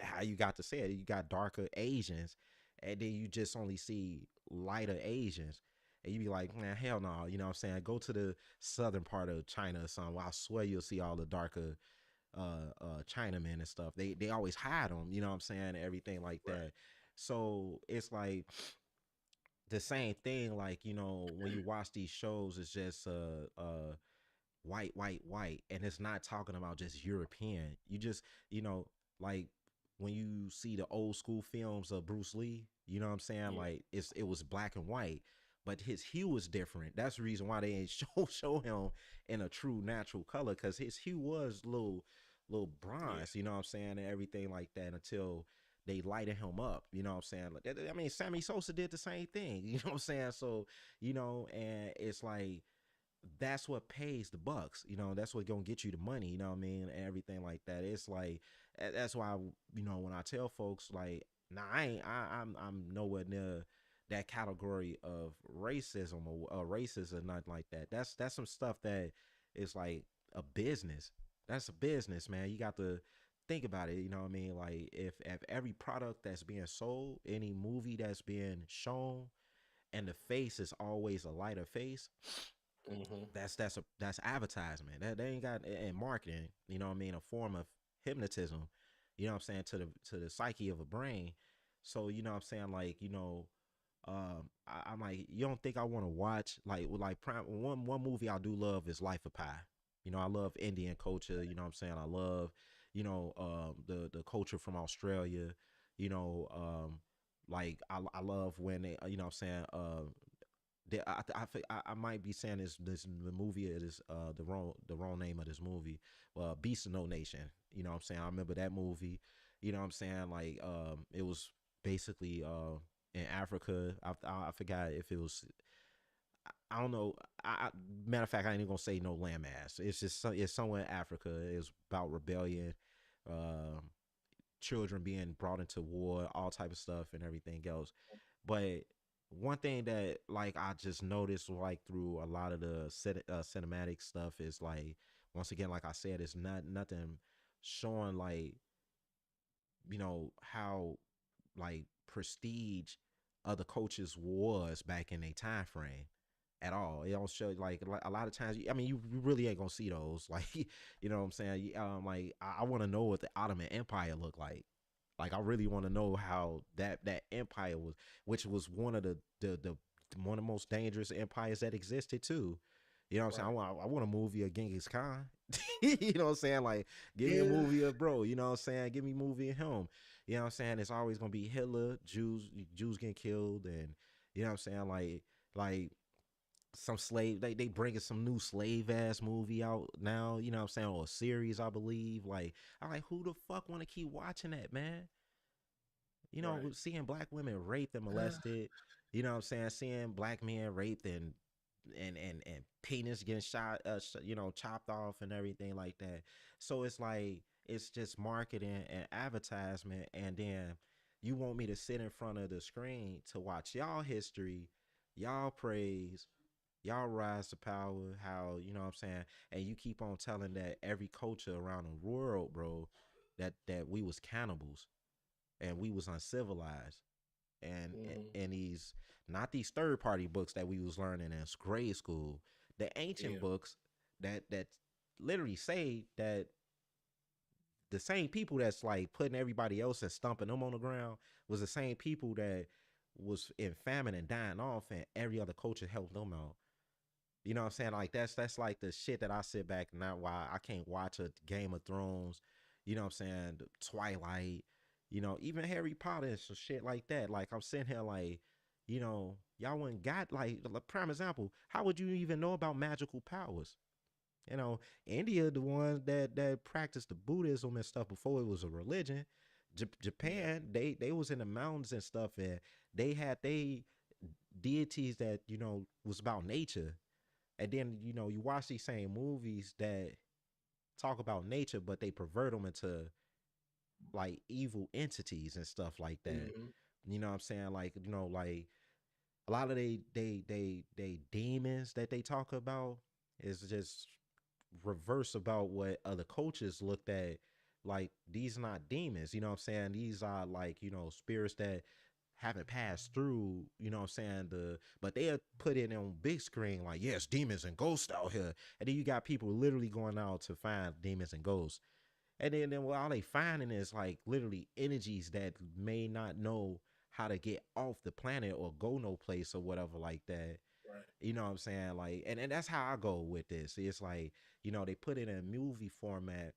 how you got to say it. You got darker Asians, and then you just only see lighter Asians. And you be like, man, hell no, you know what I'm saying? Go to the southern part of China or something. I swear you'll see all the darker Chinamen and stuff. They always hide them, you know what I'm saying, and everything like Right. that. So it's like the same thing. Like, when you watch these shows, it's just white, white, white, and it's not talking about just European. You just, like when you see the old school films of Bruce Lee, you know what I'm saying? Yeah. Like, it was black and white, but his hue was different. That's the reason why they ain't show him in a true natural color, because his hue was little Yeah. bronze, you know what I'm saying, and everything like that, until they lighted him up, you know what I'm saying? Like, I mean, Sammy Sosa did the same thing, you know what I'm saying? So, and it's like that's what pays the bucks. That's what gonna get you the money. You know what I mean, and everything like that. It's like that's why when I tell folks like, nah, I ain't, I'm nowhere near that category of racism or racist or nothing like that. That's some stuff that is like a business. That's a business, man. You got to think about it. You know what I mean? Like, if every product that's being sold, any movie that's being shown, and the face is always a lighter face, Mm-hmm. that's advertisement. That they ain't got in marketing, you know what I mean, a form of hypnotism, you know what I'm saying, to the psyche of a brain. So, you know what I'm saying, like, I'm like, you don't think I want to watch like prime one movie I do love is Life of Pi. I love Indian culture, you know what I'm saying? I love, the culture from Australia, you know, like I love when they, you know what I'm saying, I might be saying this the movie is the wrong name of this movie, Beast of No Nation. You know what I'm saying? I remember that movie. You know what I'm saying? Like, it was basically in Africa. I forgot if it was, I don't know. Matter of fact, I ain't even gonna say no landmass. It's just it's somewhere in Africa. It's about rebellion, um, children being brought into war, all type of stuff, and everything else. But one thing that like I just noticed like through a lot of the cinematic stuff is like, once again, like I said, it's not nothing showing like, how like prestige other coaches was back in a time frame at all. It don't show like a lot of times. I mean, you really ain't gonna see those. Like, you know what I'm saying? Like, I want to know what the Ottoman Empire looked like. Like, I really want to know how that empire was, which was one of the one of the most dangerous empires that existed too. You know what I'm saying? Right. I want a movie of Genghis Khan. You know what I'm saying? Like, give me a Yeah. movie of bro. You know what I'm saying? Give me a movie of him. You know what I'm saying? It's always gonna be Hitler, Jews getting killed, and you know what I'm saying? Like some slave. They bringing some new slave ass movie out now. You know what I'm saying? Or a series, I believe. Like, I'm like, who the fuck want to keep watching that, man? Right. Seeing black women raped and molested, you know what I'm saying? Seeing black men raped and penis getting shot, chopped off and everything like that. So it's like, it's just marketing and advertisement, and then You want me to sit in front of the screen to watch y'all history, y'all praise, y'all rise to power, how, you know what I'm saying? And you keep on telling that every culture around the world, bro, that we was cannibals and we was uncivilized. And Hmm. and these, not these third party books that we was learning in grade school, the ancient Yeah. books that literally say that the same people that's like putting everybody else and stumping them on the ground was the same people that was in famine and dying off, and every other culture helped them out. You know what I'm saying? Like that's like the shit that I sit back and not why I can't watch a Game of Thrones, you know what I'm saying, Twilight, even Harry Potter and some shit like that. Like I'm sitting here like, y'all wouldn't got like a prime example. How would you even know about magical powers? You know, India, the ones that practiced the Buddhism and stuff before it was a religion. Yeah. Japan, they was in the mountains and stuff, and they had they deities that was about nature. And then you watch these same movies that talk about nature, but they pervert them into like evil entities and stuff like that. Hmm. You know what I'm saying? Like like a lot of they demons that they talk about is just reverse about what other cultures looked at. Like these not demons, you know what I'm saying? These are like, spirits that haven't passed through, you know what I'm saying? But they'll put it on big screen like, yes, demons and ghosts out here. And then you got people literally going out to find demons and ghosts. And then what all they finding is like literally energies that may not know how to get off the planet or go no place or whatever like that. Right. You know what I'm saying? Like, and that's how I go with this. It's like, they put it in a movie format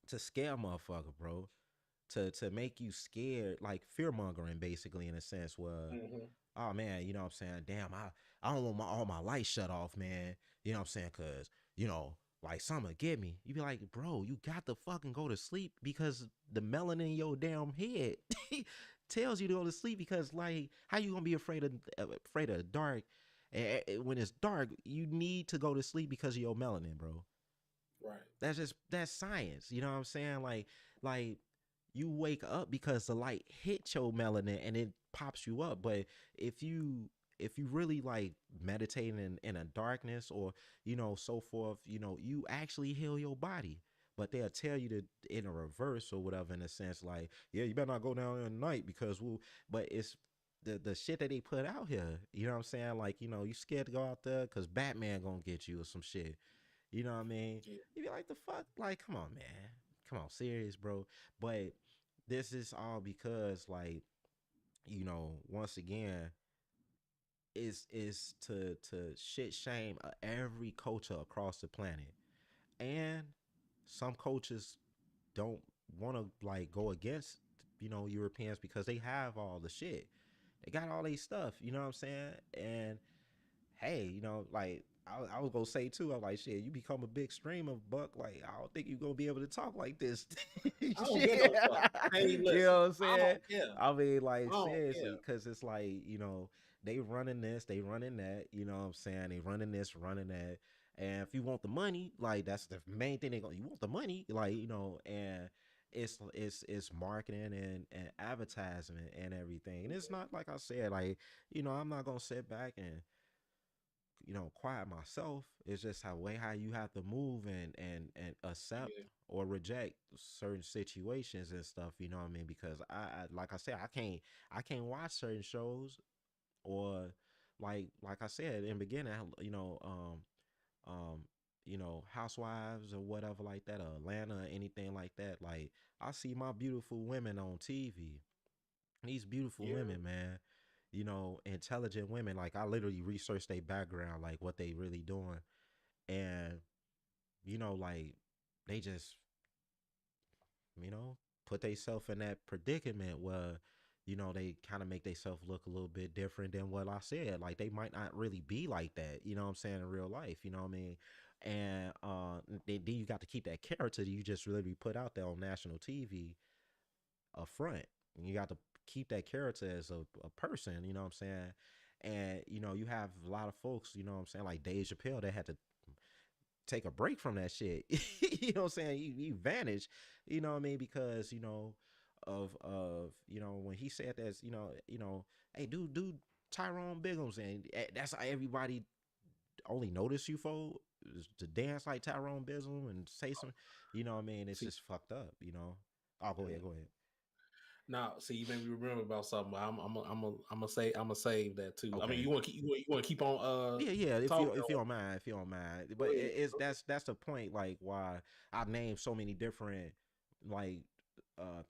to scare motherfucker, bro. To make you scared, like fear mongering basically in a sense where, Hmm. oh man, you know what I'm saying? Damn, I don't want all my lights shut off, man. You know what I'm saying? Cause, like something get me. You be like, bro, you got to fucking go to sleep because the melanin in your damn head tells you to go to sleep because like how you gonna be afraid of the dark? When it's dark, you need to go to sleep because of your melanin, bro. Right. That's science. You know what I'm saying? Like you wake up because the light hit your melanin and it pops you up. But if you if you really like meditating in a darkness or so forth, you actually heal your body. But they'll tell you to in a reverse or whatever in a sense like, yeah, you better not go down at night because we'll. But it's the shit that they put out here. You know what I'm saying? Like you scared to go out there because Batman gonna get you or some shit. You know what I mean? Yeah. You be like, the fuck? Like, come on, man. Come on, serious, bro. But this is all because, like, once again, is to shit shame every culture across the planet. And some cultures don't want to like go against, Europeans because they have all the shit. They got all these stuff, you know what I'm saying? And hey, like I was gonna say too, I'm like, shit, you become a big streamer, Buck. Like, I don't think you're gonna be able to talk like this. I don't get Shit. no fuck. Hey, You listen. know what I'm I saying? don't care. I mean, I like, don't care. seriously, because it's like, they running this, they running that, you know what I'm saying? They running this, running that. And if you want the money, like, that's the main thing you want the money, like, and it's marketing and advertisement and everything. And it's not like I said, like, I'm not gonna sit back and quiet myself. It's just how you have to move and accept Yeah. or reject certain situations and stuff. You know what I mean? Because I like I said, I can't watch certain shows or like I said in the beginning, um, housewives or whatever like that, or Atlanta or anything like that. Like I see my beautiful women on TV. These beautiful Yeah. women, man, intelligent women. Like I literally researched their background, like what they really doing, and like they just you know put themselves in that predicament where they kind of make themselves look a little bit different than what I said. Like they might not really be like that. You know what I'm saying, in real life. You know what I mean? And then you got to keep that character that you just really put out there on national TV up front. You got to keep that character as a person, you know what I'm saying? And you have a lot of folks, you know what I'm saying, like Dave Chappelle that had to take a break from that shit. You know what I'm saying? You vanish, you know what I mean? Because, of when he said that, hey, do Tyrone Biggums, and that's how everybody only notice you for is to dance like Tyrone Biggums and say some, what I mean? It's See, just fucked up, Oh, go ahead, mm. go ahead. Now, see, you made me remember about something. I'm gonna save that too. I mean, Okay. you want to keep on Yeah. talking. If you don't mind, Go but ahead. it's that's the point. Like why I named so many different like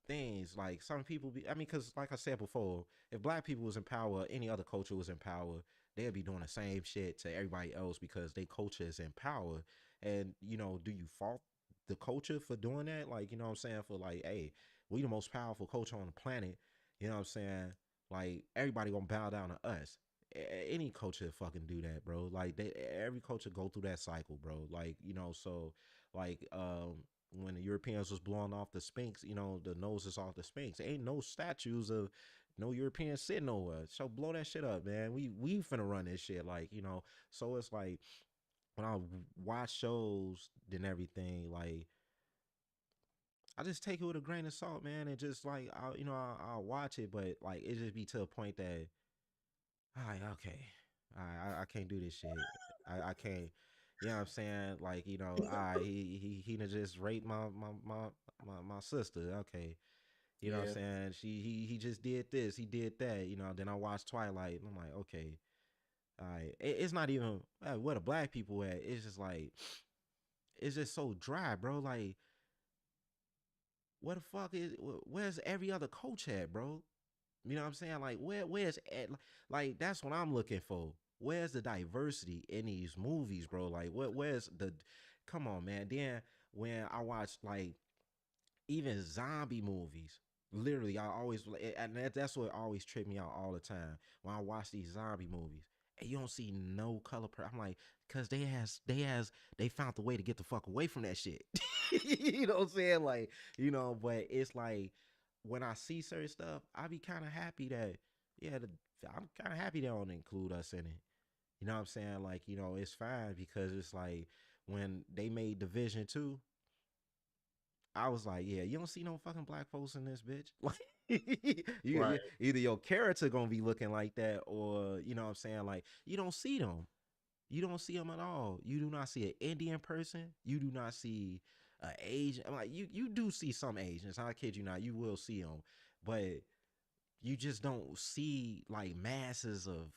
things. Like some people be. I mean, because like I said before, if black people was in power, any other culture was in power, they'd be doing the same shit to everybody else because their culture is in power. And do you fault the culture for doing that? Like what I'm saying, for like, hey, we the most powerful culture on the planet. What I'm saying? Like everybody gonna bow down to us. Any culture fucking do that, bro. Like every culture go through that cycle, bro. Like so like when the Europeans was blowing off the Sphinx, the noses off the Sphinx, ain't no statues of no Europeans sitting nowhere. So blow that shit up, man. We finna run this shit, like So it's like when I watch shows and everything, like I just take it with a grain of salt, man, and just like I'll watch it, but like it just be to a point that all right, okay. I can't do this shit. I can't. You know what I'm saying? Like, he done just raped my sister. Okay. You know what I'm Yeah, saying? He just did this, he did that, then I watched Twilight and I'm like, okay. All right. It's not even where the black people at. It's just like it's just so dry, bro. Like, where the fuck where's every other coach at, bro? You know what I'm saying? Like like that's what I'm looking for. Where's the diversity in these movies, bro? Like where's the come on, man. Then when I watch like even zombie movies, literally I always and that's what always tripped me out all the time when I watch these zombie movies. And you don't see no color I'm like, cause they found the way to get the fuck away from that shit. You know what I'm saying? Like, but it's like when I see certain stuff, I be kind of happy that yeah, I'm kind of happy they don't include us in it. You know what I'm saying? Like, it's fine because it's like when they made Division 2, I was like, yeah, you don't see no fucking black folks in this bitch. Like, right, either your character gonna be looking like that, or you know what I'm saying, like you don't see them. You don't see them at all. You do not see an Indian person. You do not see an Asian. I'm like you do see some Asians. I kid you not. You will see them, but you just don't see like masses of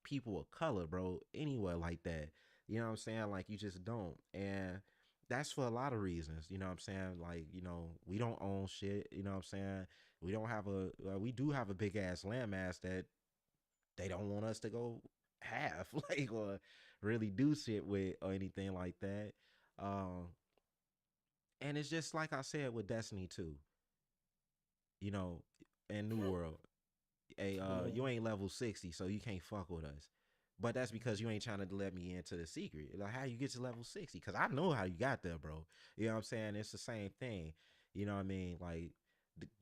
people of color, bro, anywhere like that. You know what I'm saying? Like you just don't. And that's for a lot of reasons. You know what I'm saying? Like, we don't own shit. You know what I'm saying? We don't have we do have a big ass landmass that they don't want us to go have, like, or really do shit with or anything like that. Um, and it's just like I said with Destiny 2, you know, and New World. Hey, you ain't level 60, so you can't fuck with us. But that's because you ain't trying to let me into the secret. Like, how you get to level 60? Because I know how you got there, bro. You know what I'm saying? It's the same thing. You know what I mean? Like,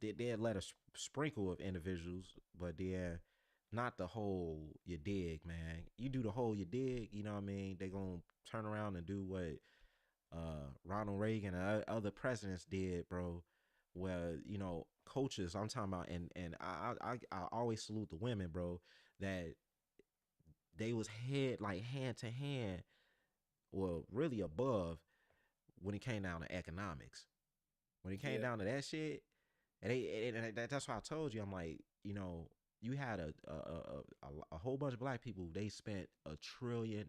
they'd let a sprinkle of individuals, but then not the whole you dig, man. You do the whole you dig, you know what I mean? They gonna turn around and do what Ronald Reagan and other presidents did, bro. Where coaches, I'm talking about, and I always salute the women, bro. That they was hand to hand, well, really above when it came down to economics. When it came yeah, down to that shit, that's why I told you, I'm like, you had a whole bunch of black people. They spent $1 trillion.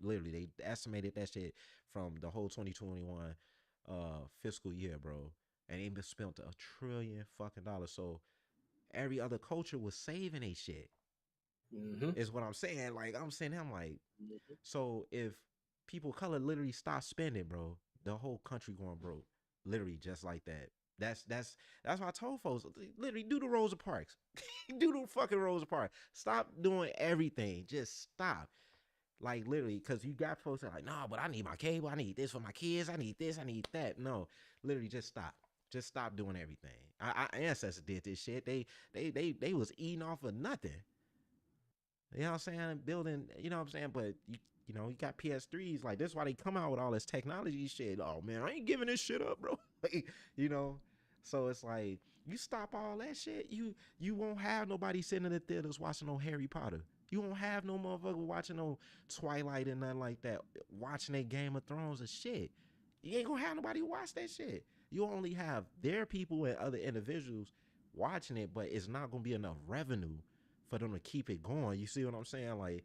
Literally, they estimated that shit from the whole 2021 fiscal year, bro. And they spent $1 trillion fucking. So every other culture was saving a shit. mm-hmm. Is what I'm saying. Like I'm saying, I'm like, Mm-hmm. so if people of color literally stop spending, bro, the whole country going broke. Literally just like that. That's why I told folks, literally do the Rosa Parks. Do the fucking Rosa Parks. Stop doing everything. Just stop. Like literally, because you got folks that are like, no, but I need my cable. I need this for my kids. I need this. I need that. No, literally, just stop. Just stop doing everything. Our ancestors did this shit. They was eating off of nothing. You know what I'm saying? Building, you know what I'm saying? But you got PS3s. Like, that's why they come out with all this technology shit. Oh man, I ain't giving this shit up, bro. Like, you know. So it's like You stop all that shit, you won't have nobody sitting in the theaters watching no Harry Potter. You won't have no motherfucker watching no Twilight and nothing like that, watching a Game of Thrones or shit. You ain't gonna have nobody watch that shit. You only have their people and other individuals watching it, but it's not gonna be enough revenue for them to keep it going. You see what I'm saying? Like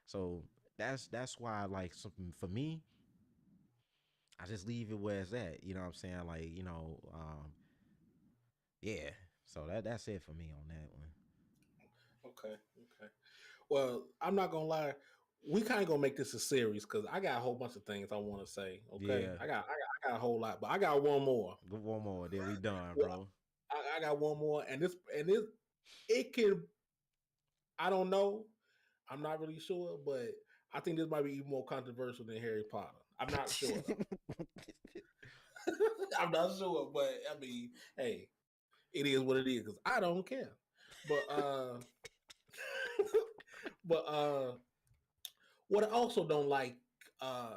so that's why like something for me, I just leave it where it's at. You know what I'm saying? Like, yeah. So that's it for me on that one. Okay, okay. Well, I'm not gonna lie. We kind of gonna make this a series because I got a whole bunch of things I want to say. Okay, Yeah. I got a whole lot, but I got one more. Go one more, then we done, Well, bro. I got one more, and this it can. I don't know. I'm not really sure, but I think this might be even more controversial than Harry Potter. I'm not sure though. I'm not sure, but I mean, hey, it is what it is because I don't care. But but what I also don't like, uh,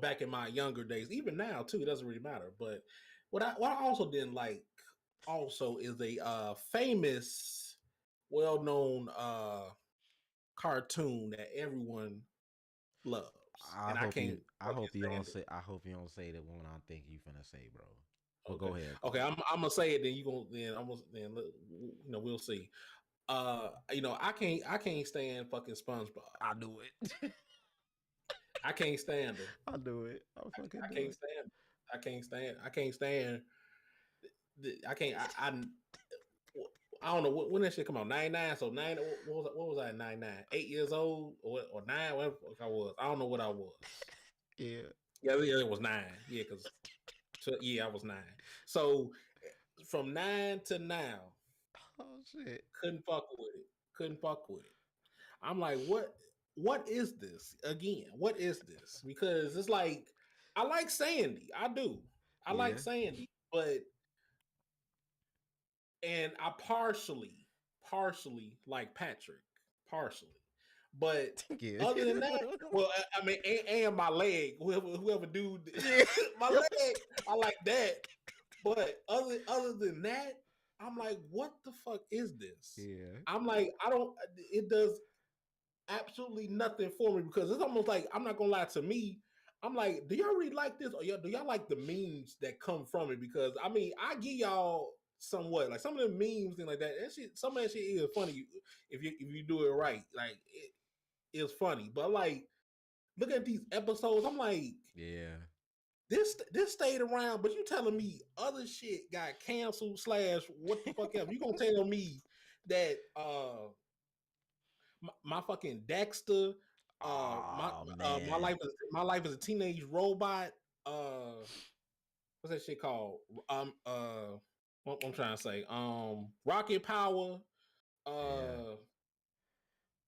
back in my younger days, even now too, it doesn't really matter. But what I also didn't like also is a famous, well known cartoon that everyone loves, I and I hope can't you I fucking hope you don't stand it. say I hope you don't say the one I think you finna say, bro. But Okay, go ahead okay, though. I'm gonna say it. Then you gonna then I'm gonna then we'll see. I can't stand fucking SpongeBob. I knew it. I can't stand him. I knew it. I fucking I knew can't it. stand. I can't stand. I can't stand. I can't. I don't know when that shit come out. 99. So nine. What was I? 99. 8 years old or nine. Whatever I was. I don't know what I was. Yeah. Yeah, it was 9. Yeah, because yeah, I was 9. So from 9 to now, Oh shit. couldn't fuck with it. Couldn't fuck with it. I'm like, what? What is this again? What is this? Because it's like I like Sandy. I do. I like Yeah. Sandy, but and I partially like Patrick, partially. But Yeah. other than that, well, I mean, and my leg, whoever dude, Yeah. my leg, I like that. But other than that, I'm like, what the fuck is this? Yeah. I'm like, I don't. It does absolutely nothing for me because it's almost like I'm not gonna lie to me. I'm like, do y'all really like this, or do y'all like the memes that come from it? Because I mean, I give y'all somewhat like some of the memes and like that. That shit, some of that shit is funny if you do it right. Like it is funny, but like look at these episodes. I'm like, Yeah. this stayed around, but you telling me other shit got canceled slash what the fuck ever? You gonna tell me that my fucking Dexter, Oh man. my life as a teenage robot. Uh, what's that shit called? Um, uh, what I'm trying to say. Rocket Power. Yeah. Uh,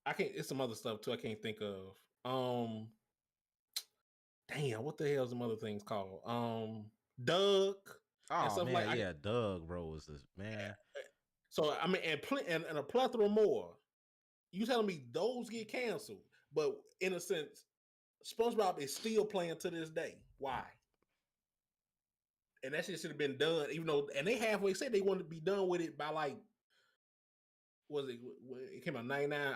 I can't. It's some other stuff too. I can't think of. Damn, what the hell is some other things called? Doug and Oh stuff like. man, yeah, Doug bro was this man. So I mean, and a plethora more. You telling me those get canceled, but in a sense, SpongeBob is still playing to this day. Why? And that shit should have been done, even though, and they halfway said they wanted to be done with it by like, was it? It came out 99.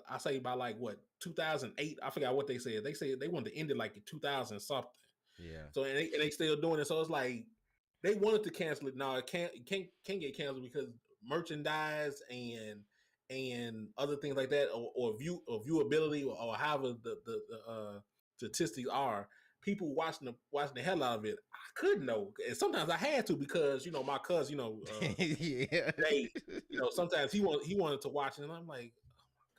I say by like what 2008. I forgot what they said. They said they wanted to end it like in 2000 something. Yeah. So and they still doing it. So it's like they wanted to cancel it. No, can't get canceled because merchandise and other things like that, or viewability, or however the statistics are. People watching the hell out of it. I couldn't know, and sometimes I had to because my cousin, Yeah. they, sometimes he wanted to watch it, and I'm like,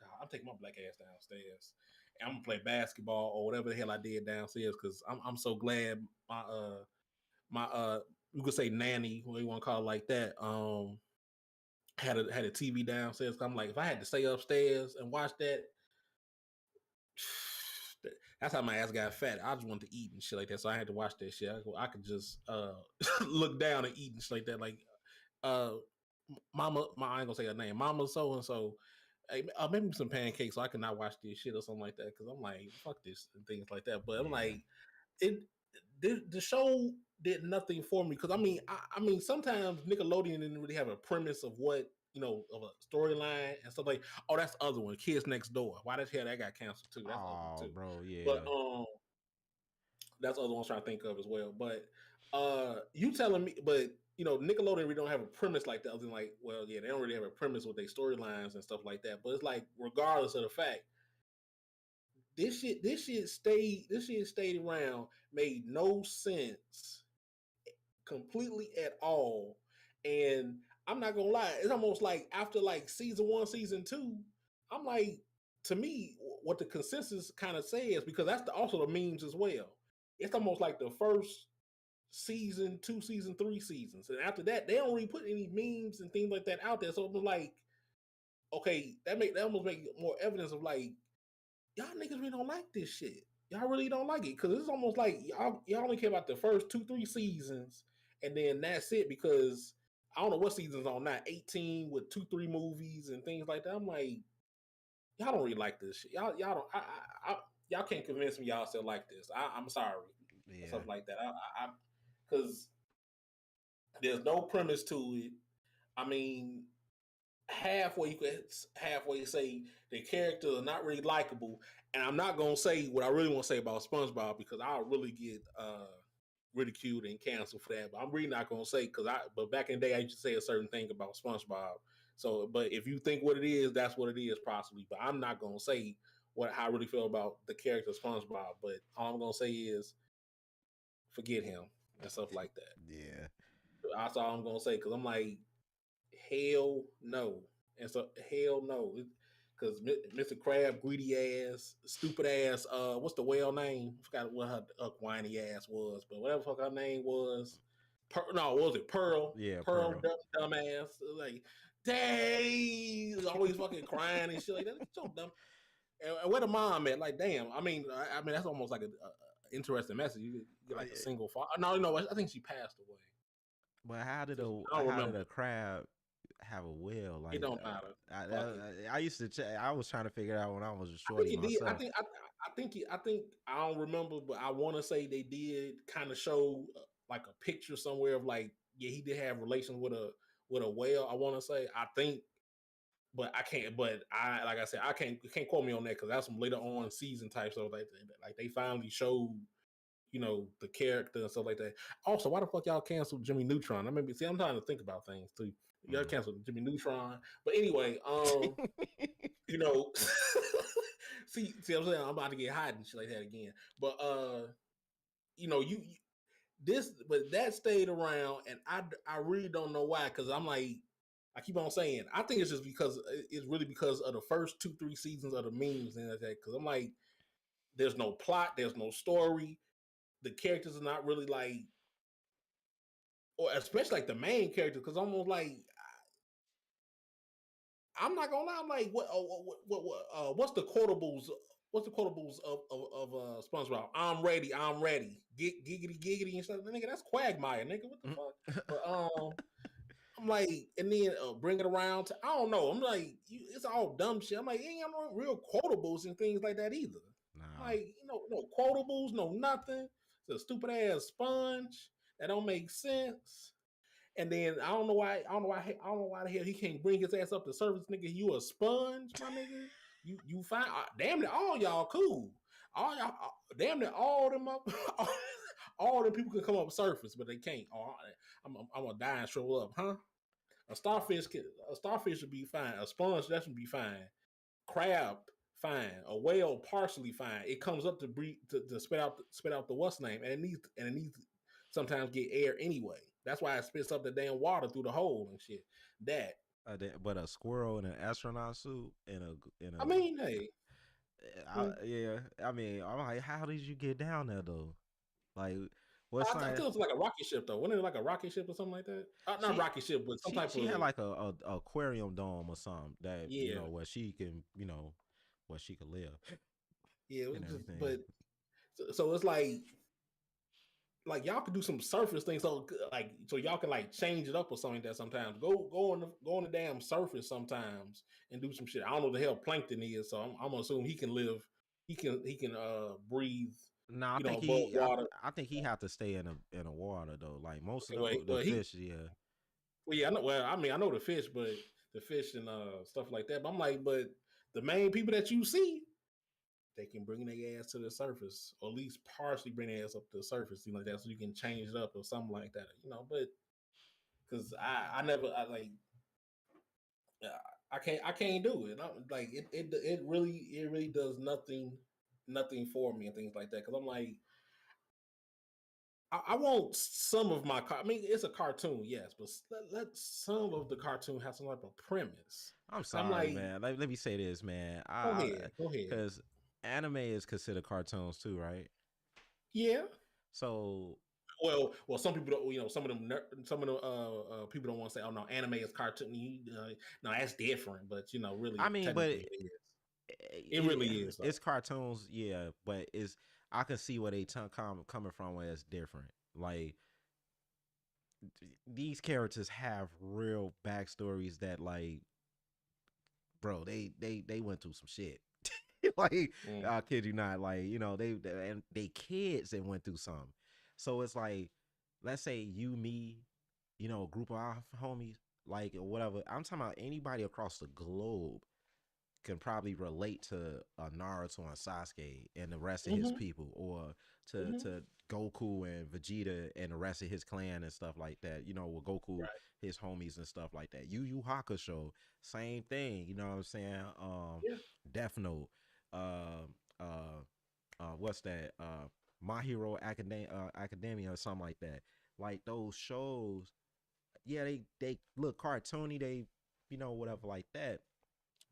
God, I'm taking my black ass downstairs. And I'm gonna play basketball or whatever the hell I did downstairs because I'm so glad my you could say nanny, what you want to call it like that, had a TV downstairs. I'm like, if I had to stay upstairs and watch that, that's how my ass got fat. I just wanted to eat and shit like that, so I had to watch that shit. I could just look down and eat and shit like that. Like uh, I ain't gonna say her name, Mama so and so. Hey, maybe some pancakes so I could not watch this shit or something like that because I'm like, fuck this and things like that. But I'm Yeah. like, it. the show did nothing for me because I mean sometimes Nickelodeon didn't really have a premise of what of a storyline and stuff like. Oh, that's the other one, Kids Next Door. Why the hell that got canceled too? That's the other one Oh, too. bro, But yeah. that's the other one I'm trying to think of as well. But you telling me, but Nickelodeon really don't have a premise like that. Other than like, well, yeah, they don't really have a premise with their storylines and stuff like that. But it's like, regardless of the fact, this shit stayed around, made no sense completely at all. And I'm not gonna lie, it's almost like after like season one, season two, I'm like, to me, what the consensus kind of says, because that's also the memes as well. It's almost like the first season, two season, three seasons, and after that, they don't really put any memes and things like that out there. So it was like, okay, that almost make more evidence of like, y'all niggas really don't like this shit. Y'all really don't like it because it's almost like y'all only care about the first two, three seasons, and then that's it. Because I don't know what season's on now, 18 with two, three movies and things like that. I'm like, y'all don't really like this shit. Y'all don't. Y'all can't convince me y'all still like this. I'm sorry, and Yeah. stuff like that. Because there's no premise to it. I mean, halfway you could halfway say the characters are not really likable, and I'm not gonna say what I really want to say about SpongeBob because I'll really get ridiculed and canceled for that. But I'm really not gonna say but back in the day I used to say a certain thing about SpongeBob. So, but if you think what it is, that's what it is possibly. But I'm not gonna say how I really feel about the character of SpongeBob. But all I'm gonna say is forget him and stuff like that. Yeah. That's all I'm gonna say because I'm like, hell no. And so hell no. Because Mr. Crab, greedy ass, stupid ass, what's the whale name? I forgot what her whiny ass was, but whatever fuck her name was. No, what was it? Pearl. Yeah, Pearl, Pearl. dumb ass. Like, dang, always fucking crying and shit like that. Get your dumb. And where the mom at? Like, damn. I mean, that's almost like a interesting message. You get like a single father. No, I think she passed away. But I don't how did remember. a crab have a whale? It Like don't matter. Fuck it. I used to check. I was trying to figure it out when I was a I think shorty it did. myself. I think I don't remember, but I want to say they did kind of show like a picture somewhere of like, yeah, he did have relations with a whale. I want to say, I think, but I can't. But I like I said, I can't quote me on that because that's some later on season type stuff like they finally showed the character and stuff like that. Also, why the fuck y'all canceled Jimmy Neutron? I'm trying to think about things too. Y'all Mm. canceled Jimmy Neutron, but anyway, you know, see, I'm saying I'm about to get hot and shit like that again. But you but that stayed around, and I really don't know why. Because I'm like, I keep on saying, I think it's just because it's really because of the first two, three seasons of the memes and that. Because I'm like, there's no plot, there's no story, the characters are not really like, or especially like the main character. Because almost like I'm not gonna lie. I'm like, what's the quotables? What's the quotables of SpongeBob? I'm ready. I'm ready. Giggity giggity and stuff. Nigga, that's Quagmire, nigga. What the fuck? But I'm like, and then bring it around to I don't know. I'm like, it's all dumb shit. I'm like, ain't got no real quotables and things like that either. Nah. Like, no quotables, no nothing. It's a stupid ass sponge that don't make sense. And then I don't know why the hell he can't bring his ass up to service, nigga. You a sponge, my nigga. You find damn near all y'all cool. All y'all damn near all them up, all them people can come up surface, but they can't. Oh, I'm gonna die and show up, huh? A starfish should be fine. A sponge that should be fine. Crab fine. A whale partially fine. It comes up to breathe to spit out the what's name, and it needs to sometimes get air anyway. That's why it spits up the damn water through the hole and shit. That But a squirrel in an astronaut suit in I a mean, hey, hmm. yeah. I mean, I'm like, how did you get down there though? Like, what's I think like it was like a rocket ship though. Wasn't it like a rocket ship or something like that? Not she rocket ship, but some type she had of like a aquarium dome or something that yeah, where she can where she could live yeah. It and was just, everything. but so it's like y'all could do some surface things, so y'all can like change it up or something. That sometimes go on the damn surface sometimes and do some shit. I don't know what the hell plankton is, so I'm gonna assume he can live. He can breathe No, I you know, think above he. water. I think he have to stay in the water though. Like most of Okay, well, the well, he, fish, yeah. well, yeah, I know. Well, I mean, I know the fish, but the fish and stuff like that. But I'm like, but the main people that you see, they can bring their ass to the surface, or at least partially bring their ass up to the surface, you know, that so you can change it up or something like that, you know. But because I never, I like, I can't do it. I'm, like, it really does nothing for me and things like that. Because I'm like, I want some of my. I mean, it's a cartoon, yes, but let some of the cartoon have some type of premise. I'm I'm sorry, like, man. Let me say this, man. go ahead. Because anime is considered cartoons too, right? Yeah. So Well, some people don't. You know, some of the people don't want to say, "Oh no, anime is cartoon." No, that's different. But you know, I really, mean, but technically, it is. It really is, it's though. cartoons, yeah. But it's I can see where they coming from where it's different. Like these characters have real backstories that, like, bro, they went through some shit. Like, Mm. I kid you not. Like, you know, and they kids that went through something. So it's like, let's say you, me, you know, a group of our homies, like, or whatever. I'm talking about anybody across the globe can probably relate to a Naruto and Sasuke and the rest of his Mm-hmm. people, or Mm-hmm. to Goku and Vegeta and the rest of his clan and stuff like that. You know, with Goku, Right. his homies and stuff like that. Yu Yu Hakusho, same thing. You know what I'm saying? Yeah. Death Note, what's that? My Hero Academia or something like that. Like those shows, yeah, they look cartoony. They, you know, whatever like that,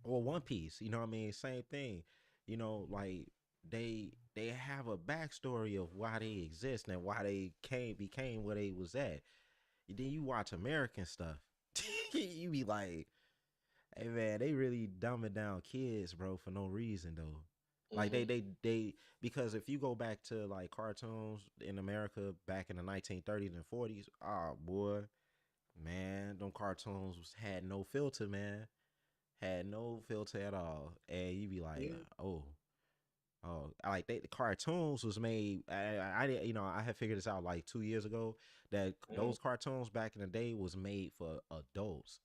or One Piece. You know what I mean? Same thing. You know, like they have a backstory of why they exist and why they became where they was at. And then you watch American stuff, you be like, hey man, they really dumbing down kids, bro, for no reason though. Like Mm-hmm. they because if you go back to like cartoons in America back in the 1930s and 40s, oh boy, man, them cartoons had no filter, man, had no filter at all, and you be like, Yeah. oh, oh, like the cartoons was made. You know, I had figured this out like 2 years ago that Mm-hmm. those cartoons back in the day was made for adults.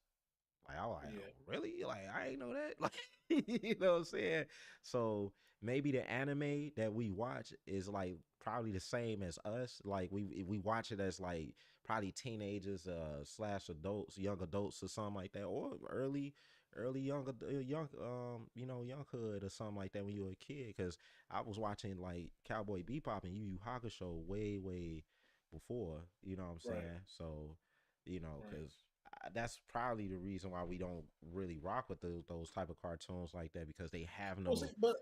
Like I was like, Yeah. oh, really? Like I ain't know that. Like you know what I'm saying? So maybe the anime that we watch is like probably the same as us. Like we watch it as like probably teenagers slash adults, young adults or something like that, or early young you know, younghood or something like that when you were a kid. Because I was watching like Cowboy Bebop and Yu Yu Hakusho way before. You know what I'm Right. saying? So you know, Right. because that's probably the reason why we don't really rock with those type of cartoons like that, because they have Well, see, no. but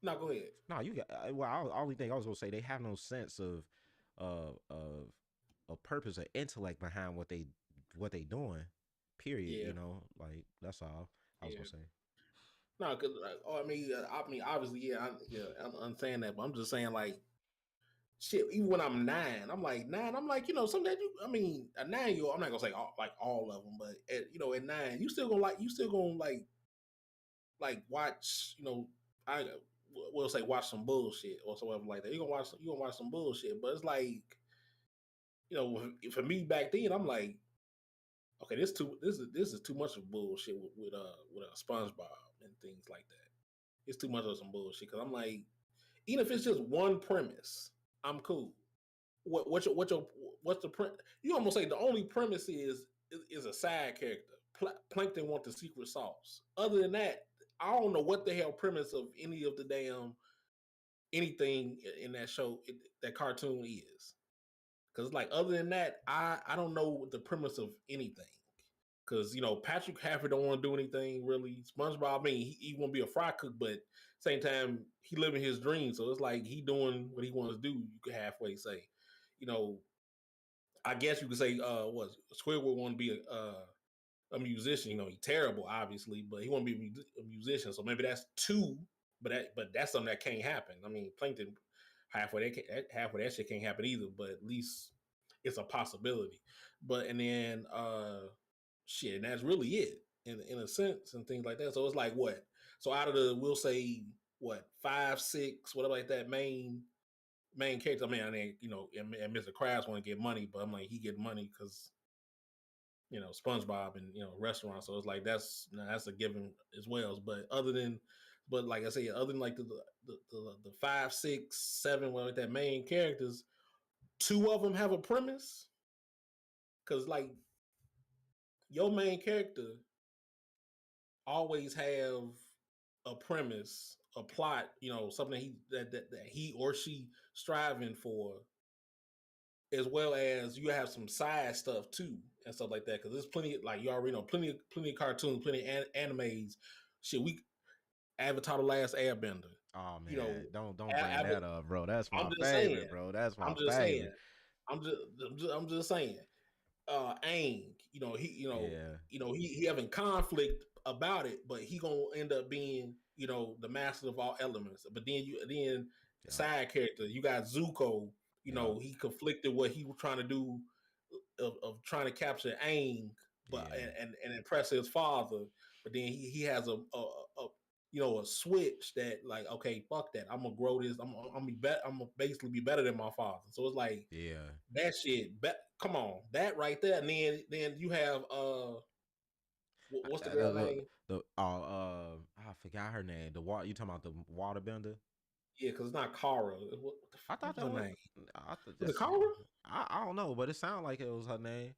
no, go ahead. No, you got. Well, only thing I was gonna say, they have no sense of a purpose or intellect behind what they doing. Period. Yeah. You know, like that's all I was Yeah. gonna say. No, because I mean, obviously, I'm saying that, but I'm just saying, like, shit. Even when I'm 9, I'm like 9. I'm like, you know, some that you. I mean, a 9 year old. I'm not gonna say all of them, but you know, at 9, you still gonna like watch. You know, I will say watch some bullshit or something like that. You gonna watch some bullshit, but it's like, you know, for me back then, I'm like, okay, this is too much of bullshit with SpongeBob and things like that. It's too much of some bullshit because I'm like, even if it's just one premise, I'm cool. What's the premise? You almost say the only premise is a side character. Plankton want the secret sauce. Other than that, I don't know what the hell premise of any of the damn anything in that show, that cartoon is. Because like other than that, I don't know the premise of anything. Because you know Patrick Harford don't want to do anything really. SpongeBob, I mean, he want to be a fry cook, but same time he living his dream. So it's like he doing what he wants to do. You could halfway say, you know, I guess you could say, what Squidward want to be a musician. You know, he's terrible, obviously, but he want to be a musician. So maybe that's two, but that's something that can't happen. I mean, Plankton halfway that shit can't happen either. But at least it's a possibility. But and then shit, and that's really it in a sense and things like that. So it's like what? So out of the we'll say what 5, 6, whatever like that main. main character. I mean, and Mr. Krabs want to get money, but I'm like, he get money because SpongeBob and restaurants. So it's like that's a given as well. But like I say, other than like the 5, 6, 7, well, like that main characters, two of them have a premise. Because like your main character always have a premise, a plot, something that he or she striving for, as well as you have some side stuff too and stuff like that. Because there's plenty, like you already know, plenty of cartoons, plenty of animes. Shit, we Avatar: The Last Airbender. Oh You know, man, don't bring that up, bro. That's I'm my just saying. favorite, bro. That's I'm my just saying. favorite. I'm just saying. Aang, Yeah, he having conflict about it, but he gonna end up being, the master of all elements. But then yeah, side character, you got Zuko. yeah, He conflicted what he was trying to do of trying to capture Aang, but yeah, and impress his father. But then he has a switch that like, okay, fuck that. I'm gonna grow this. I'm gonna basically be better than my father. So it's like yeah. that shit. Come on, that right there. And then you have what's the girl The name? I forgot her name. The water. You talking about the waterbender? Yeah, because it's not Kara. What the I fuck thought was that her was. name? I thought Was it that's. Kara? I don't know, but it sounded like it was her name.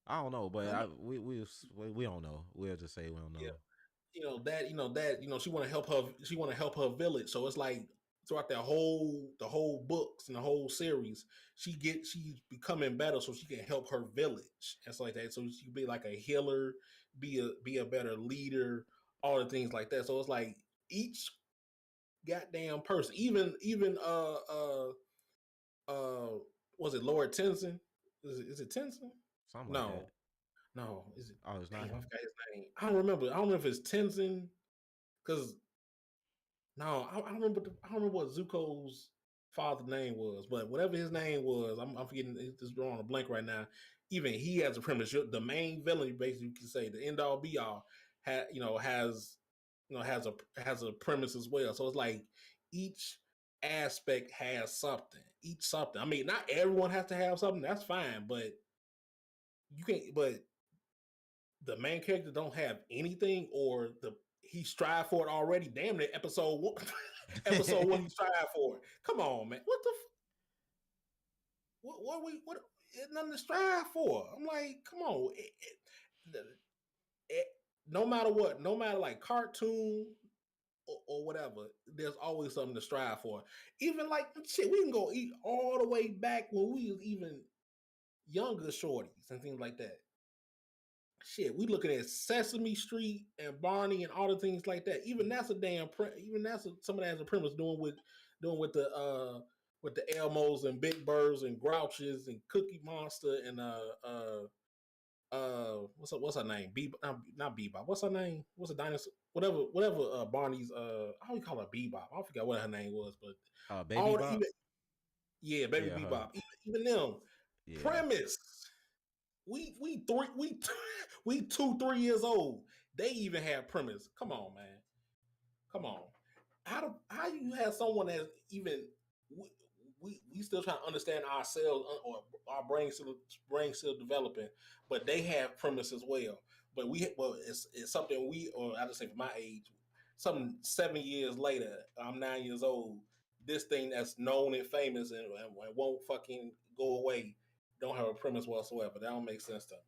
I don't know, but we don't know. We'll just say we don't Yeah, know. she want to help her. She want to help her village. So it's like throughout the whole books and the whole series, she's becoming better so she can help her village and stuff like that. So she can be like a healer, be a better leader, all the things like that. So it's like each goddamn person, even uh was it Lord Tenzin? Is it Tenzin? Something like that. No, no. Is it? Oh, it's Damn, not I him. forgot his name. I don't remember. I don't know if it's Tenzin because no, I don't remember. I don't remember what Zuko's father's name was, but whatever his name was, I'm forgetting. It's just drawing a blank right now. Even he has a premise. The main villain, basically, you can say the end all be all, has a premise as well. So it's like each aspect has something. Each something. I mean, not everyone has to have something. That's fine, but you can't. But the main character don't have anything, or he strive for it already. Damn it, episode 1. Episode 1 he strive for it. Come on, man. What it's nothing to strive for. I'm like, come on. It, no matter what, no matter like cartoon or whatever, there's always something to strive for. Even like shit, we can go eat all the way back when we was even younger shorties and things like that. Shit, we looking at Sesame Street and Barney and all the things like that. Even that's a damn even some of that's a premise doing with the Elmos and Big Birds and Grouches and Cookie Monster and what's her name? Not Bebop. What's her name? What's a dinosaur? Whatever Barney's how we call her Bebop. I forgot what her name was, but Baby all Bop. even yeah, baby Yeah, her. Bebop. Even them Yeah. premise. We three we 2-3 years old. They even have premise. Come on, man. Come on. How you have someone that's even we we still trying to understand ourselves or our brain still developing, but they have premise as well. But it's something or I just say for my age, something 7 years later, I'm 9 years old. This thing that's known and famous and won't fucking go away don't have a premise whatsoever. That don't make sense to me.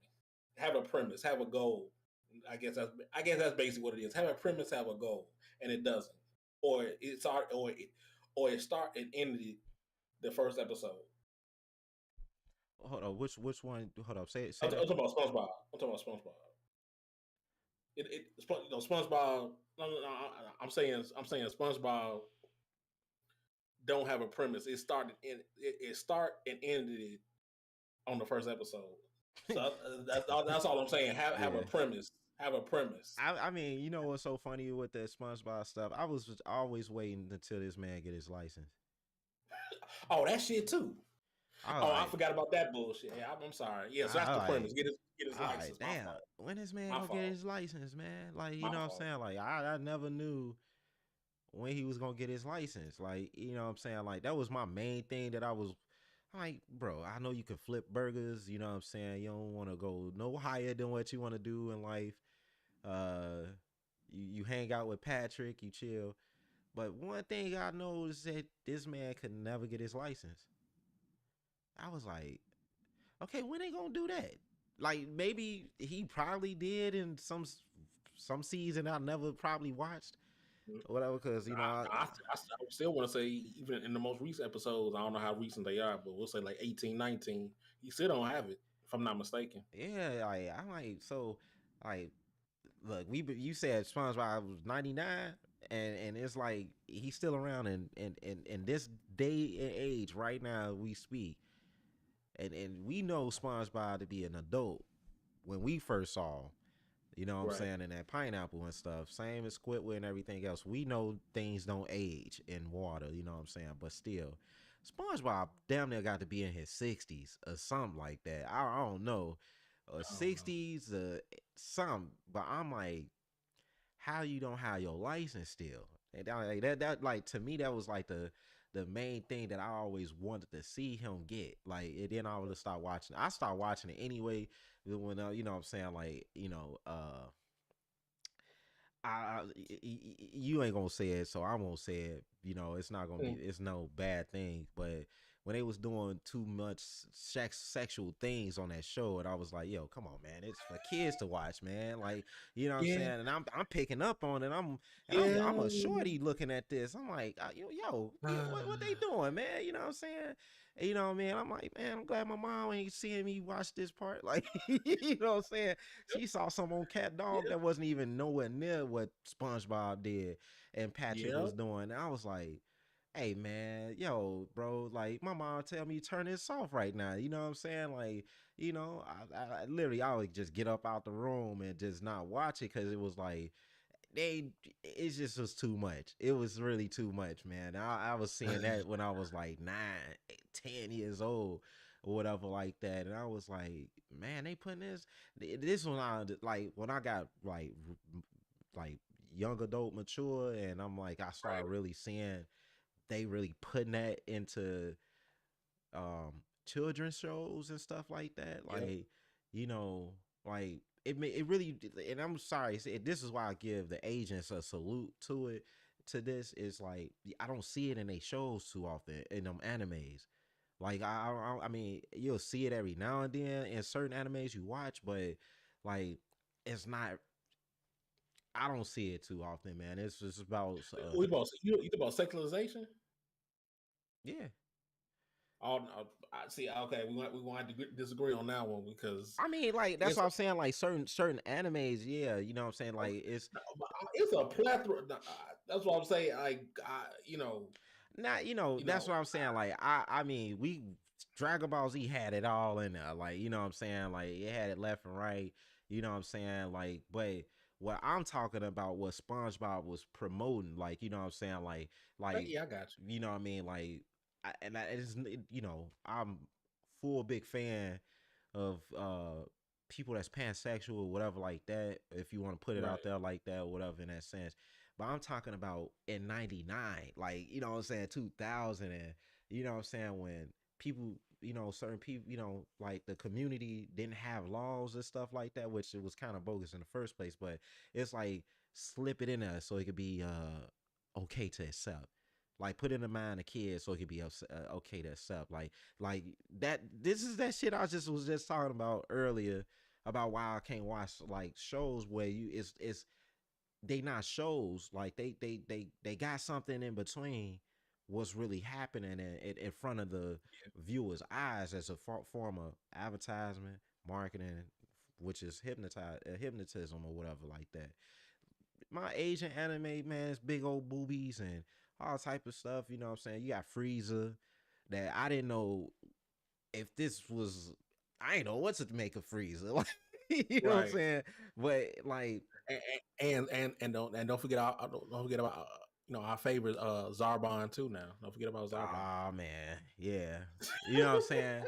Have a premise, have a goal. I guess that's basically what it is. Have a premise, have a goal, and it doesn't, or it start and ended the first episode. Hold on. Which one? Hold up. Say I'm that. talking about SpongeBob. I'm talking about SpongeBob. SpongeBob. No, I'm saying SpongeBob don't have a premise. It start and ended it on the first episode. So that's all I'm saying. Have a Yeah. premise. Have a premise. I mean, you know what's so funny with that SpongeBob stuff? I was just always waiting until this man get his license. Oh, that shit too. I Oh, I like, forgot about that bullshit. Yeah, I'm sorry. Yeah, so that's I the premise. like, Get his I like, license. My damn, fault. when this man My gonna get fault. his license, man? Like, you My know what I'm fault. saying? Like, I never knew when he was gonna get his license. Like, you know what I'm saying? Like that was my main thing that I was like, bro, I know you can flip burgers, you know what I'm saying? You don't wanna go no higher than what you wanna do in life. Uh you hang out with Patrick, you chill. But one thing I know is that this man could never get his license. I was like, okay, when they gonna do that? Like maybe he probably did in some season I never probably watched or whatever. Because I still want to say, even in the most recent episodes, I don't know how recent they are, but we'll say like 18, 19. He still don't have it, if I'm not mistaken. yeah, like I'm like so like look, you said SpongeBob was 99, and it's like he's still around in this day and age right now we speak, and we know SpongeBob to be an adult when we first saw. You know what I'm Right. saying? And that pineapple and stuff. Same as Squidward and everything else. We know things don't age in water, you know what I'm saying? But still, SpongeBob damn near got to be in his 60s or something like that. I don't know. I don't know. 60s, something. But I'm like, how you don't have your license still? And that like to me that was like the main thing that I always wanted to see him get. Like and then I would start watching. I start watching it anyway when you know what I'm saying like you ain't gonna say it, so I won't say it. You know, it's not gonna be. Mm. It's no bad thing, but when they was doing too much sexual things on that show, and I was like, "Yo, come on, man! It's for kids to watch, man." Like, you know what I'm Yeah. saying? And I'm picking up on it. I'm a Yeah. shorty looking at this. I'm like, what they doing, man? You know what I'm saying? And you know what I mean? I'm like, man, I'm glad my mom ain't seeing me watch this part. Like, you know what I'm saying? She saw some on Cat Dog Yep. that wasn't even nowhere near what SpongeBob did and Patrick was Yep. doing. And I was like, hey man, yo, bro, like my mom tell me turn this off right now. You know what I'm saying? Like, you know, I literally I would just get up out the room and just not watch it because it was like they it just was too much. It was really too much, man. I was seeing that when I was like 9, 10 years old or whatever like that, and I was like, man, they putting this one on like when I got like young adult mature, and I'm like I started Right. really seeing they really putting that into children's shows and stuff like that. Yep. Like, you know, like it really. And I'm sorry, this is why I give the agents a salute to it. To this is like I don't see it in they shows too often in them animes. Like I mean, you'll see it every now and then in certain animes you watch, but like it's not. I don't see it too often, man. It's just about We about you about sexualization? yeah. Oh, no, I see. Okay, we want to disagree on that one because I mean, like that's it's what I'm saying. Like certain animes, yeah, you know what I'm saying. Like it's a plethora. That's what I'm saying. Like, not, you know, you that's know, what I'm saying. Like I mean, we Dragon Ball Z had it all in there. Like you know what I'm saying. Like it had it left and right. You know what I'm saying. Like, but what I'm talking about, what SpongeBob was promoting, like you know what I'm saying. Like yeah, I got you. you know what I mean. Like, you know, I'm full big fan of people that's pansexual or whatever like that, if you want to put it Right. out there like that or whatever in that sense. But I'm talking about in 99, like, you know what I'm saying, 2000, and you know what I'm saying, when people, you know, certain people, you know, like the community didn't have laws and stuff like that, which it was kind of bogus in the first place, but it's like slip it in there so it could be okay to accept. Like put in the mind of kids so it could be okay to accept. Like that. This is that shit I just was just talking about earlier about why I can't watch like shows where you it's they not shows, like they got something in between what's really happening in front of the viewer's eyes as a form of advertisement, marketing, which is hypnotism or whatever like that. My Asian anime, man, it's big old boobies and all type of stuff. You know what I'm saying? You got Frieza that I didn't know if this was. I ain't know what to make of Frieza. Like, you know what I'm Right. saying? But like, And don't forget don't forget about our favorite Zarbon too. Now, don't forget about Zarbon. ah man, yeah, you know what I'm saying.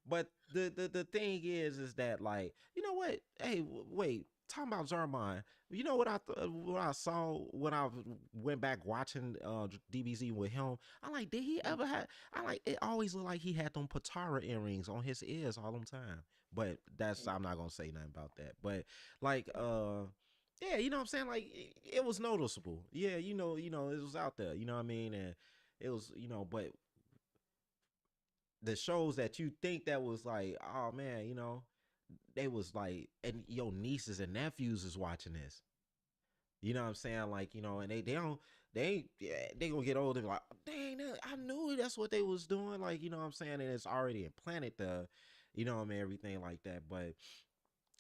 But the thing is that like, you know what? Hey, wait. talking about Zermine. You know what what I saw when I went back watching DBZ with him. I like, did he ever have? I like it. Always looked like he had them Patara earrings on his ears all the time. But that's I'm not gonna say nothing about that. But like, yeah, you know what I'm saying? Like it was noticeable. Yeah, it was out there. You know what I mean? And it was, but the shows that you think that was like, oh man, they was like, and your nieces and nephews is watching this. You know what I'm saying? Like, and they don't they ain't yeah, they gonna get older like, dang, I knew that's what they was doing. Like, you know what I'm saying? And it's already implanted the, what I mean, everything like that. But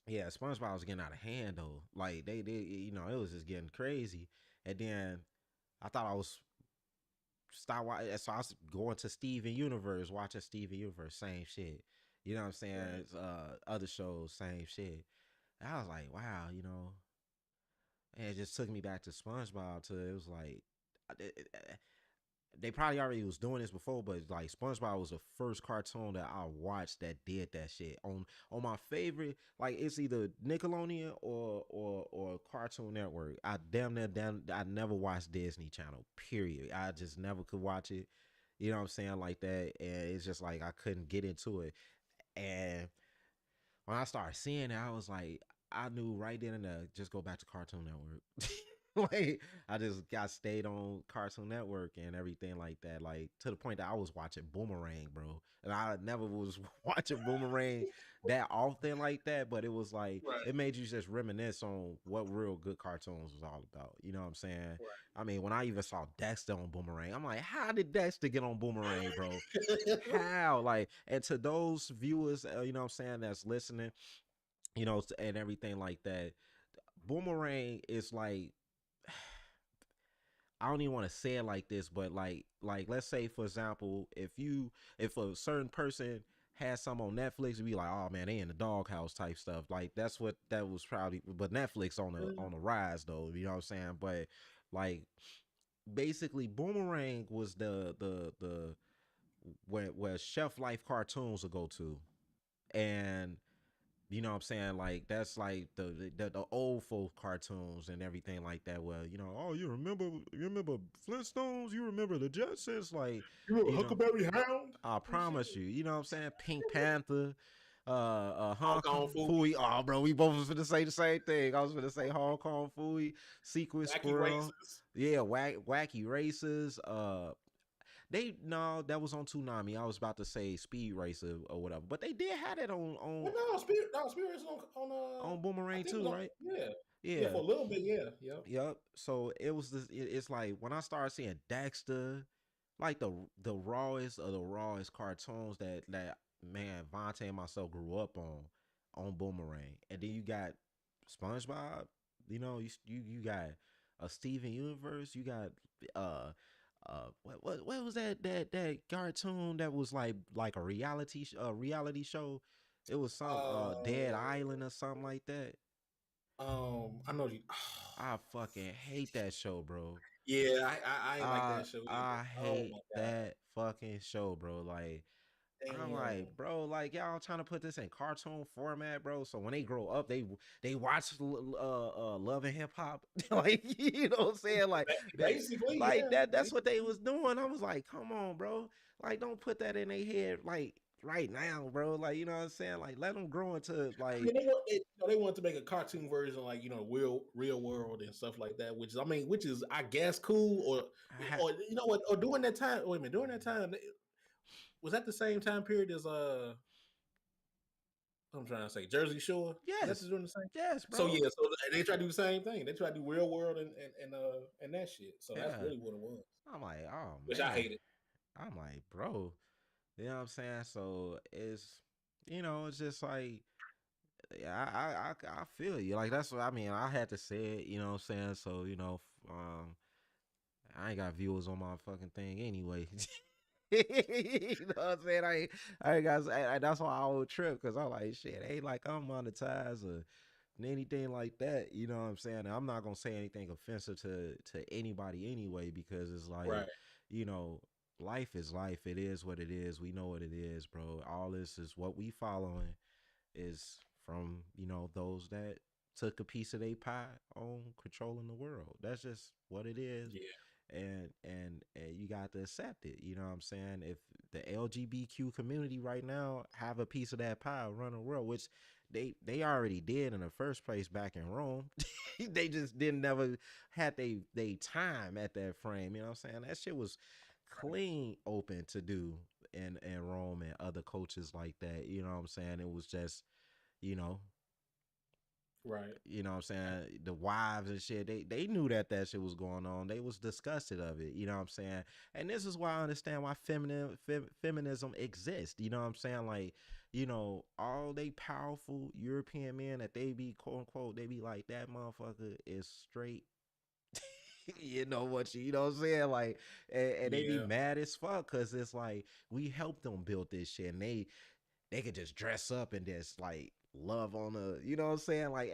yeah, SpongeBob was getting out of hand though. Like they it was just getting crazy. And then I thought I was start watching. So I was going to Steven Universe, watching Steven Universe, same shit. You know what I'm saying? Right. Other shows, same shit. And I was like, wow, and it just took me back to SpongeBob. To it was like, they probably already was doing this before, but like SpongeBob was the first cartoon that I watched that did that shit on my favorite. Like it's either Nickelodeon or Cartoon Network. I never watched Disney Channel. Period. I just never could watch it. You know what I'm saying, like that, and it's just like I couldn't get into it. And when I started seeing it, I was like, I knew right then and there, just go back to Cartoon Network. Like I just got stayed on Cartoon Network and everything like that. Like to the point that I was watching Boomerang, bro. And I never was watching Boomerang that often like that, but it was like Right. it made you just reminisce on what real good cartoons was all about. You know what I'm saying? Right. I mean, when I even saw Dexter on Boomerang, I'm like, how did Dexter get on Boomerang, bro? How? Like, and to those viewers, you know what I'm saying, that's listening, and everything like that, Boomerang is like, I don't even want to say it like this, but like let's say for example, if a certain person has some on Netflix, it'd be like, oh man, they in the doghouse type stuff. Like that's what that was probably, but Netflix on the rise though. You know what I'm saying? But like basically, Boomerang was the where Chef Life cartoons will go to, and you know what I'm saying? Like that's like the old folk cartoons and everything like that. Well, oh, you remember Flintstones? You remember the Jetsons? Like, You remember you know, Huckleberry Hound I and shit? promise you, you know what I'm saying? Pink Panther, Hong Hong Kong Kong food, Fooey. Oh, bro, we both was gonna say the same thing. I was gonna say Hong Kong Fooey, Sequin wacky Squirrel. races. Yeah, wacky races. They no, that was on Toonami. I was about to say Speed Racer or whatever, but they did have it on Well, no, Spirit Racer on on I Boomerang think it was too, on, right? yeah, yeah, Yeah. for a little bit, yeah, yep. Yep. So it was this. It's like when I started seeing Dexter, like the rawest of the rawest cartoons that man Vonte and myself grew up on Boomerang, and then you got SpongeBob. You got a Steven Universe. You got uh what was that cartoon that was like a reality show. It was some Uh, Dead Island or something like that. I know you. I fucking hate that show, bro. Yeah, I ain't like that show either. I Oh hate my god, that fucking show, bro. Like I'm like, damn. bro, like y'all trying to put this in cartoon format, bro. So when they grow up, they watch Love and Hip Hop, like you know what I'm saying, that, Basically, like yeah, that's what they was doing. I was like, come on, bro, like don't put that in their head, like right now, bro. Like you know what I'm saying, like let them grow into I like mean, they wanted to make a cartoon version, like real world and stuff like that. Which is I guess cool, or you know what, or during that time. Wait a minute, during that time, was that the same time period as I'm trying to say Jersey Shore? Was that yes, during the same? yes, So bro, yeah, so they try to do the same thing. They try to do real world and that shit. So that's yeah. really what it was, I'm like, oh which I man, hated. I'm like, bro. You know what I'm saying? So it's just like, yeah, I feel you. Like that's what I mean. I had to say it. You know what I'm saying? So I ain't got viewers on my fucking thing anyway. You know what I'm saying? I ain't got. That's why I would trip because I'm like, shit. Ain't like I'm monetized or anything like that. You know what I'm saying? And I'm not gonna say anything offensive to anybody anyway because it's like, Right. you know, life is life. It is what it is. We know what it is, bro. All this is what we following is from those that took a piece of their pie on controlling the world. That's just what it is. Yeah. And you got to accept it. You know what I'm saying? If the LGBTQ community right now have a piece of that pie run the world, which they already did in the first place back in Rome. They just didn't never had they time at that frame. You know what I'm saying? That shit was clean open to do in Rome and other cultures like that. You know what I'm saying? It was just, you know, Right. you know what I'm saying, the wives and shit, they knew that that shit was going on. They was disgusted of it. You know what I'm saying? And this is why I understand why feminism exists. You know what I'm saying? Like, all they powerful European men that they be quote unquote, they be like, that motherfucker is straight. You know what I'm saying? Like, and they be Yeah. mad as fuck because it's like we helped them build this shit, and they could just dress up and just like love on a, you know what I'm saying? Like,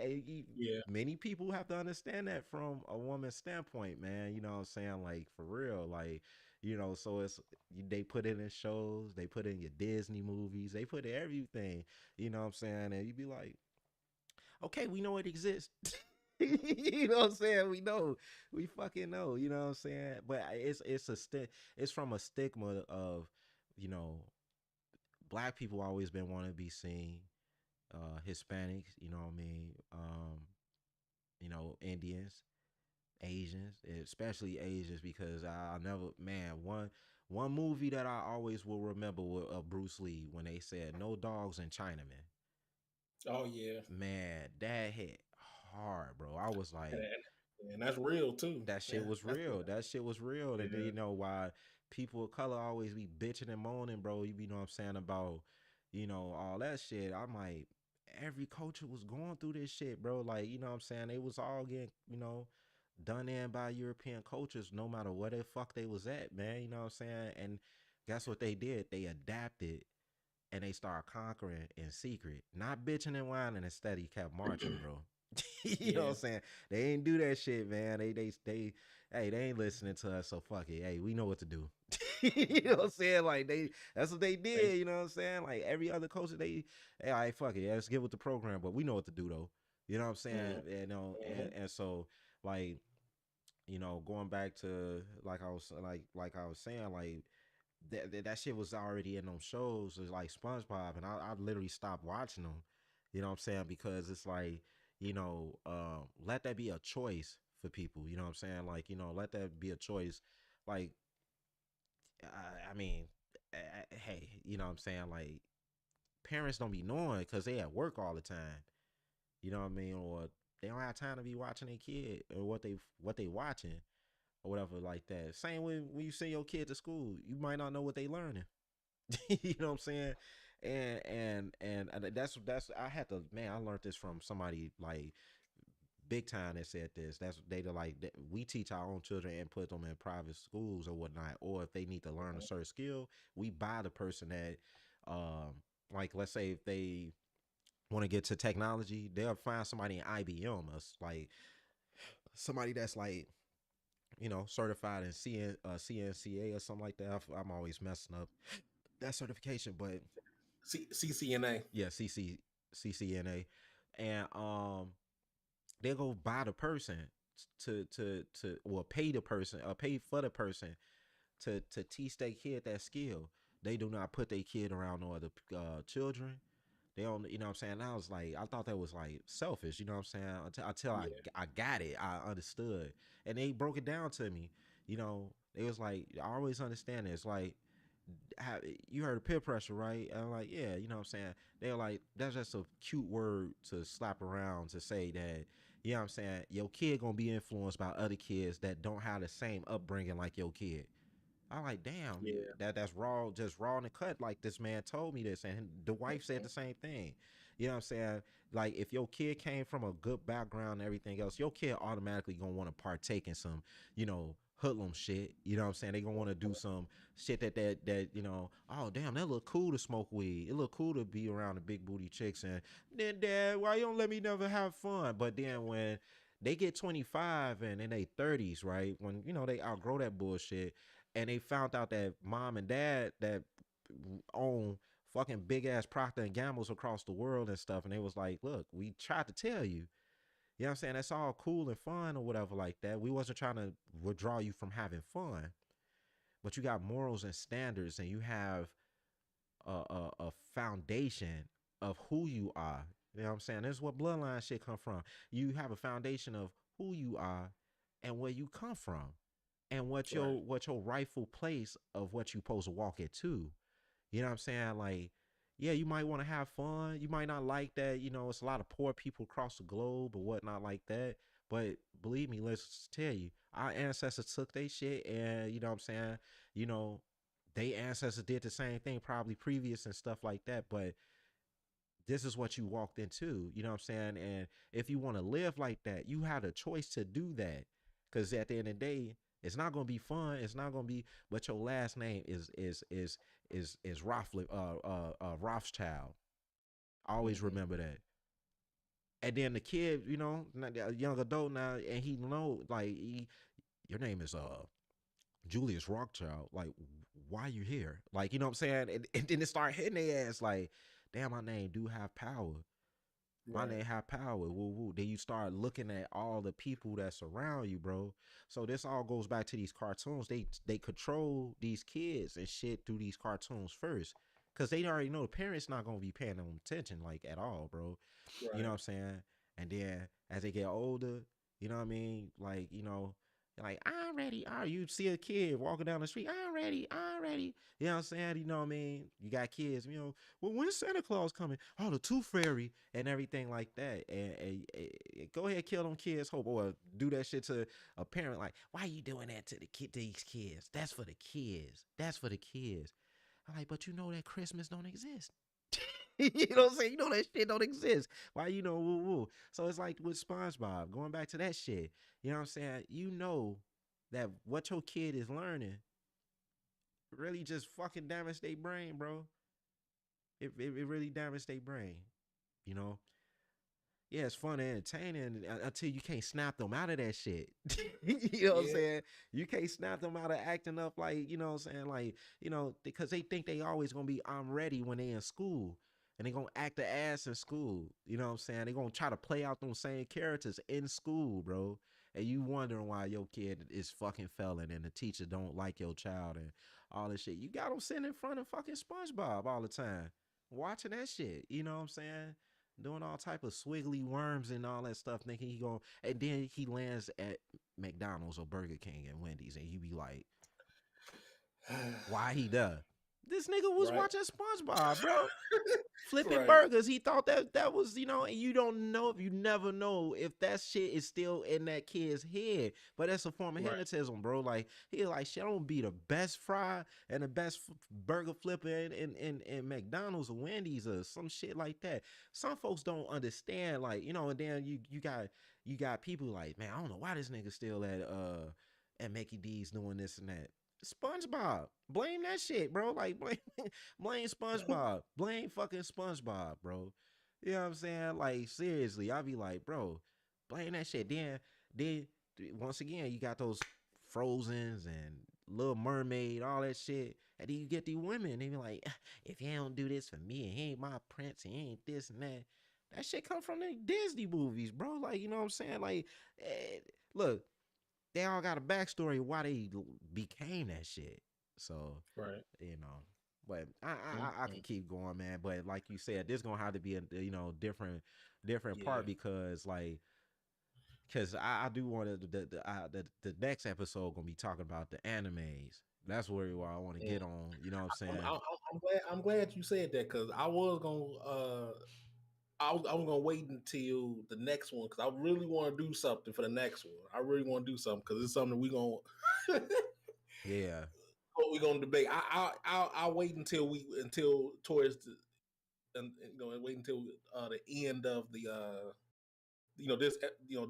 Yeah. many people have to understand that from a woman's standpoint, man. You know what I'm saying? Like, for real, like, so they put it in shows, they put it in your Disney movies, they put it everything. You know what I'm saying? And you be like, okay, we know it exists. You know what I'm saying? We know, we fucking know. You know what I'm saying? But it's from a stigma of, you know, black people always been wanting to be seen, Hispanics, you know what I mean, Indians, Asians, especially Asians, because I never, man, one movie that I always will remember with Bruce Lee when they said no dogs in Chinaman. Oh yeah. Man, that hit hard, bro. I was like, And that's real too. that Yeah. shit was That's real. That shit was real. And then, yeah. why people of color always be bitching and moaning, bro. You know what I'm saying, about, all that shit. I'm like, every culture was going through this shit, bro. Like, you know what I'm saying? They was all getting, done in by European cultures, no matter where the fuck they was at, man. You know what I'm saying? And guess what they did? They adapted and they start conquering in secret, not bitching and whining. Instead, he kept marching, bro. You know what Yeah. I'm saying? They ain't do that shit, man. Hey, they ain't listening to us, so fuck it. Hey, we know what to do. You know what I'm saying? Like, that's what they They, did. You know what I'm saying? Like, every other culture, hey, all right, fuck it. Yeah, let's get with the program, but we know what to do though. You know what I'm saying? mm, And so, like, going back to, like I was saying, like, that shit was already in them shows. It's like SpongeBob, and I literally stopped watching them. You know what I'm saying? Because it's like, let that be a choice for people. You know what I'm saying? Like, let that be a choice. Like, I mean, hey, you know what I'm saying? Like, parents don't be knowing because they at work all the time. You know what I mean? Or they don't have time to be watching their kid or what they watching or whatever like that. Same when you send your kid to school, you might not know what they learning. You know what I'm saying? And that's I had to, man, I learned this from somebody like big time that said this. That's they like that we teach our own children and put them in private schools or whatnot. Or if they need to learn a certain skill, we buy the person that, like, let's say if they want to get to technology, they'll find somebody in IBM, us like somebody that's like, certified in CNCA or something like that. I'm always messing up that certification, but CCNA. yeah, CCNA, and they go buy the person to or pay the person or pay for the person to teach their kid that skill. They do not put their kid around no other children. They don't, you know what I'm saying? I was like, I thought that was like selfish, you know what I'm saying? Until Yeah. I got it, I understood, and they broke it down to me. It was like, I always understand this. Like, how, you heard of peer pressure, right? And I'm like, yeah, you know what I'm saying? They're like, that's just a cute word to slap around to say that, you know what I'm saying? Your kid gonna be influenced by other kids that don't have the same upbringing like your kid. I'm like, damn, Yeah. that's raw, just raw in the cut. Like, this man told me this, and the wife said Mhm. the same thing. You know what I'm saying? Like, if your kid came from a good background and everything else, your kid automatically gonna want to partake in some, hoodlum shit. You know what I'm saying? They gonna want to do some shit that oh damn, that look cool to smoke weed. It look cool to be around the big booty chicks. And then, dad, why you don't let me never have fun? But then when they get 25 and in their 30s, right? When they outgrow that bullshit, and they found out that mom and dad that own fucking big ass Procter and Gambles across the world and stuff, and they was like, look, we tried to tell you. You know what I'm saying? That's all cool and fun or whatever like that. We wasn't trying to withdraw you from having fun, but you got morals and standards, and you have a foundation of who you are. You know what I'm saying? This is what bloodline shit come from. You have a foundation of who you are and where you come from, and Right. what your rightful place of what you supposed to walk into. You know what I'm saying? Like, yeah, you might want to have fun. You might not like that. You know, it's a lot of poor people across the globe or whatnot like that. But believe me, let's tell you, our ancestors took their shit, and you know what I'm saying? You know, they ancestors did the same thing probably previous and stuff like that. But this is what you walked into. You know what I'm saying? And if you want to live like that, you have a choice to do that. Because at the end of the day, it's not gonna be fun. It's not gonna be. But your last name is Rothschild. Always Hmm. remember that. And then the kid, you know, a young adult now, and he know like your name is Julius Rothschild. Like, why you here? Like, you know what I'm saying? And then it start hitting their ass like, damn, my name do have power. My Right. name have power. Woo woo. Then you start looking at all the people that surround you, bro. So this all goes back to these cartoons. They control these kids and shit through these cartoons first. Cause they already know the parents not gonna be paying them attention like at all, bro. You know Right. what I'm saying? And then as they get older, you know what I mean? Like, you know, like, I'm ready. Oh, you see a kid walking down the street, I'm ready, I'm ready. You know what I'm saying? You know what I mean? You got kids, you know, well, when's Santa Claus coming? Oh, the Tooth Fairy and everything like that. And go ahead, kill them kids' hope, or do that shit to a parent. Like, why you doing that to the kid, these kids? That's for the kids. That's for the kids. I'm like, but you know that Christmas don't exist. You know what I'm saying? You know that shit don't exist. Why you know woo woo? So it's like with SpongeBob, going back to that shit. You know what I'm saying? You know that what your kid is learning really just fucking damage their brain, bro. It really damaged their brain. You know, yeah, it's fun and entertaining until you can't snap them out of that shit. You know what I'm Yeah. saying? You can't snap them out of acting up like, you know what I'm saying? Like, you know, because they think they always gonna be I'm ready when they in school. And they gonna act the ass in school. You know what I'm saying? They gonna try to play out those same characters in school, bro. And you wondering why your kid is fucking failing and the teacher don't like your child and all this shit. You got them sitting in front of fucking SpongeBob all the time. Watching that shit. You know what I'm saying? Doing all type of swiggly worms and all that stuff, thinking he going, and then he lands at McDonald's or Burger King and Wendy's, and you be like, why he done? This nigga was Right. watching SpongeBob, bro. Flipping Right. burgers. He thought that was, you know, and you don't know if you never know if that shit is still in that kid's head. But that's a form of Right. hypnotism, bro. Like he like shit, I'm gonna be the best fry and the best burger flipper in McDonald's or Wendy's or some shit like that. Some folks don't understand, like, you know, and then you got people like, man, I don't know why this nigga still at Mickey D's doing this and that. SpongeBob. Blame that shit, bro. Like blame SpongeBob. Blame fucking SpongeBob, bro. You know what I'm saying? Like seriously, I'll be like, bro, blame that shit. Then once again, you got those Frozens and Little Mermaid, all that shit. And then you get these women, they be like, if you don't do this for me, he ain't my prince, he ain't this and that. That shit come from the Disney movies, bro. Like, you know what I'm saying? Like, look, they all got a backstory why they became that shit. So, Right. you know, but I Hmm. could keep going, man. But like you said, there's gonna have to be a, you know, different Yeah. part because like because I do want to the next episode gonna be talking about the animes. That's where I want to Mm. get on. You know what I'm saying? I'm glad you said that because I was gonna I was gonna wait until the next one because I really want to do something for the next one. I really want to do something because it's something we gonna Yeah. what we gonna debate. I'll wait until we until towards the and you know wait until the end of the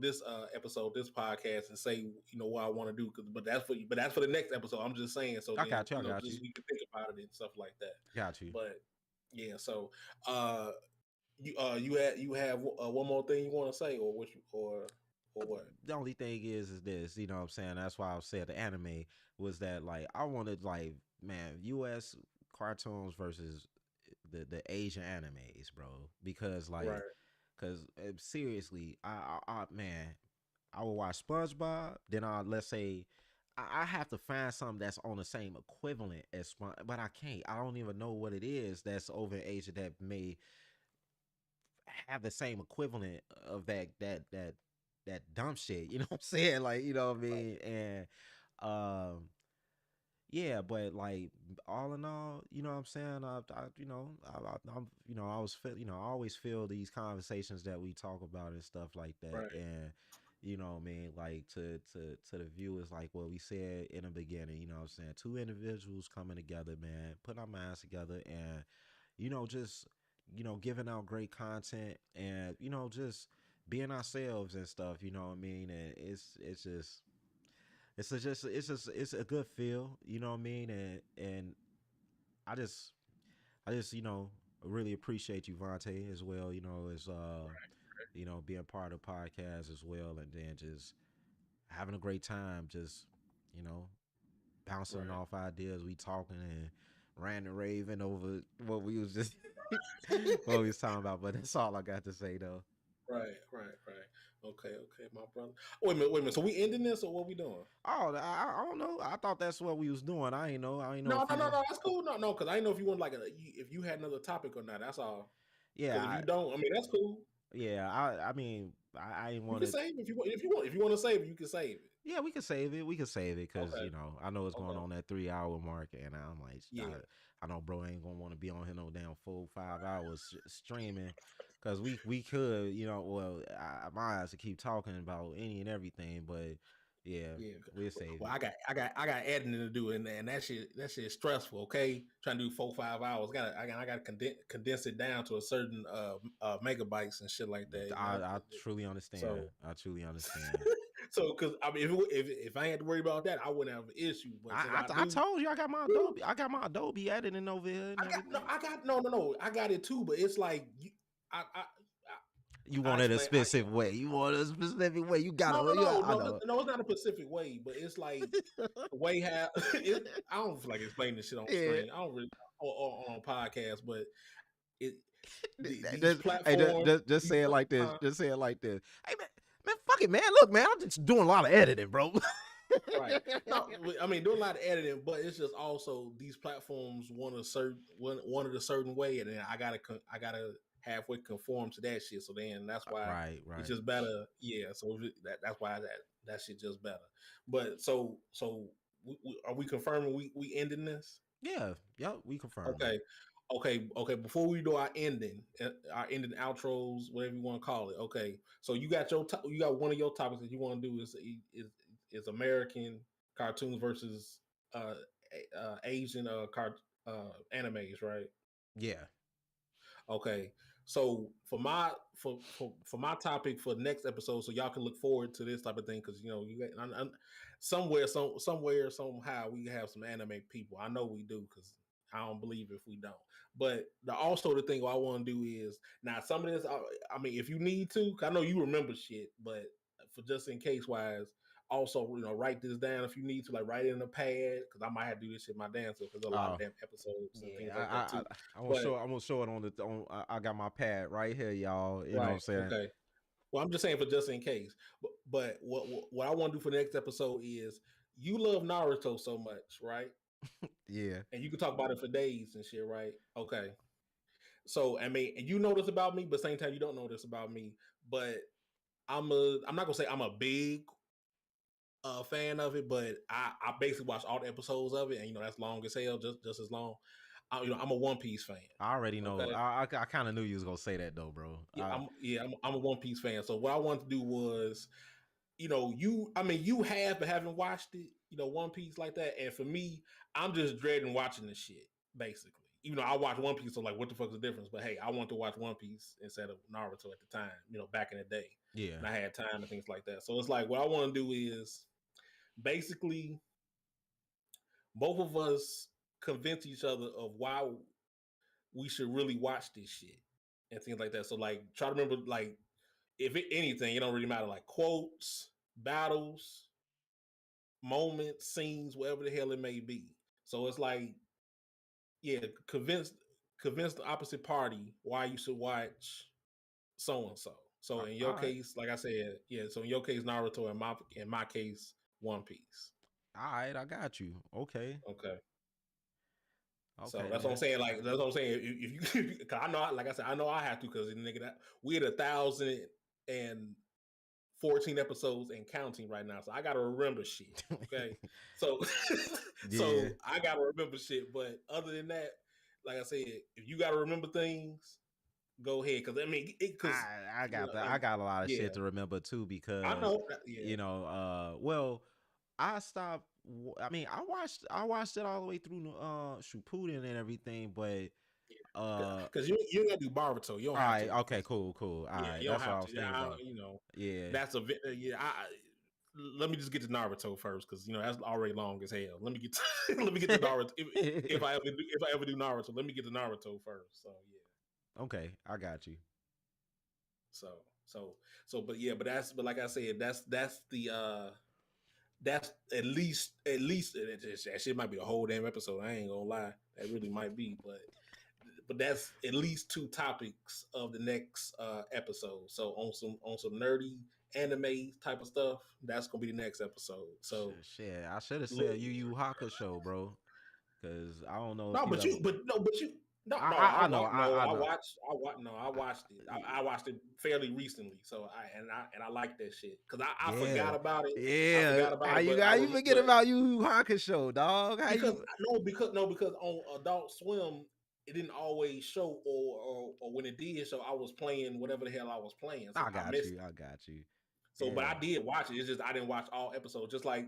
this episode, this podcast, and say what I want to do. But that's for the next episode. I'm just saying so I then got you. I got you. just we can think about it and stuff like that. Got you. But yeah, so uh you have one more thing you want to say or what you or what? The only thing is this, you know what I'm saying? That's why I said the anime was that like I wanted like man, US cartoons versus the Asian animes, bro. Because like Right. Cause seriously, man, I will watch SpongeBob. Then I let's say I have to find something that's on the same equivalent as Sponge, but I can't. I don't even know what it is that's over in Asia that may have the same equivalent of that dumb shit. You know what I'm saying? Like, you know what I Right, mean? And um yeah, but like all in all, you know what I'm saying? I'm, I always feel, I always feel these conversations that we talk about and stuff like that. right, And, you know what I mean? Like to the viewers, like what we said in the beginning, you know what I'm saying? Two individuals coming together, man, putting our minds together and, just, giving out great content and, just being ourselves and stuff, you know what I mean? And it's just, it's a good feel, you know what I mean? And I just really appreciate you, Vonte, as well, as being part of the podcast as well, and then just having a great time, just, you know, bouncing right, off ideas, we talking and ranting raving over what we was just what we was talking about. But that's all I got to say though. right. Okay, okay, my brother. Wait a minute. So we ending this or what we doing? Oh, I don't know. I thought that's what we was doing. I ain't know No, if no, you no, were. no. That's cool. No, no, because I didn't know if you want like if you had another topic or not. That's all. Yeah, Because if you don't, I mean, that's cool. yeah. I mean, I ain't You can wanted. save it if you want. If you want to save it, you can save it. Yeah, we can save it. We can save it because Okay, I know it's going okay. on that 3 hour mark, and I'm like, Yeah, I know bro ain't gonna want to be on here no damn full 5 hours streaming, because we could, well, I might have to keep talking about any and everything, but yeah, yeah. we'll save Well, it. I got editing to do, and that shit is stressful. Okay, trying to do 4 5 hours. I got to condense it down to a certain megabytes and shit like that. I truly understand. So I truly understand. so because I mean, if I had to worry about that, I wouldn't have an issue. But since I I do, told you I got my Adobe. I got my Adobe editing over here and everything. no. I got it too, but it's like I I You I want it a explain. specific way. You want it a specific way. You No, gotta. no, Yeah, no, I no, know. no. It's not a specific way, but it's like the way how I don't feel like explaining this shit on Yeah. screen. I don't really on podcast, but it these Hey, platforms, just these say it pla- like this. huh? Just say it like this. Hey man, fuck it, man. Look, man, I'm just doing a lot of editing, bro. Right. No, I mean, do a lot of editing, but it's just also these platforms want it a certain way, and then I gotta halfway conform to that shit. So then that's why Right, it's right. just better. Yeah. So that's why that shit just better. But so are we confirming we ending this? Yeah, yep. We confirming it. Okay. Okay. Before we do our ending outros, whatever you want to call it. Okay. So you got one of your topics that you want to do is American cartoons versus uh, Asian animes, right? Yeah, Okay. So for my topic for the next episode, so y'all can look forward to this type of thing because you got somewhere somehow we have some anime people. I know we do because I don't believe if we don't. But also the thing I want to do is now some of this. I mean, if you need to, 'cause I know you remember shit, but for just in case wise, also write this down if you need to, like write it in a pad because I might have to do this shit my damn self because there's a lot of uh, damn episodes and yeah. things like that too. But I'm gonna show it on the on. I got my pad right here, y'all. You know what I'm right, saying? okay. Well, I'm just saying for just in case. But what I want to do for the next episode is you love Naruto so much, right? Yeah. And you can talk about it for days and shit, right? Okay. So I mean, and you know this about me, but same time you don't know this about me. But I'm not gonna say I'm a big fan of it, but I basically watched all the episodes of it, and that's long as hell, just as long. I'm a One Piece fan. I already know. Okay. I kind of knew you was gonna say that though, bro. I'm a One Piece fan. So what I wanted to do was you have but haven't watched it, One Piece like that. And for me, I'm just dreading watching this shit, basically. Even though I watch One Piece, so like, what the fuck's the difference? But hey, I want to watch One Piece instead of Naruto at the time, back in the day. Yeah. And I had time and things like that. So it's like, what I want to do is basically both of us convince each other of why we should really watch this shit and things like that. So like, try to remember, like, if anything, it don't really matter, like quotes, battles, moments, scenes, whatever the hell it may be. So it's like, yeah, convince the opposite party why you should watch so and so. So in your All right. case, like I said, yeah. So in your case, Naruto. In my case, One Piece. All right, I got you. Okay. Okay. So Okay, that's what I'm man. saying. Like that's what I'm saying. If you, cause I know, like I said, I know I have to because nigga, that we had 1,014 episodes and counting right now. So I gotta remember shit. Okay. So Yeah. so I gotta remember shit. But other than that, like I said, if you gotta remember things, go ahead. Cause I mean, because I got that. I got a lot of yeah, shit to remember too I because know. Yeah, well, I stopped. I mean, I watched it all the way through Shippuden and everything, but because you gotta do Barbato. You don't all have right, to. okay, Cause cool, cool. All yeah, right, you don't that's what I have was to. thinking about. Yeah. That's a yeah. Let me just get to Naruto first because that's already long as hell. Let me get to, let me get to Naruto. If I ever do Naruto, let me get to Naruto first. So yeah. Okay, I got you. So so but yeah, but like I said, that's the that's at least that shit might be a whole damn episode. I ain't gonna lie, that really might be, but that's at least two topics of the next episode. So on some nerdy anime type of stuff, that's gonna be the next episode. So Shit, I should have look, said Yu Hakusho, bro, because I don't know if no, you but ever. you, but no, but you, no, no, I know, I know. I watched, no, I watched it. I watched it fairly recently. So I like that shit because I Yeah, forgot about it. I yeah. forgot about How it, you but how you forget but about Yu Hakusho, dog? How because you? because on Adult Swim it didn't always show, or when it did show, I was playing whatever the hell I was playing, so I I got missed you. it. I got you. So, but Yeah. I did watch it. It's just I didn't watch all episodes. Just like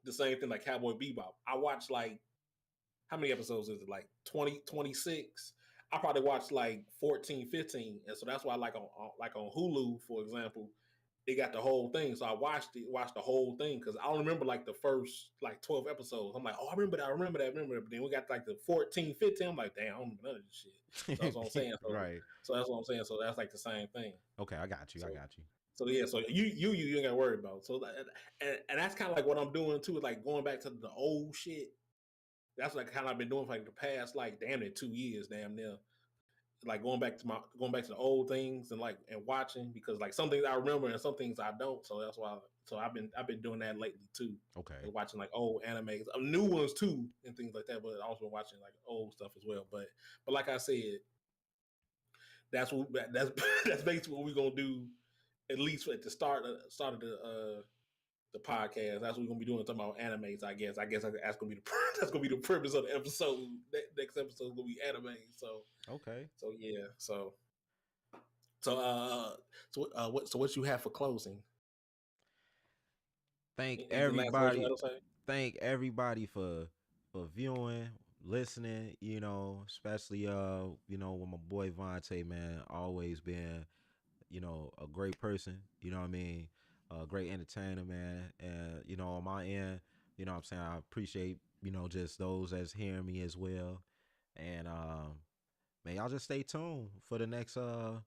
the same thing like Cowboy Bebop. I watched like how many episodes is it? Like 20, 26. I probably watched like 14, 15. And so that's why like on Hulu, for example, they got the whole thing. So I watched the whole thing because I don't remember like the first like 12 episodes. I'm like, oh, I remember that. But then we got like the 14, 15. I'm like, damn, I don't remember none of this shit. So that's what I'm saying. Right. So that's what I'm saying. So that's like the same thing. Okay, I got you. I So got you. so yeah, so you ain't got to worry about. So and that's kind of like what I'm doing too, like going back to the old shit. That's like kind of I've been doing for like the past like damn near 2 years, damn near. Like going back to the old things and like and watching because like some things I remember and some things I don't. So that's why. So I've been doing that lately too. Okay. Like watching like old animes, new ones too, and things like that. But also watching like old stuff as well. But like I said, that's that's basically what we're gonna do. At least at the start of the podcast. That's what we're gonna be doing. Talking about animes. I guess that's gonna be the that's gonna be the purpose of the episode. Next episode is gonna be anime. Okay. So yeah. So what you have for closing? Thank Anything last words you everybody. want to say? Thank everybody for viewing, listening. Especially with my boy Vonte, man, always been a great person. You know what I mean? A great entertainer, man. And on my end, what I'm saying, I appreciate just those that's hearing me as well. And man, y'all just stay tuned for the next what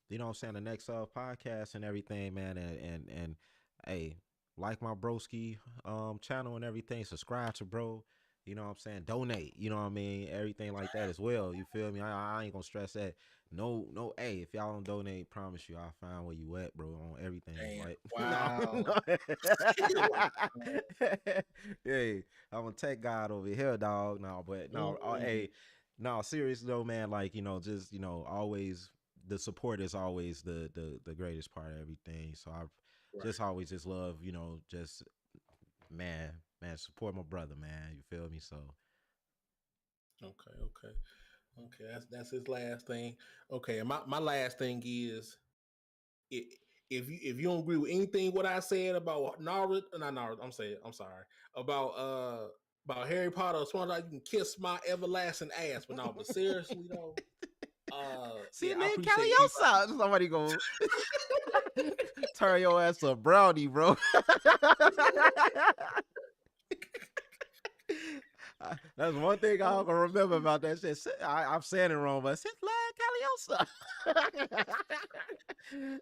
I'm saying, the next podcast and everything, man. And hey, like my broski channel and everything, subscribe to bro. You know what I'm saying? Donate, you know what I mean? Everything like that as well. You feel me? I ain't gonna stress that. No, no, hey, if y'all don't donate, promise you I'll find where you at, bro, on everything. Damn! Like Wow! no. Hey, I'm gonna take God over here, dog. No, but no, Mm-mm. hey, no, seriously though, man, like, just, always the support is always the greatest part of everything. So I Right. just always just love, just man, support my brother, man. You feel me? So Okay. That's his last thing. Okay, and my last thing is i- if you don't agree with anything what I said about Naruto, not Naruto, I'm sorry about Harry Potter or Swan, you can kiss my everlasting ass. But no, but seriously though, see yeah, a I name appreciate anybody. Caliosa. Somebody go turn your ass to a brownie, bro. That's one thing I'm gonna remember about that shit. I'm saying it wrong, but since like Caliosa.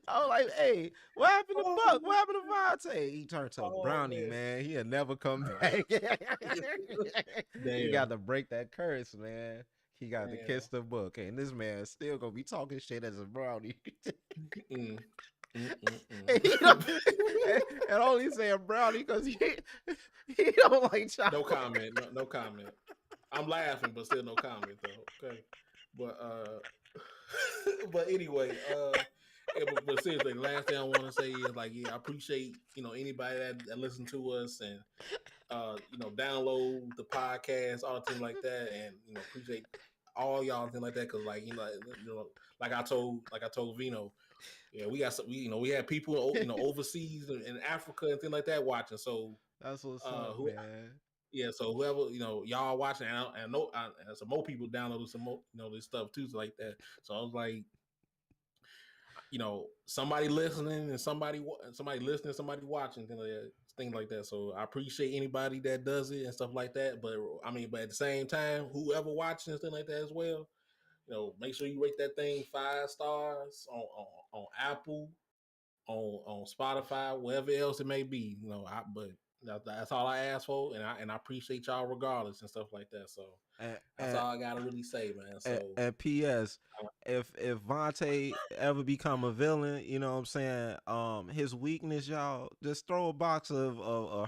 I was like, hey, what happened to Oh, Buck? What happened to Vontae? He turned to a oh brownie, man, man. He'll never come back. You damn. got to break that curse, man. He got to Yeah. kiss the book, and this man still gonna be talking shit as a brownie. Mm. And he don't, and only saying brownie because he don't like No chocolate. comment. No comment. I'm laughing, but still no comment though. Okay. But but anyway, but seriously, the last thing I want to say is like, yeah, I appreciate anybody that listen to us and download the podcast, all the things like that, and appreciate all y'all things like that because like I told Vino, yeah, we got some, we had people overseas in Africa and things like that watching. So That's what's up, who man. yeah, so whoever y'all watching, and I know and some more people downloaded some more this stuff too, so like that. So I was like, somebody listening and somebody listening, somebody watching, things like that. So I appreciate anybody that does it and stuff like that. But I mean, but at the same time, whoever watching and stuff like that as well, make sure you rate that thing 5 stars on Apple, on Spotify, wherever else it may be. But that's all I ask for, and I appreciate y'all regardless and stuff like that. So And, that's all I gotta really say, man. So and P.S. If Vonte ever become a villain, you know what I'm saying? His weakness, y'all, just throw a box of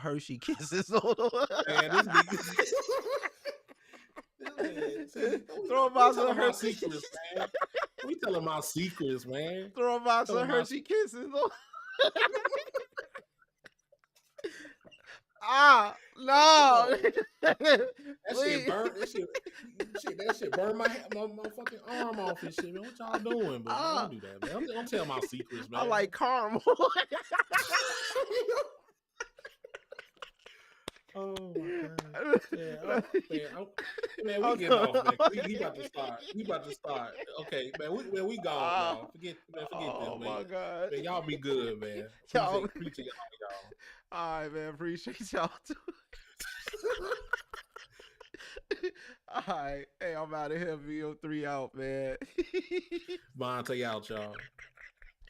Hershey Kisses on him. man, this nigga. See, Throw a we box of telling my Hershey. secrets, man. We telling my secrets, man. Throw a box of Telling my Hershey Kisses on. Ah, no. that shit Please. burnt. That shit burned my fucking arm off and shit, man. What y'all doing? But man, Ah, don't do that, man. Don't tell my secrets, I man. like caramel. Oh my god. Yeah, man, we getting off, man. Okay. We about to start. We about to start. Okay, man, we gone, Ah, y'all. Forget this, oh man. my God. Man, y'all be good, man. Y'all. Appreciate y'all. All right, man. Appreciate y'all too. All right. Hey, I'm out of here. VO3 out, man. Vonte out, y'all.